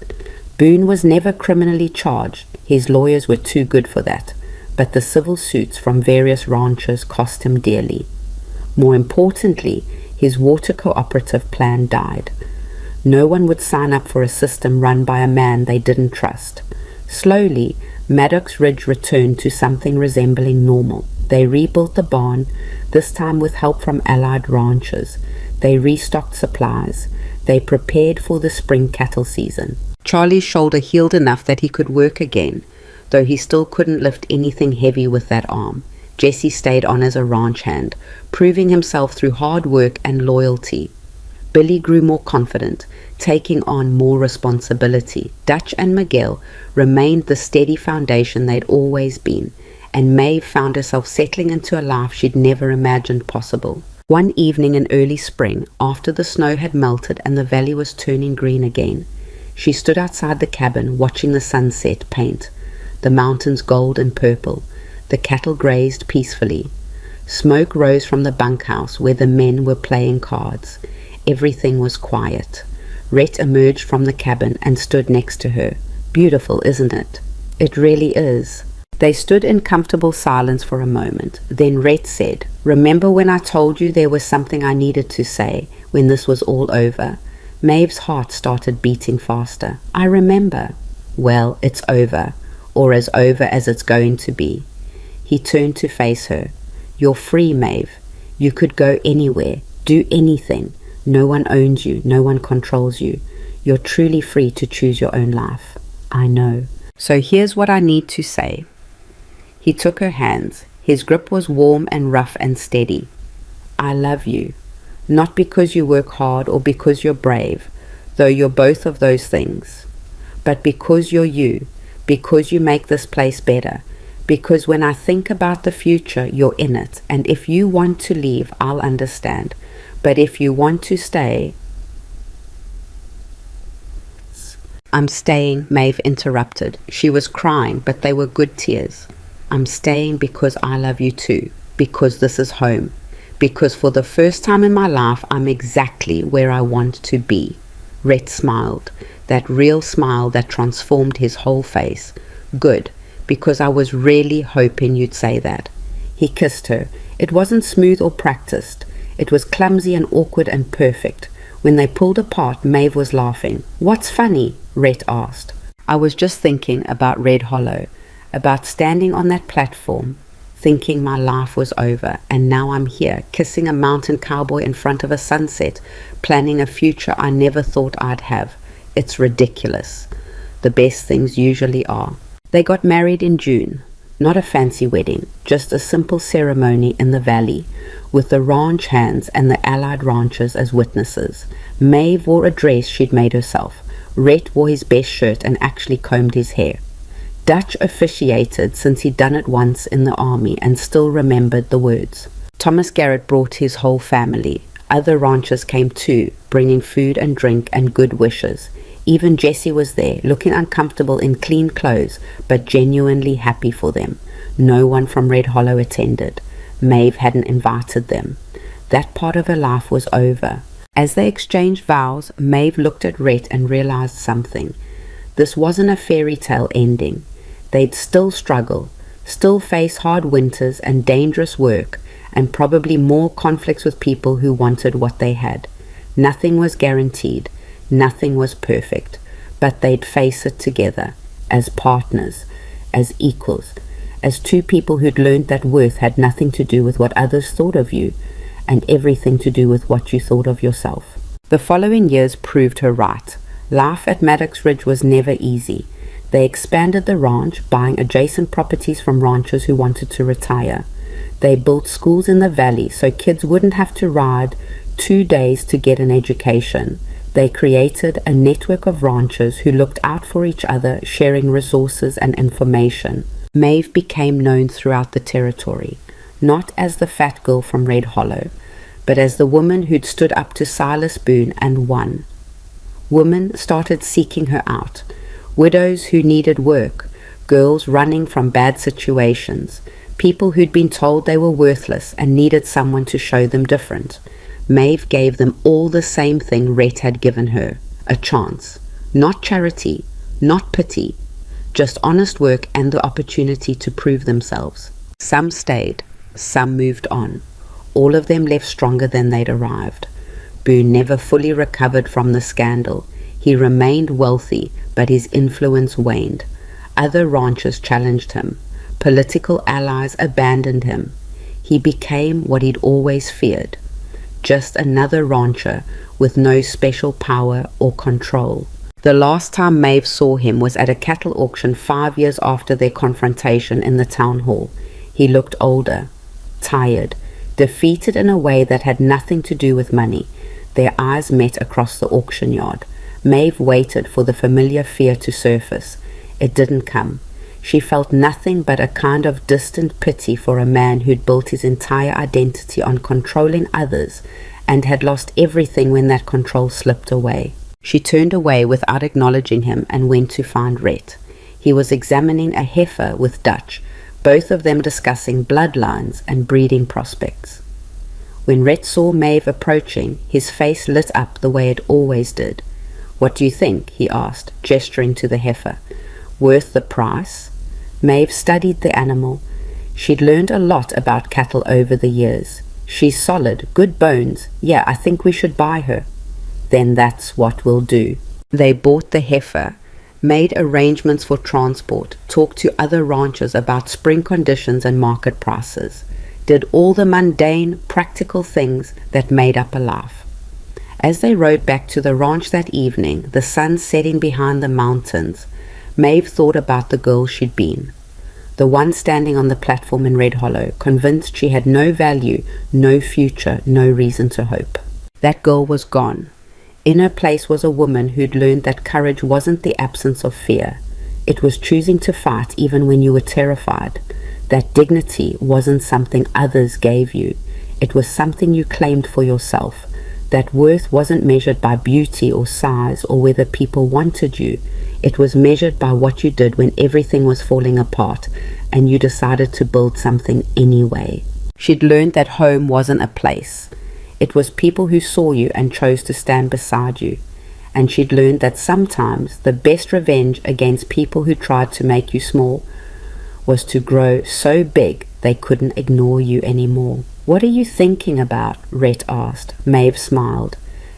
Boone was never criminally charged. His lawyers were too good for that. But the civil suits from various ranchers cost him dearly. More importantly, his water cooperative plan died. No one would sign up for a system run by a man they didn't trust. Slowly, Maddox Ridge returned to something resembling normal. They rebuilt the barn, this time with help from allied ranchers. They restocked supplies. They prepared for the spring cattle season. Charlie's shoulder healed enough that he could work again, though he still couldn't lift anything heavy with that arm. Jesse stayed on as a ranch hand, proving himself through hard work and loyalty. Billy grew more confident, taking on more responsibility. Dutch and Miguel remained the steady foundation they'd always been, and Maeve found herself settling into a life she'd never imagined possible. One evening in early spring, after the snow had melted and the valley was turning green again, she stood outside the cabin watching the sunset paint, the mountains gold and purple. The cattle grazed peacefully. Smoke rose from the bunkhouse where the men were playing cards. Everything was quiet. Rhett emerged from the cabin and stood next to her. "Beautiful, isn't it?" "It really is." They stood in comfortable silence for a moment. Then Rhett said, "Remember when I told you there was something I needed to say when this was all over? Maeve's heart started beating faster. I remember. Well, it's over, or as over as it's going to be. He turned to face her. You're free, Maeve. You could go anywhere, do anything. No one owns you, no one controls you. You're truly free to choose your own life. I know. So here's what I need to say. He took her hands. His grip was warm and rough and steady. I love you. Not because you work hard or because you're brave, though you're both of those things, but because you're you, because you make this place better, because when I think about the future, you're in it, and if you want to leave, I'll understand, but if you want to stay... I'm staying, Maeve interrupted. She was crying, but they were good tears. I'm staying because I love you too, because this is home. Because for the first time in my life, I'm exactly where I want to be. Rhett smiled, that real smile that transformed his whole face. Good, because I was really hoping you'd say that. He kissed her. It wasn't smooth or practiced. It was clumsy and awkward and perfect. When they pulled apart, Maeve was laughing. What's funny? Rhett asked. I was just thinking about Red Hollow, about standing on that platform, thinking my life was over, and now I'm here, kissing a mountain cowboy in front of a sunset, planning a future I never thought I'd have. It's ridiculous. The best things usually are. They got married in June. Not a fancy wedding, just a simple ceremony in the valley, with the ranch hands and the allied ranchers as witnesses. Maeve wore a dress she'd made herself. Rhett wore his best shirt and actually combed his hair. Dutch officiated since he'd done it once in the army and still remembered the words. Thomas Garrett brought his whole family. Other ranchers came too, bringing food and drink and good wishes. Even Jessie was there, looking uncomfortable in clean clothes, but genuinely happy for them. No one from Red Hollow attended. Maeve hadn't invited them. That part of her life was over. As they exchanged vows, Maeve looked at Rhett and realized something. This wasn't a fairy tale ending. They'd still struggle, still face hard winters and dangerous work, and probably more conflicts with people who wanted what they had. Nothing was guaranteed, nothing was perfect, but they'd face it together, as partners, as equals, as two people who'd learned that worth had nothing to do with what others thought of you, and everything to do with what you thought of yourself. The following years proved her right. Life at Maddox Ridge was never easy. They expanded the ranch, buying adjacent properties from ranchers who wanted to retire. They built schools in the valley so kids wouldn't have to ride 2 days to get an education. They created a network of ranchers who looked out for each other, sharing resources and information. Maeve became known throughout the territory, not as the fat girl from Red Hollow, but as the woman who'd stood up to Silas Boone and won. Women started seeking her out. Widows who needed work, girls running from bad situations, people who'd been told they were worthless and needed someone to show them different. Maeve gave them all the same thing Rhett had given her, a chance. Not charity, not pity, just honest work and the opportunity to prove themselves. Some stayed, some moved on. All of them left stronger than they'd arrived. Boone never fully recovered from the scandal. He remained wealthy, but his influence waned. Other ranchers challenged him. Political allies abandoned him. He became what he'd always feared, just another rancher with no special power or control. The last time Maeve saw him was at a cattle auction 5 years after their confrontation in the town hall. He looked older, tired, defeated in a way that had nothing to do with money. Their eyes met across the auction yard. Maeve waited for the familiar fear to surface. It didn't come. She felt nothing but a kind of distant pity for a man who'd built his entire identity on controlling others and had lost everything when that control slipped away. She turned away without acknowledging him and went to find Rhett. He was examining a heifer with Dutch, both of them discussing bloodlines and breeding prospects. When Rhett saw Maeve approaching, his face lit up the way it always did. "What do you think?" he asked, gesturing to the heifer. "Worth the price?" Maeve studied the animal. She'd learned a lot about cattle over the years. "She's solid, good bones. Yeah, I think we should buy her." then that's what we'll do. They bought the heifer, made arrangements for transport, talked to other ranchers about spring conditions and market prices, did all the mundane, practical things that made up a life. As they rode back to the ranch that evening, the sun setting behind the mountains, Maeve thought about the girl she'd been. The one standing on the platform in Red Hollow, convinced she had no value, no future, no reason to hope. That girl was gone. In her place was a woman who'd learned that courage wasn't the absence of fear. It was choosing to fight even when you were terrified. That dignity wasn't something others gave you. It was something you claimed for yourself. That worth wasn't measured by beauty or size or whether people wanted you. It was measured by what you did when everything was falling apart and you decided to build something anyway. She'd learned that home wasn't a place. It was people who saw you and chose to stand beside you. And she'd learned that sometimes the best revenge against people who tried to make you small was to grow so big they couldn't ignore you anymore. "What are you thinking about?" Rhett asked. Maeve smiled.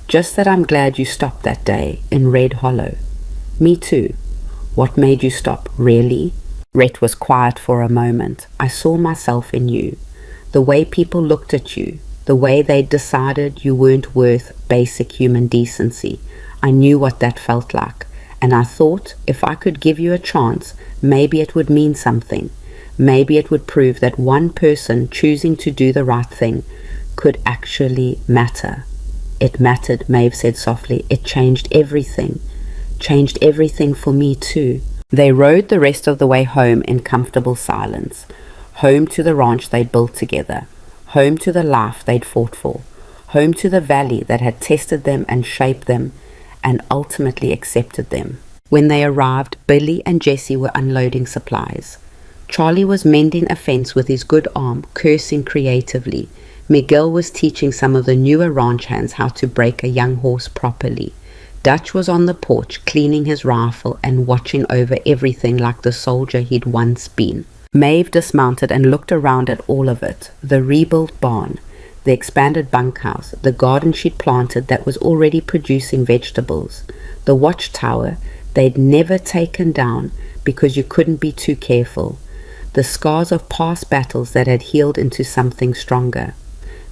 "Just that I'm glad you stopped that day in Red Hollow." "Me too." "What made you stop, really?" Rhett was quiet for a moment. "I saw myself in you. The way people looked at you. The way they decided you weren't worth basic human decency. I knew what that felt like. And I thought if I could give you a chance, maybe it would mean something. Maybe it would prove that one person choosing to do the right thing could actually matter." "It mattered," Maeve said softly. "It changed everything. Changed everything for me too." They rode the rest of the way home in comfortable silence. Home to the ranch they'd built together. Home to the life they'd fought for. Home to the valley that had tested them and shaped them and ultimately accepted them. When they arrived, Billy and Jesse were unloading supplies. Charlie was mending a fence with his good arm, cursing creatively. Miguel was teaching some of the newer ranch hands how to break a young horse properly. Dutch was on the porch, cleaning his rifle and watching over everything like the soldier he'd once been. Maeve dismounted and looked around at all of it. The rebuilt barn, the expanded bunkhouse, the garden she'd planted that was already producing vegetables, the watchtower they'd never taken down because you couldn't be too careful, the scars of past battles that had healed into something stronger.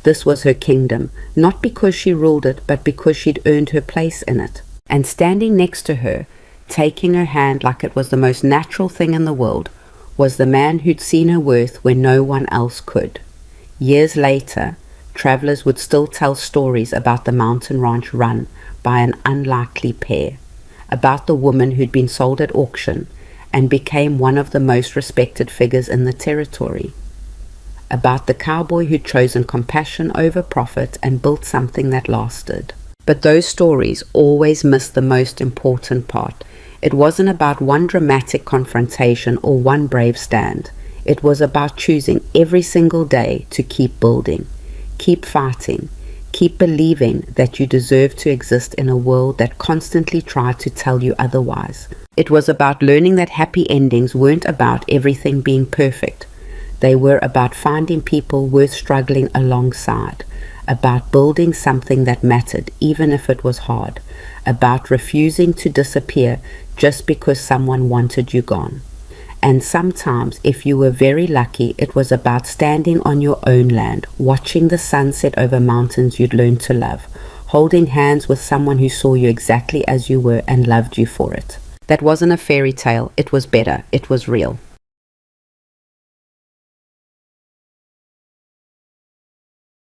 This was her kingdom, not because she ruled it, but because she'd earned her place in it. And standing next to her, taking her hand like it was the most natural thing in the world, was the man who'd seen her worth when no one else could. Years later, travelers would still tell stories about the mountain ranch run by an unlikely pair, about the woman who'd been sold at auction and became one of the most respected figures in the territory, about the cowboy who'd chosen compassion over profit and built something that lasted. But those stories always missed the most important part. It wasn't about one dramatic confrontation or one brave stand. It was about choosing every single day to keep building, keep fighting, keep believing that you deserve to exist in a world that constantly tried to tell you otherwise. It was about learning that happy endings weren't about everything being perfect. They were about finding people worth struggling alongside, about building something that mattered even if it was hard, about refusing to disappear just because someone wanted you gone. And sometimes, if you were very lucky, it was about standing on your own land, watching the sunset over mountains you'd learned to love, holding hands with someone who saw you exactly as you were and loved you for it. That wasn't a fairy tale, it was better, it was real.